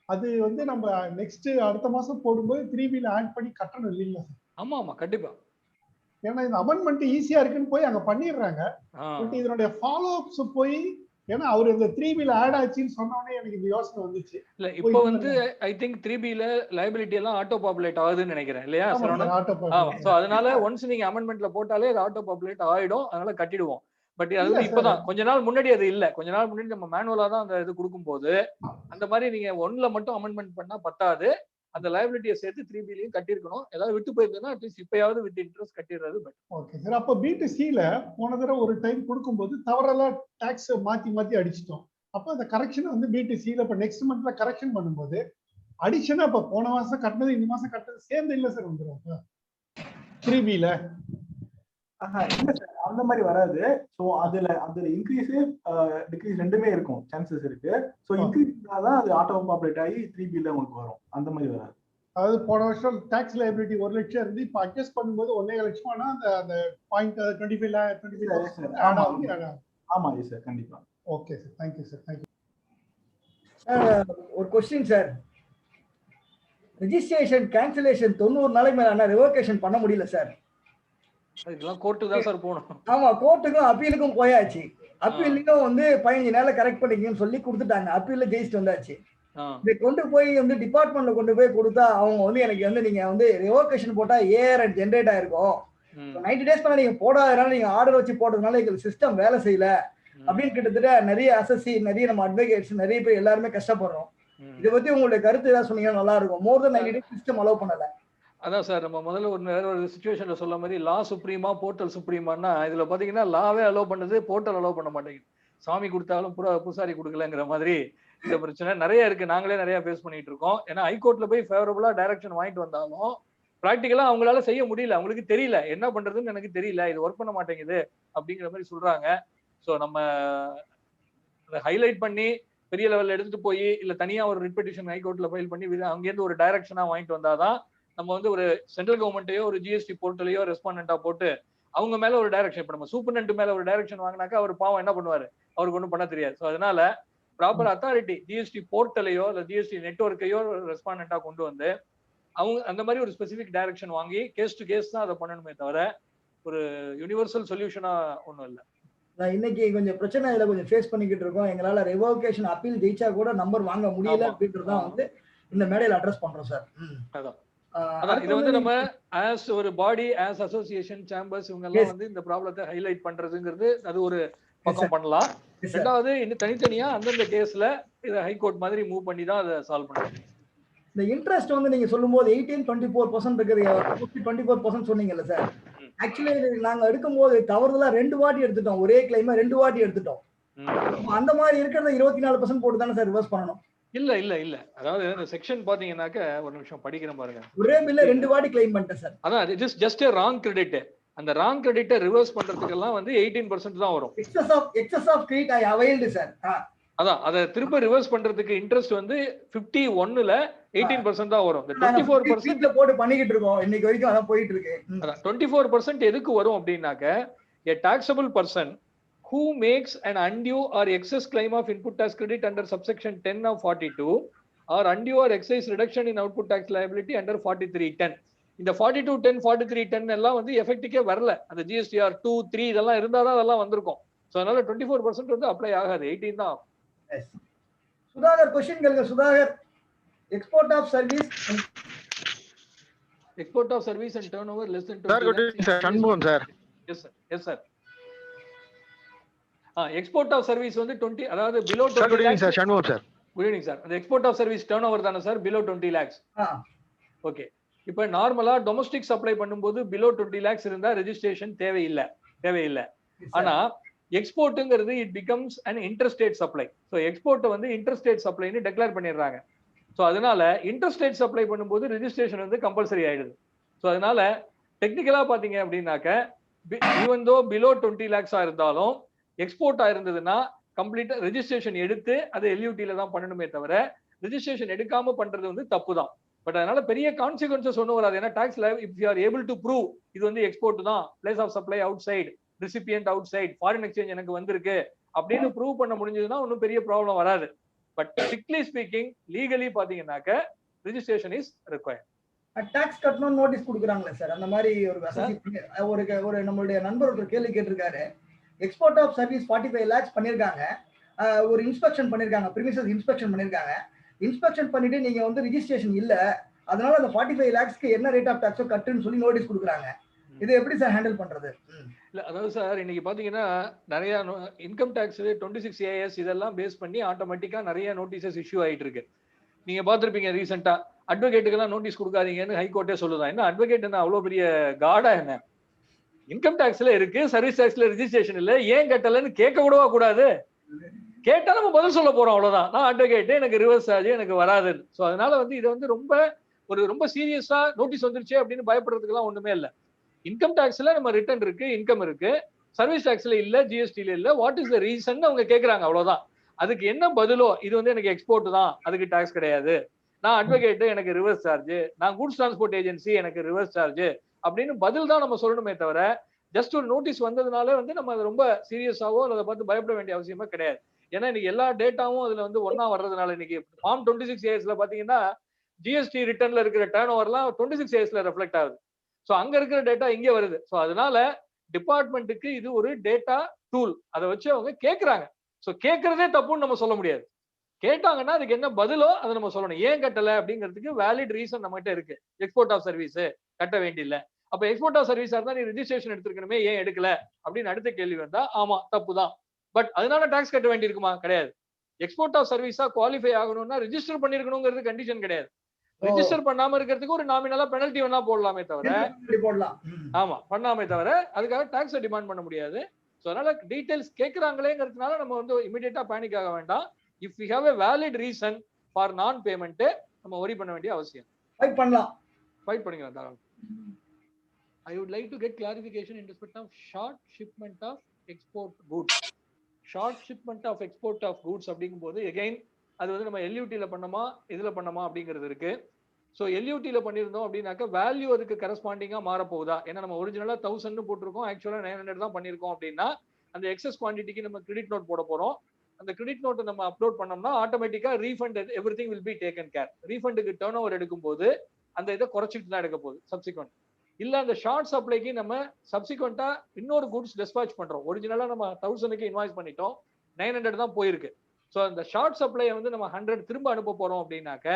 அது வந்து நம்ம நெக்ஸ்ட் அடுத்த மாசம் போடும்போது 3Bல ஆட் பண்ணி கட்டணும் இல்லைங்களா சார்? ஆமா ஆமா கண்டிப்பா. ஏன்னா இந்த அமெண்ட்மெண்ட் ஈஸியா இருக்குன்னு போய் அங்க பண்ணிடுறாங்க. பட் இதனுடைய ஃபாலோ அப்ஸ் போய், ஏன்னா அவர் இந்த 3Bல ஆட் ஆச்சுன்னு சொன்ன உடனே எனக்கு இந்த யோசனை வந்துச்சு. இல்ல இப்போ வந்து ஐ திங்க் 3Bல லைபிலிட்டி எல்லாம் ஆட்டோ பாப்புலேட் ஆகுதுன்னு நினைக்கிறேன் இல்லையா? சோ அதனால ஒன்ஸ் நீங்க அமெண்ட்மென்ட்ல போட்டாலே அது ஆட்டோ பாப்புலேட் ஆயிடும், அதனால கட்டிடுவோம். பட் அது இப்பதான் கொஞ்ச நாள் முன்னாடி அது இல்ல. கொஞ்ச நாள் முன்னாடி நம்ம மேனுவலா தான் அந்த இது கொடுக்கும்போது அந்த மாதிரி நீங்க 1ல மட்டும் அமெண்ட்மென்ட் பண்ணா பத்தாது. அந்த லைபிலிட்டியை சேர்த்து 3B கட்டியிருக்கணும். ஏதாவது விட்டு போயிருந்ததுன்னா அட்லீஸ்ட் இப்பயாவது வித் இன்ட்ரெஸ்ட் கட்டிடுறது பெட்டர். Okay sir. அப்போ B2Cல போன தடவை ஒரு டைம் கொடுக்கும்போது தவறெல்லாம் டாக்ஸ் மாத்தி அடிச்சிட்டோம். அப்போ அந்த கரெக்ஷன் வந்து B2Cல இப்போ நெக்ஸ்ட் மந்த்ல கரெக்ஷன் பண்ணும்போது அடிஷனா இப்போ போன மாசம் கட்டினது இந்த மாசம் கட்டினது சேர்ந்து இல்லை சார் வந்துடும் இப்போ 3Bல. இல்ல சார், அந்த மாதிரி வராது. ஸோ அதுல இன்க்ரீஸ் டிக்ரீஸ் ரெண்டுமே இருக்கும், சான்சஸ் இருக்கு. ஸோ இன்க்ரீஸ் தான் அது ஆட்டோ பாப்புலேட் ஆகி 3Bல உங்களுக்கு வரும், அந்த மாதிரி வராது. அதாவது போன வருஷம் டாக்ஸ் லைபிலிட்டி 1 லட்சம் இருந்து இப்போ அட்ஜஸ்ட் பண்ணும்போது 1.5 லட்சம் ஆனா அந்த பாயிண்ட் 25 ஆமா சார், கண்டிப்பா. Okay sir, thank you sir, thank you sir. ஒரு கொஸ்டின் சார், ரெஜிஸ்ட்ரேஷன் கேன்சலேஷன் 90 நாளைக்கு மேல ஆனா ரிவோகேஷன் பண்ண முடியல சார். இதெல்லாம் கோர்ட்டு தான் சார் போகணும். ஆமா, கோர்ட்டுக்கும் அப்பீலுக்கும் போயாச்சு. அப்பீல்லையும் வந்து 15 நாள்ல கரெக்ட் பண்ணிக்கணும்னு சொல்லி கொடுத்துட்டாங்க. அப்பீல்ல ஜெயிச்சுட்டு வந்தாச்சு. இதை கொண்டு போய் வந்து டிபார்ட்மெண்ட்ல கொண்டு போய் கொடுத்தா அவங்க வந்து எனக்கு வந்து நீங்க வந்து ரிவோகேஷன் போட்டா ஏஆர் ஜென்ரேட் ஆயிருக்கும், 90 டேஸ் மேல நீங்க போடாதனால நீங்க ஆர்டர் வச்சு போட்டதுனால எங்களுக்கு சிஸ்டம் வேலை செய்யல அப்படின்னு கிட்டத்தட்ட நிறைய அசசி, நிறைய நம்ம அட்வொகேட்ஸ், நிறைய பேர் எல்லாருமே கஷ்டப்படுறோம். இதை பத்தி உங்களுடைய கருத்து ஏதாவது சொன்னீங்கன்னா நல்லா இருக்கும். மோர் தென் 90 டேஸ் சிஸ்டம் அலோவ் பண்ணல. அதான் சார், நம்ம முதல்ல வேற ஒரு சுச்சுவேஷன்ல சொல்ல மாதிரி லா சுப்ரீமா போர்ட்டல் சுப்ரீமானா இதுல பாத்தீங்கன்னா லாவே அலோவ் பண்ணுது, போர்ட்டல் அலோவ் பண்ண மாட்டேங்குது. சாமி கொடுத்தாலும் பூசாரி கொடுக்கலங்கிற மாதிரி இந்த பிரச்சனை நிறைய இருக்கு. நாங்களே நிறைய ஃபேஸ் பண்ணிட்டு இருக்கோம். ஏன்னா ஹைகோர்ட்ல போய் ஃபேவரபிளா டைரக்ஷன் வாங்கிட்டு வந்தாலும் ப்ராக்டிக்கலா அவங்களால செய்ய முடியல, அவங்களுக்கு தெரியல என்ன பண்றதுன்னு, எனக்கு தெரியல, இது ஒர்க் பண்ண மாட்டேங்குது அப்படிங்கிற மாதிரி சொல்றாங்க. ஸோ நம்ம ஹைலைட் பண்ணி பெரிய லெவல்ல எடுத்துட்டு போய் இல்ல தனியா ஒரு ரிட் பெட்டிஷன் ஹைகோர்ட்ல ஃபைல் பண்ணி அங்கேருந்து ஒரு டைரக்ஷனா வாங்கிட்டு வந்தாதான் நம்ம வந்து ஒரு சென்ட்ரல் கவர்மெண்ட்டையோ ஒரு ஜிஎஸ்டி போர்ட்டலையோ ரெஸ்பாண்டா போட்டு அவங்க மேல ஒரு டைரக்ஷன், இப்ப நம்ம சூப்பர்டென்ட் மேல ஒரு டைரக்ஷன் வாங்கினாக்கா அவர் பாவம் என்ன பண்ணுவாரு, அவருக்கு ஒன்றும் பண்ண தெரியாது. ஸோ அதனால ப்ராப்பர் அத்தாரிட்டி ஜிஎஸ்டி போர்ட்டலையோ இல்ல ஜிஎஸ்டி நெட்வொர்க்கையோ ரெஸ்பாண்டா கொண்டு வந்து அவங்க அந்த மாதிரி ஒரு ஸ்பெசிபிக் டைரக்ஷன் வாங்கி கேஸ் டு கேஸ் தான் அதை பண்ணணுமே தவிர ஒரு யூனிவர்சல் சொல்யூஷனா ஒன்றும் இல்லை. இன்னைக்கு கொஞ்சம் பிரச்சனை இதுல கொஞ்சம் ஃபேஸ் பண்ணிக்கிட்டு இருக்கோம். எங்களால ரெவோகேஷன் அப்பீல் ஜெயிச்சா கூட நம்பர் வாங்க முடியல அப்படின்றதான் வந்து இந்த மேடையில அட்ரஸ் பண்றோம் சார். அதான் இது வந்து நம்ம ஆஸ் ஒரு பாடி, ஆஸ் அசோசியேஷன், சேம்பர்ஸ் இவங்க எல்லாம் வந்து இந்த ப்ராப்ளத்தை ஹைலைட் பண்றதுங்கிறது அது ஒரு பக்கம் பண்ணலாம். ரெண்டாவது இன்னும் தனித்தனியா அந்தந்த கேஸ்ல இதை ஹைகோர்ட் மாதிரி மூவ் பண்ணி தான் அதை சால்வ் பண்ணணும். இந்த இன்ட்ரெஸ்ட் வந்து நீங்க சொல்லும் போது 18-24% இருக்குது, 24% சொன்னீங்கல்ல சார். ஆக்சுவலி நாங்க எடுக்கும்போது தவறுதலா 2 வாட்டி எடுத்துட்டோம், ஒரே கிளைமா 2 வாட்டி எடுத்துட்டோம். அந்த மாதிரி இருக்கிறத 24% போட்டு தானே சார் ரிவர்ஸ் பண்ணணும்? இல்ல இல்ல இல்ல, அதாவது இந்த செக்ஷன் பாத்தீங்கன்னாக்க ஒரு நிமிஷம் படிக்கிறேன் பாருங்க. ஒரே பில்ல 2 வாட்டி கிளைம் பண்ணிட்டேன் சார். அதான் it is just a wrong credit. அந்த ராங் கிரெடிட்டை ரிவர்ஸ் பண்றதுக்கெல்லாம் வந்து 18% தான் வரும். Excess of credit I availed sir. அதான் அதை திரும்ப ரிவர்ஸ் பண்றதுக்கு இன்ட்ரெஸ்ட் வந்து 51ல 18% தான் வரும். 24% போட்டு பண்ணிக்கிட்டு இருக்கோம் இன்னைக்கு வரைக்கும், அதான் போயிட்டு இருக்கு. அதான் 24% எதுக்கு வரும் அப்படின்னாக்க a taxable person who makes an undue or excess claim of input tax credit under subsection 10 of 42 or undue or excess reduction in output tax liability under 4310. இந்த 4210 4310 எல்லாம் வந்து எஃபெக்டிக்கே வரல. அந்த GSTR 2 3 இதெல்லாம் இருந்தாதான் அதெல்லாம் வந்திருக்கும். ஸோ அதனால 24% வந்து அப்ளை ஆகாது, 18 தான் ஆகும். சுதாகர் கொஸ்டின் கேளுங்க. Sudhakar, export of service and turn less than 20 sir. Shanmugam sir. Yes sir, yes sir. Export of service வந்து 20, அதாவது below 20 lakhs sir. Shanmugam sir. Good evening sir. அந்த export of service turn தானே sir below 20 lakhs? Okay. இப்போ நார்மலா domestic supply பண்ணும்போது below 20 lakhs இருந்தா registration தேவையில்லை. ஆனா எக்ஸ்போர்ட்ங்கிறது it becomes an interstate supply. So எக்ஸ்போர்ட்டை வந்து இன்டர்ஸ்டேட் சப்ளைன்னு டிக்ளேர் பண்ணிடுறாங்க. ஸோ அதனால இன்டர்ஸ்டேட் சப்ளை பண்ணும்போது ரெஜிஸ்ட்ரேஷன் வந்து கம்பல்சரி ஆயிடுது. ஸோ அதனால டெக்னிக்கலா பாத்தீங்க அப்படின்னாக்க ஈவன் தோ பிலோ 20 lakhs இருந்தாலும் எக்ஸ்போர்ட்டா இருந்ததுன்னா கம்ப்ளீட்டா ரெஜிஸ்ட்ரேஷன் எடுத்து அதை எல்யூடில தான் பண்ணணுமே தவிர ரெஜிஸ்ட்ரேஷன் எடுக்காம பண்றது வந்து தப்பு தான். பட் அதனால பெரிய கான்சிக்வன்சஸ் ஒன்றும் வராது. ஏன்னா tax if you are able to prove இது வந்து எக்ஸ்போர்ட் தான், place of supply outside, recipient outside, foreign exchange எனக்கு வந்திருக்கு அப்படின்னு ப்ரூவ் பண்ண முடிஞ்சதுன்னா ஒன்றும் பெரிய ப்ராப்ளம் வராது. பட் ஸ்ட்ரிக்ட்லி ஸ்பீக்கிங் லீகலி பாத்தீங்கன்னாக்க ரெஜிஸ்ட்ரேஷன் இஸ் ரிக்வயர்ட். டாக்ஸ் கட்டணும் நோட்டீஸ் கொடுக்குறாங்களே சார், அந்த மாதிரி ஒரு நம்மளுடைய நண்பர் ஒரு கேள்வி கேட்டிருக்காரு. எக்ஸ்போர்ட் ஆஃப் சர்வீஸ் 45 lakhs பண்ணிருக்காங்க, ஒரு இன்ஸ்பெக்ஷன் பண்ணிருக்காங்க, பிரிமிசஸ் இன்ஸ்பெக்ஷன் பண்ணிருக்காங்க. இன்ஸ்பெக்ஷன் பண்ணிட்டு நீங்க வந்து ரெஜிஸ்ட்ரேஷன் இல்ல, அதனால அந்த 45 lakhsக்கு என்ன ரேட் ஆஃப் டாக்ஸோ கட்டுன்னு சொல்லி நோட்டீஸ் கொடுக்குறாங்க. இது எப்படி சார் ஹேண்டில் பண்றது? இல்ல அதாவது சார் இன்னைக்கு பாத்தீங்கன்னா நிறைய இன்கம் டாக்ஸ் 26 AS இதெல்லாம் பேஸ் பண்ணி ஆட்டோமேட்டிக்கா நிறைய நோட்டீசஸ் இஷ்யூ ஆயிட்டு இருக்கு. நீங்க பார்த்திருப்பீங்க ரீசெண்டா அட்வொகேட்டுக்கெல்லாம் நோட்டீஸ் கொடுக்காதீங்கன்னு ஹைகோர்ட்டே சொல்லுதான். என்ன அட்வொகேட் என்ன அவ்வளவு பெரிய காடா என்ன? இன்கம் டாக்ஸ்ல இருக்கு, சர்வீஸ் டாக்ஸ்ல ரெஜிஸ்ட்ரேஷன் இல்ல, ஏன் கட்டலன்னு கேட்க கூடவா கூடாது? கேட்டா நம்ம பதில் சொல்ல போறோம், அவ்வளவுதான். நான் அட்வொகேட், எனக்கு ரிவர்ஸ் சார்ஜ் எனக்கு வராது. ஸோ அதனால வந்து இது வந்து ரொம்ப சீரியஸா நோட்டீஸ் வந்துருச்சு அப்படின்னு பயப்படுறதுக்குலாம் ஒண்ணுமே இல்லை. இன்கம் டாக்ஸ்ல நம்ம ரிட்டர்ன் இருக்கு, இன்கம் இருக்கு, சர்வீஸ் டாக்ஸ்ல இல்ல, ஜிஎஸ்டில இல்ல, வாட் இஸ் த ரீசன் அவங்க கேட்கறாங்க, அவ்வளவுதான். அதுக்கு என்ன பதிலோ, இது வந்து எனக்கு எக்ஸ்போர்ட் தான், அதுக்கு டாக்ஸ் கிடையாது, நான் அட்வொகேட் எனக்கு ரிவர்ஸ் சார்ஜ், நான் கூட்ஸ் டிரான்ஸ்போர்ட் ஏஜென்சி எனக்கு ரிவர்ஸ் சார்ஜ் அப்படின்னு பதில் தான் நம்ம சொல்லணுமே தவிர, ஜஸ்ட் ஒரு நோட்டீஸ் வந்ததுனால வந்து நம்ம அதை ரொம்ப சீரியஸாவோ அதை பார்த்து பயப்பட வேண்டிய அவசியமே கிடையாது. ஏன்னா இன்னைக்கு எல்லா டேட்டாவும் அதுல வந்து ஒன்னா வர்றதுனால இன்னைக்கு ஃபார்ம் 26 ஏஎஸ்ல பாத்தீங்கன்னா ஜிஎஸ்டி ரிட்டர்ன்ல இருக்கிற டர்ன் ஓவர்லாம் 26 ஏஎஸ்ல ரெஃப்ளெக்ட் ஆகுது. ஸோ அங்க இருக்கிற டேட்டா இங்கே வருது. ஸோ அதனால டிபார்ட்மெண்ட்டுக்கு இது ஒரு டேட்டா டூல், அதை வச்சு அவங்க கேட்கறாங்க. ஸோ கேட்கறதே தப்புன்னு நம்ம சொல்ல முடியாது. கேட்டாங்கன்னா அதுக்கு என்ன பதிலோ அதை நம்ம சொல்லணும். ஏன் கட்டல அப்படிங்கிறதுக்கு வேலிட் ரீசன் நம்ம கிட்ட இருக்கு. எக்ஸ்போர்ட் ஆஃப் சர்வீஸ் கட்ட வேண்டியில்லை, அப்ப எக்ஸ்போர்ட் ஆஃப் சர்வீஸா இருந்தா நீ ரெஜிஸ்ட்ரேஷன் எடுத்துக்கணுமே, ஏன் எடுக்கல அப்படின்னு அடுத்த கேள்வி வந்தா ஆமா தப்பு தான். பட் அதனால டாக்ஸ் கட்ட வேண்டி இருக்குமா? கிடையாது. எக்ஸ்போர்ட் ஆஃப் சர்வீஸா குவாலிஃபை ஆகணும்னா ரெஜிஸ்டர் பண்ணிருக்கணுங்கிறது கண்டிஷன் கிடையாது. ரெஜிஸ்டர் பண்ணாம இருக்கிறதுக்கு ஒரு நாமினலா பெனல்ட்டி வேணா போடலாமே தவிர, ஆமா பண்ணாமே தவிர அதுக்காக டாக்ஸ் டிமாண்ட் பண்ண முடியாது. ஸோ அதனால டீடைல்ஸ் கேட்கறாங்களேங்கிறதுனால நம்ம வந்து இமிடியேட்டா பேனிக் ஆக வேண்டாம். If we have a valid reason for non payment நம்ம வரி பண்ண வேண்டிய அவசியம். ஃபைட் பண்ணிக்கலாம் தாராளம். I would like to get clarification in respect of short shipment of export goods. Short shipment of export of goods அப்படிங்கும்போது again அது வந்து நம்ம LUT-ல பண்ணோமா இதுல பண்ணோமா அப்படிங்கிறது இருக்கு. ஸோ LUT-ல பண்ணியிருந்தோம் அப்படின்னாக்க வேல்யூ அதுக்கு கரஸ்பாண்டிங்கா மாறப்போகுதா? ஏன்னா நம்ம ஒரிஜினலா 1000 போட்டிருக்கோம், ஆக்சுவலா 900 தான் பண்ணியிருக்கோம் அப்படின்னா அந்த எக்ஸஸ் குவான்டிட்டிக்கு நம்ம கிரெடிட் நோட் போட போறோம். அந்த கிரெடிட் நோட்டை நம்ம அப்லோட் பண்ணோம்னா ஆட்டோமேட்டிக்கா refund every thing will be taken care. ரீஃபண்டுக்கு டர்ன் ஓவர் எடுக்கும்போது அந்த இதை குறைச்சிட்டு தான் எடுக்க போகுது சப்சிக்வெண்ட். இல்ல அந்த ஷார்ட் சப்ளைக்கு நம்ம சப்சிக்வெண்டா இன்னொரு குட்ஸ் டிஸ்பாச் பண்றோம். ஒரிஜினலா நம்ம 1000க்கு இன்வாய்ஸ் பண்ணிட்டோம், 900 தான் போயிருக்கு. ஸோ அந்த ஷார்ட் சப்ளையை வந்து நம்ம 100 திரும்ப அனுப்ப போறோம் அப்படின்னாக்க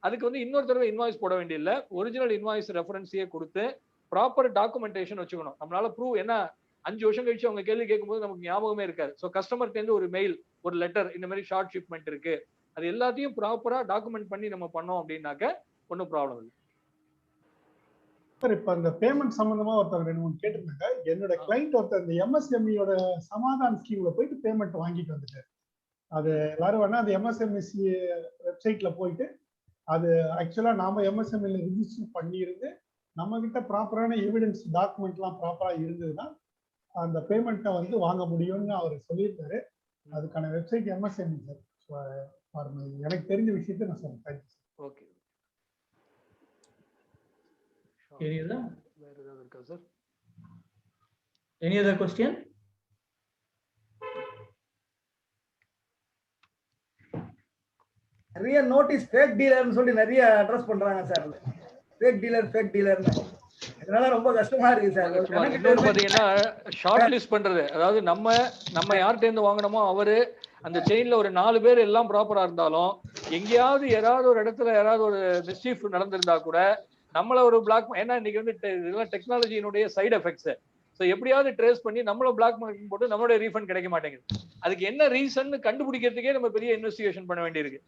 அதுக்கு வந்து இன்னொரு தடவை இன்வாய்ஸ் போட வேண்டியதில்லை. ஒரிஜினல் இன்வாய்ஸ் ரெஃபரன்ஸையே கொடுத்து ப்ராப்பர் டாக்குமெண்டேஷன் வச்சுக்கணும். நம்மளால ப்ரூவ் என்ன 5 வருஷம் கழிச்சு அவங்க கேள்வி கேட்கும்போது நமக்கு ஞாபகமே இருக்காது. ஸோ கஸ்டமர்கிட்ட ஒரு மெயில், ஒரு லெட்டர், இந்த மாதிரி ஷார்ட் ஷிப்மெண்ட் இருக்கு, அது எல்லாத்தையும் ப்ராப்பரா டாக்குமெண்ட் பண்ணி நம்ம பண்ணோம் அப்படின்னாக்க ஒன்றும் ப்ராப்ளம் இல்லை. சார் இப்ப இந்த பேமெண்ட் சம்பந்தமா ஒருத்தர் 2-3 கேட்டிருந்தாங்க. என்னோட கிளைண்ட் ஒருத்தர் இந்த MSME-யோட சமாதான் ஸ்கீம்ல போயிட்டு பேமெண்ட் வாங்கிட்டு வந்துட்டாரு. அது எல்லாரும் வேணா அந்த MSME வெப்சைட்ல போயிட்டு அது ஆக்சுவலா நாம MSME-ல ரிஜிஸ்டர் பண்ணியிருந்து நம்ம கிட்ட ப்ராப்பரான எவிடன்ஸ் டாக்குமெண்ட்லாம் ப்ராப்பரா இருந்ததுன்னா அந்த பேமெண்ட்டை வந்து வாங்க முடியும்னு அவர் சொல்லியிருக்காரு. அதுக்கான வெப்சைட் MSME சார். எனக்கு தெரிஞ்ச விஷயத்தை நான் சொல்றேன். Thank you sir. Okay. Any other question? நிறைய நோட்டீஸ் ஃபேக் டீலர்னு சொல்லி நிறைய அட்ரஸ் பண்றாங்க சார். ஃபேக் டீலர்னு இதனால ரொம்ப கஷ்டமா இருக்கு சார். இன்னொரு பாத்தீங்கன்னா ஷார்ட் லிஸ்ட் பண்றது, அதாவது நம்ம யார்கிட்ட இருந்து வாங்கினோமோ அவரு அந்த செயின்ல ஒரு 4 பேர் எல்லாம் ப்ராப்பரா இருந்தாலும் எங்கேயாவது ஏதாவது ஒரு இடத்துல ஏதாவது ஒரு மிஸ்சீஃப் நடந்திருந்தா கூட நம்மள ஒரு பிளாக், ஏன்னா இன்னைக்கு வந்து இதெல்லாம் டெக்னாலஜியினுடைய சைடு எஃபெக்ட்ஸ். ஸோ எப்படியாவது ட்ரேஸ் பண்ணி நம்மள பிளாக் மார்க்கெட் போட்டு நம்மளுடைய ரீஃபண்ட் கிடைக்க மாட்டேங்குது. அதுக்கு என்ன ரீசன் கண்டுபிடிக்கிறதுக்கே நம்ம பெரிய இன்வெஸ்டிகேஷன் பண்ண வேண்டியிருக்கு.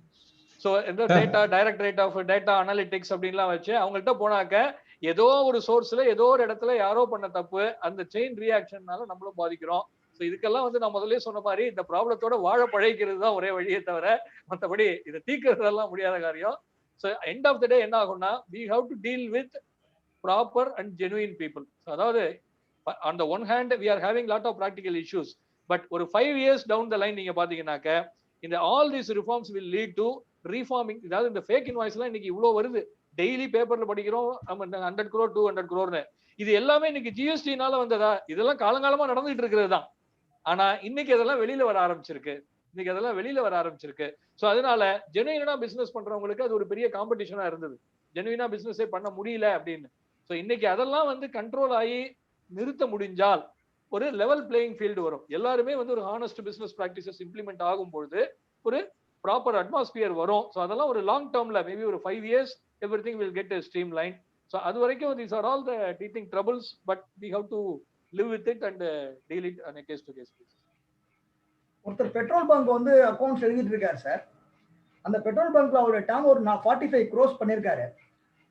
ஸோ எந்த data directorate of data analytics அப்படின்லாம் வச்சு அவங்கள்ட்ட போனாக்க ஏதோ ஒரு சோர்ஸ்ல ஏதோ ஒரு இடத்துல யாரோ பண்ண தப்பு, அந்த செயின் ரியாக்ஷன்னால நம்மளும் பாதிக்கிறோம். ஸோ இதுக்கெல்லாம் வந்து நான் முதல்ல சொன்ன மாதிரி இந்த ப்ராப்ளத்தோட வாழ பழகிக்கிறது தான் ஒரே வழியே தவிர மற்றபடி இதை தீர்க்கிறதெல்லாம் முடியாத காரியம். ஸோ எண்ட் ஆஃப் த டே என்ன ஆகும்னா we have to deal with proper and genuine people. So அதாவது on the one hand we are having lot of practical issues, but ஒரு 5 years down the line நீங்க பாத்தீங்கன்னாக்க இந்த all these reforms will lead to reforming. அதாவது இந்த fake இன்வாய்ஸ்லாம் இன்னைக்கு இவ்வளவு வருது, டெய்லி பேப்பர்ல படிக்கிறோம் நம்ம 100 crore 200 crore. இது எல்லாமே இன்னைக்கு ஜிஎஸ்டினால வந்ததா? இதெல்லாம் காலங்காலமா நடந்துட்டு இருக்கிறது தான். ஆனா இன்னைக்கு அதெல்லாம் வெளியில வர ஆரம்பிச்சிருக்கு. ஸோ அதனால ஜெனுயினா பிசினஸ் பண்றவங்களுக்கு அது ஒரு பெரிய காம்படிஷனா இருந்தது. ஜெனுயினா பிசினஸே பண்ண முடியல அப்படின்னு. ஸோ இன்னைக்கு அதெல்லாம் வந்து கண்ட்ரோல் ஆகி நிறுத்த முடிஞ்சால் ஒரு லெவல் பிளேயிங் ஃபீல்டு வரும். எல்லாருமே வந்து ஒரு ஹானஸ்ட் பிசினஸ் பிராக்டிசஸ் இம்ப்ளிமெண்ட் ஆகும்பொழுது ஒரு ப்ராப்பர் அட்மாஸ்பியர் வரும். ஸோ அதெல்லாம் ஒரு லாங் டேர்ம்ல மேபி ஒரு 5 years everything will get a streamline. So அது வரைக்கும் these are all the teething troubles, but we have to live with it and deal it on a case to case basis. ஒருத்தர் petrol bunk வந்து accounts எழுதிட்டு இருக்காரு sir. அந்த petrol பங்க்ல அவரோட turn ஒரு 45 crores பண்ணிருக்காரு.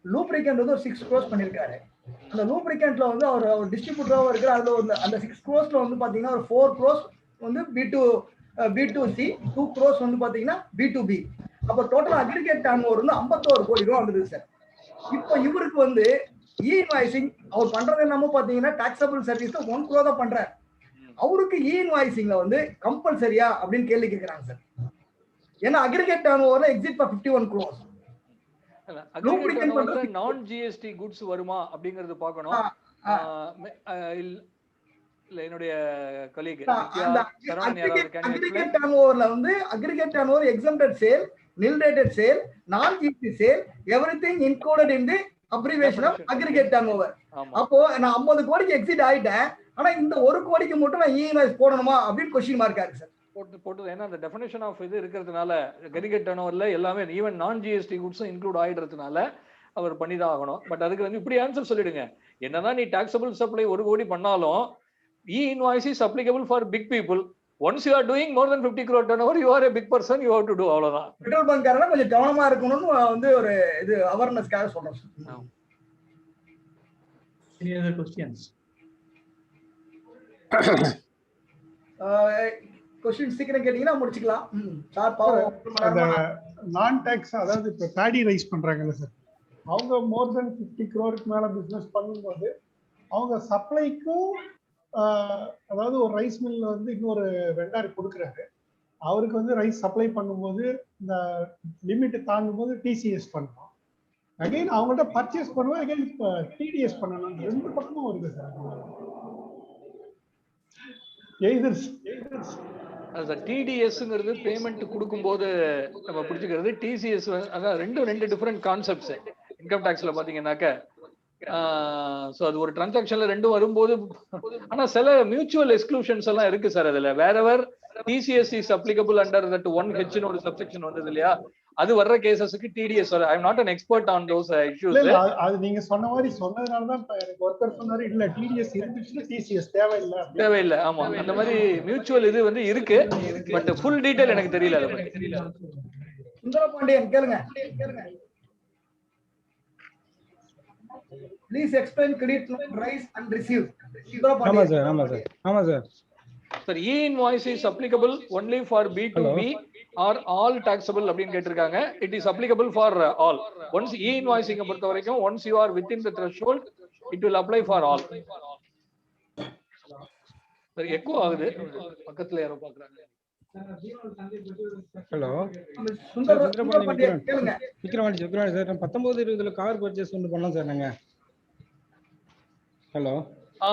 லூப்ரிகன்ட் வந்து ஒரு 6 crores பண்ணிருக்காரு. அந்த லூப்ரிகன்ட்ல வந்து அவர் டிஸ்ட்ரிபியூட்டராக இருக்கிற அதுல அந்த 6 crores வந்து பாத்தீங்கன்னா ஒரு 4 crores வந்து B2C, 2 crores வந்து பாத்தீங்கன்னா B2B. அப்ப டோட்டல் அக்ரிகேட் டர்ன் ஓவர் வந்து 51 கோடி ரூபாய் வந்தது சார். இப்போ இவருக்கு வந்து இன்வாய்சிங் அவர் பண்றது என்னமோ பாத்தீங்கன்னா டாக்ஸபிள் சர்வீஸ் 1 crore தான் பண்றாரு. அவருக்கு இன்வாய்சிங்ல வந்து கம்பல்சரியா அப்படின்னு கேள்வி கேட்கிறாங்க சார். ஏன்னா அக்ரிகேட் டர்ன் ஓவர்ல எக்ஸிட் ஃபார் 51 crores. நான் ஜிஎஸ்டி குட்ஸ் வருமா அப்படிங்கறது பார்க்கணும். இல்ல என்னுடைய கலீக் அக்ரிகேட் டர்ன் ஓவர்ல வந்து aggregate turn over exempted sale, nil rated sale, non GST sale, everything included in the abbreviation of aggregate turnover. அப்போ நான் 50 கோடிக்கு எக்ஸிட் ஆயிட்டேன். ஆனா இந்த 1 கோடிக்கு மட்டும் நான் இஎன்ஐஸ் போடணுமா அப்படின்னு क्वेश्चन மார்க் ஆகுது சார். போட்டு ஏன்னா அந்த டெஃபினேஷன் ஆஃப் இது இருக்கிறதுனால அக்ரிகேட் டர்னோவர்ல எல்லாமே ஈவன் நான் ஜிஎஸ்டி குட்ஸும் இன்க்ளூட் ஆயிடுறதுனால அவர் பண்ணி தான் ஆகணும். பட் அதுக்கு வந்து இப்படி ஆன்சர் சொல்லிடுங்க. என்னதான் நீ டாக்ஸபிள் சப்ளை 1 கோடி பண்ணாலும் e-invoice is applicable for big people. Once you are doing more than 50 crore turnover, you are a big person, you have to do அவ்வளவுதான். பெட்ரோல் பங்காரனா கொஞ்சம் கவனமா இருக்கணும்னு வந்து ஒரு இது அவேர்னஸ்க்காக சொல்றேன் sir. Any other questions? Question சீக்கிரம் கேட்டீங்கன்னா முடிச்சுக்கலாம். சார் அந்த நான் டாக்ஸ் அதாவது இப்ப பேடி ரைஸ் பண்றாங்கல்ல சார், அவங்க மோர் தென் 50 crore மேல பிசினஸ் பண்ணும்போது அவங்க சப்ளைக்கும் அதாவது ஒரு ரைஸ் மில்ல வந்து இன்னொரு வெண்டார் கொடுக்குறாரு. அவருக்கு வந்து ரைஸ் சப்ளை பண்ணும்போது இந்த லிமிட் தாண்டும் போது டிசிஎஸ் பண்ணணும். அகைன் அவங்கள்ட்ட பர்ச்சேஸ் பண்ணுவோம், அகைன் டிடிஎஸ் பண்ணணும். 2 பக்கமும் வருது சார். டிடிஎஸ்ங்கிறது பேமெண்ட் கொடுக்கும்போது நம்ம பிடிச்சிக்கிறது. டிசிஎஸ் அதான் ரெண்டு டிஃபரெண்ட் கான்செப்ட்ஸ் இன்கம் டாக்ஸ்ல பாத்தீங்கன்னாக்க. சோ அது ஒரு டிரான்சாக்ஷன்ல ரெண்டும் வரும்போது ஆனா சில மியூச்சுவல் எக்ஸ்க்ளூஷன்ஸ் எல்லாம் இருக்கு சார். அதுல wherever TCS is applicable under that 1H னு ஒரு சப்செக்ஷன் வந்தது இல்லையா, அது வர்ற கேசஸ்க்கு டிடிஎஸ் வர. I am not an expert on those issues. அது நீங்க சொன்ன மாதிரி சொன்னதனால தான் எனக்கு ஒருத்தர் சொன்னாரு இல்ல டிடிஎஸ் இருந்துச்சுன்னா டிசிஎஸ் தேவையில்லை. ஆமா அந்த மாதிரி மியூச்சுவல் இது வந்து இருக்கு. பட் ஃபுல் டீடைல் எனக்கு தெரியல அத பத்தி. சுந்தரபாண்டியன் கேளுங்க. Please explain credit note rise and receive. ஆமா sir. Sir, e-invoice is applicable only for B2B or all taxable அப்படினு கேட்டிருக்காங்க. It is applicable for all. Once e-invoicing பொறுத்த வரைக்கும் once you are within the threshold, it will apply for all. Sir, echo ஆகுது. பக்கத்துல யாரோ பார்க்கறாங்க. Hello விக்ரமாண்டி sir, 19-20 car purchase ஒன்று பண்ணலாம் சார் நாங்க. ஹலோ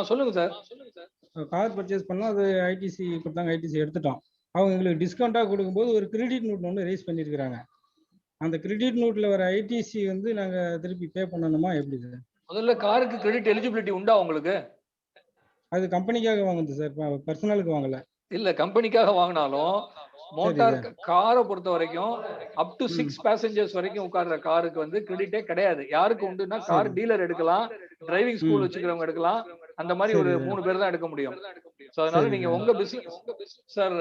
சொல்லுங்க சார். கார் பர்ச்சேஸ் பண்ணோம், அது ஐடிசி கொடுத்தாங்க, ஐடிசி எடுத்துட்டோம். அவங்க எங்களுக்கு டிஸ்கவுண்டாக கொடுக்கும்போது ஒரு கிரெடிட் நோட் ஒன்று ரைஸ் பண்ணியிருக்கிறாங்க. அந்த கிரெடிட் நோட்ல வர ஐடிசி வந்து நாங்கள் திருப்பி பே பண்ணணுமா எப்படி சார்? முதல்ல காருக்கு கிரெடிட் எலிஜிபிலிட்டி உண்டா உங்களுக்கு? அது கம்பெனிக்காக வாங்குது சார், பர்சனலுக்கு வாங்கல. இல்ல கம்பெனிக்காக வாங்கினாலும் மோட்டார் காரை பொறுத்த வரைக்கும் அப் டு 6 பேசஞ்சர்ஸ் வரைக்கும் உட்கார்ற காருக்கு வந்து கிரெடிட்டே கிடையாது. யாருக்கு உண்டுன்னா கார் டீலர் எடுக்கலாம், டிரைவிங் ஸ்கூல் வச்சுக்கிறவங்க எடுக்கலாம், அந்த மாதிரி ஒரு 3 பேர் தான் எடுக்க முடியும். சோ அதனால நீங்க உங்க பிசினஸ் சார்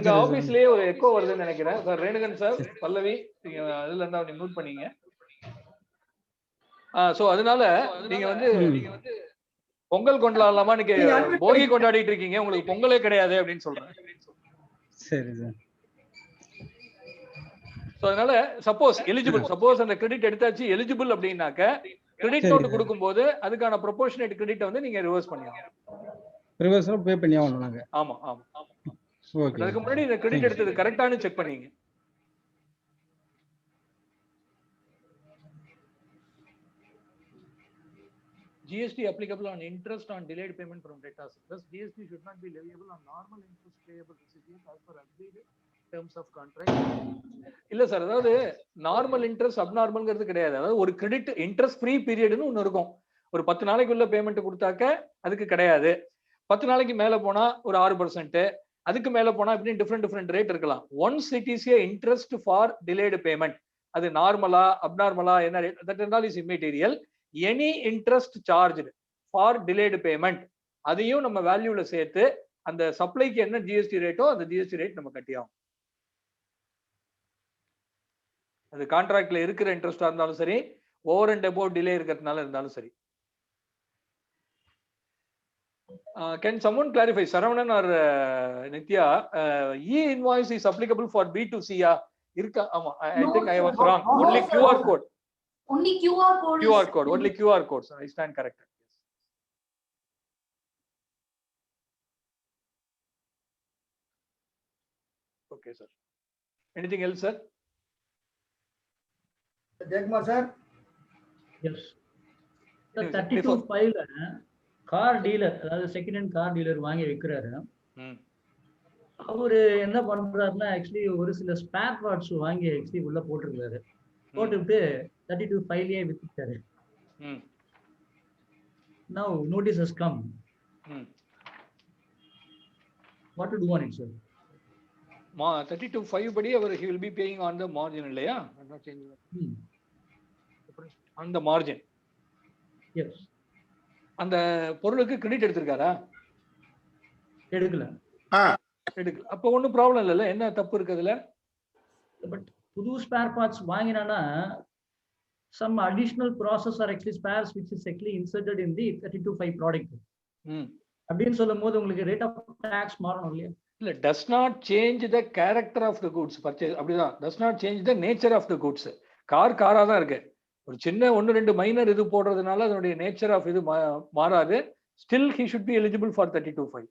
எங்க ஆபீஸ்லயே ஒரு எக்கோ வருதுன்னு நினைக்கிறேன் சார். ரேணுகன் சார், பல்லவி நீங்க அதுல இருந்தா நீங்க நோட் பண்ணீங்க. சோ அதனால நீங்க வந்து பொங்கல் கொண்டாடலாமா, நீங்க போகி கொண்டாடிட்டு இருக்கீங்க, உங்களுக்கு பொங்கலே கிடையாது அப்படின்னு சொல்றேன். சரி சார். சோ அதனால சப்போஸ் அந்த கிரெடிட் எடுத்தாச்சு எலிஜிபிள் அப்படின்னாக்க கிரெடிட் நோட் கொடுக்கும்போது அதுக்கான ப்ரொபோர்ஷனேட் கிரெடிட் வந்து நீங்க ரிவர்ஸ் பண்ணிக்கலாம். ரிவர்ஸ்ல பே பண்ணி ஆகணும் நாங்க. ஆமா. ஓகே. அதுக்கு முன்னாடி இந்த கிரெடிட் எடுத்தது கரெக்ட்டானு செக் பண்ணீங்க. GST applicable on interest on delayed payment from debtors. Thus, GST should not be leviable on normal interest payable recipients as per agreed terms of contract. இல்ல சார், அதாவது நார்மல் இன்ட்ரெஸ்ட் அப்நார்மல்ங்கிறது கிடையாது. அதாவது ஒரு credit interest free பீரியட்னு ஒன்று இருக்கும். ஒரு 10 நாளைக்குள்ள payment கொடுத்தாக்க அதுக்கு கிடையாது. 10 நாளைக்கு மேல போனா ஒரு 6%, அதுக்கு மேல போனா இப்படி டிஃப்ரெண்ட் ரேட் இருக்கலாம். Once it is a interest for delayed payment, அது நார்மலா அப்நார்மலா என்ன rate that and all is immaterial. Any interest charged for delayed payment அதையும் நம்ம வேல்யூல சேர்த்து அந்த சப்ளைக்கு என்ன ஜிஎஸ்டி ரேட்டோ அந்த ஜிஎஸ்டி ரேட் நம்ம கட்டியாகும். அது கான்ட்ராக்ட்ல இருக்கிற இன்ட்ரெஸ்டா இருந்தாலும் சரி, ஓவர் அண்ட் அபோவ் டிலே இருக்கிறதுனால இருந்தாலும் சரி. Can someone clarify, Saravanan or Nitya, e-invoice is applicable for B2C? Irka, I think I was wrong. Only QR code. Only QR code. QR code. Only QR codes. I stand corrected. Okay, sir. Anything else, sir? Jagmar, sir. Yes. The 32.5 car dealer, அதாவது second hand car dealer வாங்கி வைக்கிறாரு. அவரு என்ன பண்றாருன்னா actually ஒரு சில spare parts வாங்கி actually உள்ள போட்டிருக்காரு. போட்டுட்டு 32.5 வித்துட்டாரு. Now notice has come. What to do on it, sir? 32.5 படி அவர் he will be paying on the margin இல்லையா? On the margin. Yes. அந்த பொருளுக்கு கிரெடிட் எடுத்திருக்காரா? எடுக்கல. எடுக்கல. அப்ப ஒண்ணும் ப்ராப்ளம் இல்லல. என்ன தப்பு இருக்கு அதுல? பட் புது ஸ்பேர் பார்ட்ஸ் வாங்கினானா some additional process or actually spares which is actually inserted in the 32.5 product. அப்படின்னு சொல்லும்போது உங்களுக்கு ரேட் ஆஃப் டாக்ஸ் மாறணும் இல்லையா? இல்ல, does not change the character of the goods purchase. அப்படிதான். does not change the nature of the goods. காரா தான் இருக்கு. ஒரு சின்ன 1-2 மைனர் இது போடுறதுனால அதனுடைய நேச்சர் ஆஃப் இது மாறாது. Still he should be eligible for 32.5.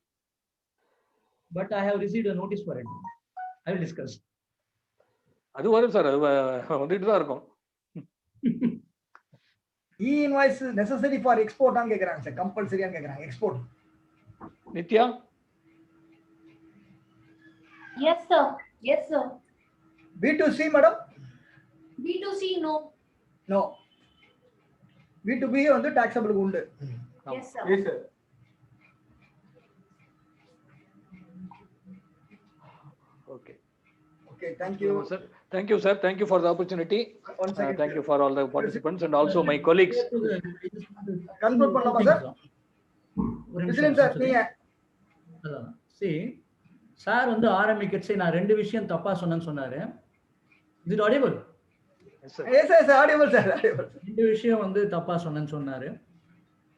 But I have received a notice for it. I will discuss. அது வரும் சார். அது வந்துட்டு தான் இருக்கும். E-invoice necessary for export ஆன்னு கேக்குறாங்க சார். கம்பல்சரி ஆன்னு கேக்குறாங்க. Export. Nithya? Yes sir. Yes sir. B2C madam? B2C no. No. B2B வந்து taxable உண்டு. Yes sir. Yes sir. Okay. Okay, thank you. Sir. Thank you, sir. Thank you for the opportunity. Thank you for all the participants and also my colleagues. Conclude பண்ணலாமா sir? விசிலின் sir நீங்க. See, sir வந்து ஆரம்பிக்கச்சே நான் 2 விஷயம் தப்பா சொன்னாரு. Is it audible? Yes sir, audible sir. 2 விஷயம் வந்து தப்பா சொன்னாரு.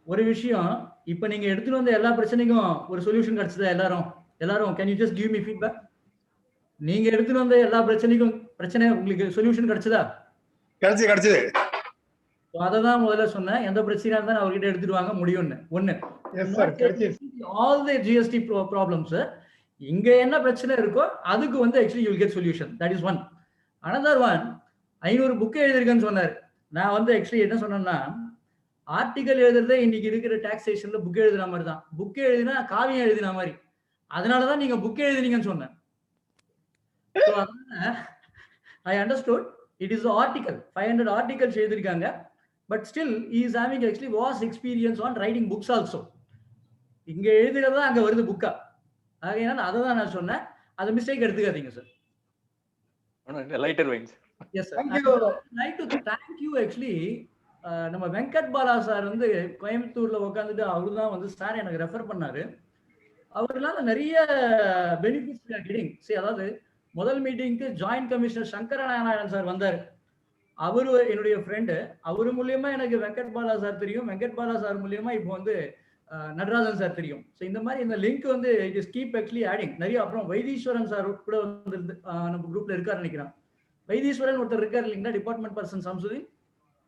ஒரு விஷயம், இப்போ நீங்க எடுத்துட்டு வந்த எல்லா பிரச்சனைக்கும் ஒரு சொல்யூஷன் கிடைச்சதா? எல்லாரும் can you just give me feedback? நீங்க எடுத்துட்டு வந்த எல்லா பிரச்சனைக்கும் உங்களுக்கு சொல்யூஷன் கிடைச்சதா? கிடைச்சது. அததான் முதல்ல சொன்னேன். எந்த பிரச்சனையா இருந்தாலும் அவர்கிட்ட எடுத்துட்டு வாங்க முடியும்னு. ஒண்ணு. All the GST problems இங்க என்ன பிரச்சனை இருக்கோ அதுக்கு வந்து actually you will get solution. That is one. Another one, 500 book எழுதிருக்கேன்னு சொன்னார். நான் வந்து ஆக்சுவலி என்ன சொன்னேன்னா, ஆர்டிகல் எழுதுறதே இன்னைக்கு இருக்கிற டாக்ஸேஷன்ல புக் எழுதுன மாதிரி தான். புக் எழுதினா காவியம் எழுதின மாதிரி. அதனாலதான் நீங்க புக் எழுதினீங்கன்னு சொன்னேன். So I understood it is the article. 500 articles எழுதிருக்காங்க. But still he is having actually vast experience on writing books also. இங்க எழுதுறதா அங்க வருது புக்கா. ஆகையால அததான் நான் சொன்னேன். அது மிஸ்டேக் எடுத்துக்காதீங்க sir. Lighter wines. Yes sir. Thank you. I'd like to thank you actually. நம்ம வெங்கட் பாலா சார் வந்து கோயம்புத்தூர்ல உட்காந்துட்டு அவரு தான் வந்து சார் எனக்கு ரெஃபர் பண்ணாரு. அவர்னால நிறைய பெனிஃபிட்ஸ் கிடைக்கும். சரி, அதாவது முதல் மீட்டிங்க்கு ஜாயிண்ட் கமிஷனர் சங்கரநாராயணன் சார் வந்தார். அவரு என்னுடைய ஃப்ரெண்டு. அவரு மூலியமா எனக்கு வெங்கட் பாலா சார் தெரியும். வெங்கட் பாலா சார் மூலியமா இப்போ வந்து நடராஜன் சார் தெரியும். ஸோ இந்த மாதிரி இந்த லிங்க் வந்து it is keep actually adding நிறைய. அப்புறம் வைத்தீஸ்வரன் சார் கூட வந்து நம்ம குரூப்ல இருக்காரு நினைக்கிறேன். வைத்தீஸ்வரன் ஒருத்தர் இருக்காரு இல்லைங்களா, department person Samsudeen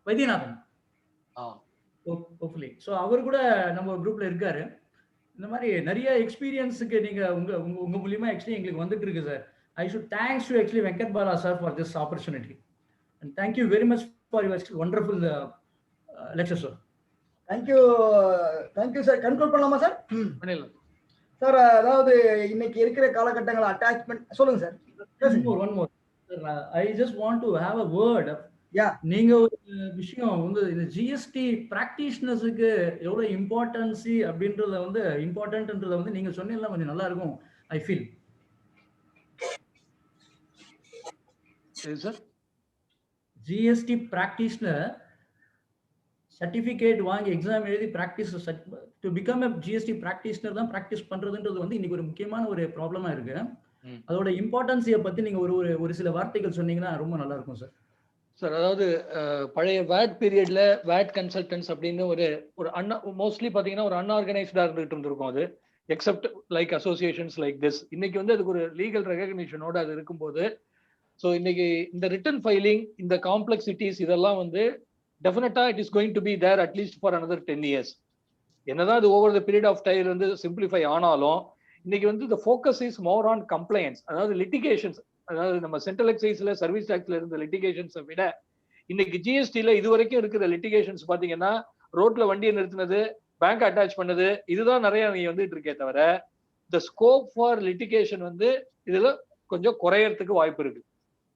Vaidyanathan. Hopefully so அவர் கூட நம்ம குரூப்ல இருக்காரு. இந்த மாதிரி நிறைய எக்ஸ்பீரியன்ஸுக்கு நீங்க உங்க மூலியமா ஆக்சுவலி எங்களுக்கு வந்துட்டு இருக்கு sir. I should thanks to actually Venkat Bala sir for this opportunity, and thank you very much for your wonderful lecture sir. Thank you sir. Conclude பண்ணலாமா சார்? பண்ணிடலாம் சார். அதாவது இன்னைக்கு இருக்கிற காலகட்டங்கள அட்டாச்மென்ட் சொல்லுங்க sir. One more sir, I just want to have a word. நீங்க ஒரு விஷயம் வந்து இந்த ஜிஎஸ்டி பிராக்டிஷனர்ஸுக்கு எவ்வளவு இம்பார்ட்டன்ஸ் அப்படின்றத வந்து இம்பார்ட்டன்ட்ன்றத வந்து நீங்க சொன்னீங்கன்னா கொஞ்சம் நல்லா இருக்கும். I feel GST practitioner certificate வாங்கி எக்ஸாம் எழுதி practice to become a GST practitioner தான் பிராக்டிஸ் பண்றதுன்றது வந்து இன்னைக்கு ஒரு முக்கியமான ஒரு ப்ராப்ளமா இருக்கு. அதோட இம்பார்ட்டன்ஸை பத்தி நீங்க ஒரு சில வார்த்தைகள் சொன்னீங்கன்னா ரொம்ப நல்லா இருக்கும் சார். சார் அதாவது பழைய வேட் பீரியட்ல வேட் கன்சல்டன்ஸ் அப்படின்னு ஒரு மோஸ்ட்லி பார்த்தீங்கன்னா ஒரு அன்ஆர்கனைஸ்டா இருந்துகிட்டு இருந்திருக்கும் அது, accept like associations like this. இன்னைக்கு வந்து அதுக்கு ஒரு லீகல் ரெகக்னிஷனோட அது இருக்கும்போது, ஸோ இன்னைக்கு இந்த ரிட்டன் ஃபைலிங், இந்த காம்ப்ளெக்சிட்டிஸ் இதெல்லாம் வந்து டெஃபினட்டா it is going to be there at least for another 10 years. என்னதான் இது over the period of time வந்து சிம்பிளிஃபை ஆனாலும் இன்னைக்கு வந்து the focus is more on compliance. அதாவது லிட்டிகேஷன்ஸ், அதாவது நம்ம சென்ட்ரல் எக்ஸைஸ்ல சர்வீஸ் டாக்ஸ்ல இருந்த லிட்டிகேஷன்ஸை விட இன்னைக்கு ஜிஎஸ்டில இது வரைக்கும் இருக்கிற லிட்டிகேஷன்ஸ் பாத்தீங்கன்னா ரோட்ல வண்டியை நிறுத்தினது, பேங்க் அட்டாச் பண்ணது, இதுதான் நிறைய நீங்க வந்துட்டு இருக்கே தவிர த ஸ்கோப் ஃபார் லிட்டிகேஷன் வந்து இதுல கொஞ்சம் குறையறதுக்கு வாய்ப்பு இருக்கு.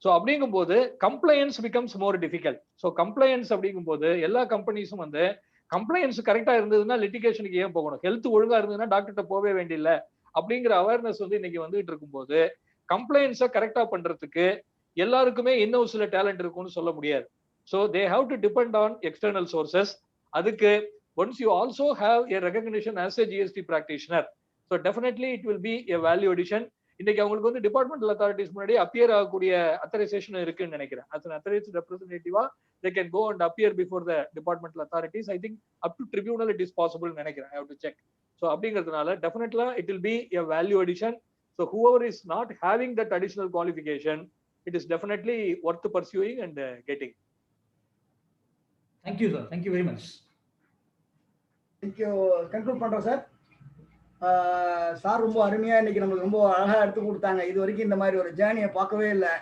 ஸோ அப்படிங்கும் போது compliance becomes more difficult. So compliance அப்படிங்கும் போது எல்லா கம்பெனிஸும் வந்து கம்ப்ளைன்ஸ் கரெக்டா இருந்ததுன்னா லிட்டிகேஷனுக்கு ஏன் போகணும், ஹெல்த் ஒழுங்கா இருந்ததுன்னா டாக்டர்கிட்ட போகவே வேண்டியில்லை அப்படிங்கிற அவேர்னஸ் வந்து இன்னைக்கு வந்துட்டு இருக்கும்போது கம்ப்ளைன்ஸை கரெக்டா பண்றதுக்கு எல்லாருக்குமே இன்னும் சில டேலண்ட் இருக்கும்னு சொல்ல முடியாது. So they have to depend on external sources. அதுக்கு once you also have a recognition as a GST practitioner, so definitely it will be a value addition. இன்னைக்கு அவங்களுக்கு வந்து டிபார்ட்மெண்டல் அத்தாரிட்டிஸ் முன்னாடி அப்பியர் ஆகக்கூடிய அத்தரைசேஷன் இருக்குன்னு நினைக்கிறேன். as an authorized representative they can go and appear before the departmental authorities. I think up to tribunal it is possible நினைக்கிறேன். I have to check. So அப்படிங்கிறதுனால definitely it will be a value addition. So whoever is not having that additional qualification, it is definitely worth pursuing and getting. Thank you sir, thank you very much. Thank you. Conclude பண்றோம் sir. Sir ரொம்ப அருமையா இன்னைக்கு நமக்கு ரொம்ப அழகா எடுத்து கொடுத்தாங்க. இது வரைக்கும் இந்த மாதிரி ஒரு ஜேர்னியை பார்க்கவே இல்லை.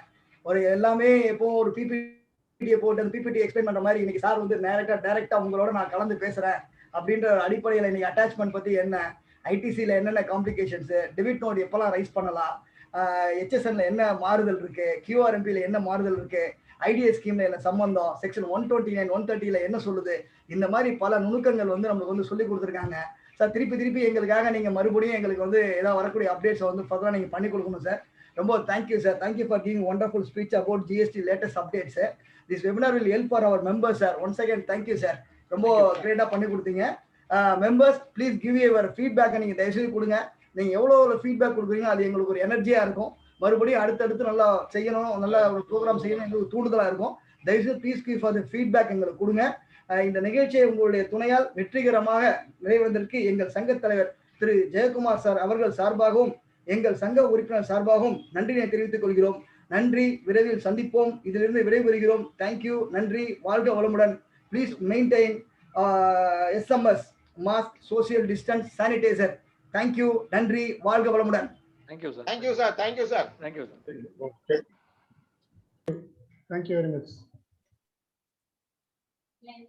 ஒரு எல்லாமே எப்போ ஒரு பிபிடியை போட்டு அந்த பிபிடி எக்ஸ்பிளைன் பண்ற மாதிரி இன்னைக்கு சார் வந்து டைரக்டா உங்களோட நான் கலந்து பேசுறேன் அப்படின்ற அடிப்படையில் இன்னைக்கு அட்டாச்மெண்ட் பத்தி என்ன, ஐடிசியில் என்னென்ன காம்ப்ளிகேஷன்ஸ், டெபிட் நோட் எப்பெல்லாம் ரைஸ் பண்ணலாம், ஹெச்எஸ்என்ல என்ன மாறுதல் இருக்கு, கியூஆர்எம்பியில் என்ன மாறுதல் இருக்கு, ஐடிஎஸ் ஸ்கீம்ல என்ன சம்பந்தம், செக்ஷன் 129 130 என்ன சொல்லுது, இந்த மாதிரி பல நுணுக்கங்கள் வந்து நம்மளுக்கு வந்து சொல்லி கொடுத்துருக்காங்க சார். திருப்பி எங்களுக்காக நீங்க மறுபடியும் எங்களுக்கு வந்து ஏதாவது வரக்கூடிய அப்டேட்ஸை வந்து ஃபர்தரா நீங்க பண்ணி கொடுக்கணும் சார். ரொம்ப thank you sir. Thank you for giving wonderful speech about GST latest updates. This webinar will help for our members sir. Once again thank you sir. ரொம்ப கிரேட்டா பண்ணி கொடுத்தீங்க. மெம்பர்ஸ் ப்ளீஸ் கிவ் யுவர் ஃபீட்பேக்கை நீங்க தயவுசெய்து கொடுங்க. நீங்க எவ்வளவு ஃபீட்பேக் கொடுக்குறீங்க அது எங்களுக்கு ஒரு எனர்ஜியா இருக்கும். மறுபடியும் அடுத்தடுத்து நல்லா செய்யணும், நல்ல ஒரு ப்ரோக்ராம் செய்யணும், எங்களுக்கு தூண்டுதலா இருக்கும். தயவுசெய்து please give for the feedback எங்களுக்கு கொடுங்க. இந்த நிகழ்ச்சியை உங்களுடைய துணையால் வெற்றிகரமாக நிறைவேறுவதற்கு எங்கள் சங்க தலைவர் திரு ஜெயக்குமார் சார் அவர்கள் சார்பாகவும் எங்கள் சங்க உறுப்பினர் சார்பாகவும் நன்றியை தெரிவித்துக் கொள்கிறோம். நன்றி, விரைவில் சந்திப்போம். இதிலிருந்து விடைபெறுகிறோம். தேங்க்யூ, நன்றி, வாழ்க வளமுடன். Please maintain SMS, mask, social distance, sanitiser. Thank you, நன்றி, வாழ்க வளமுடன். Thank you sir. Thank you sir. Thank you sir. Thank you sir. Thank you very much. Yes.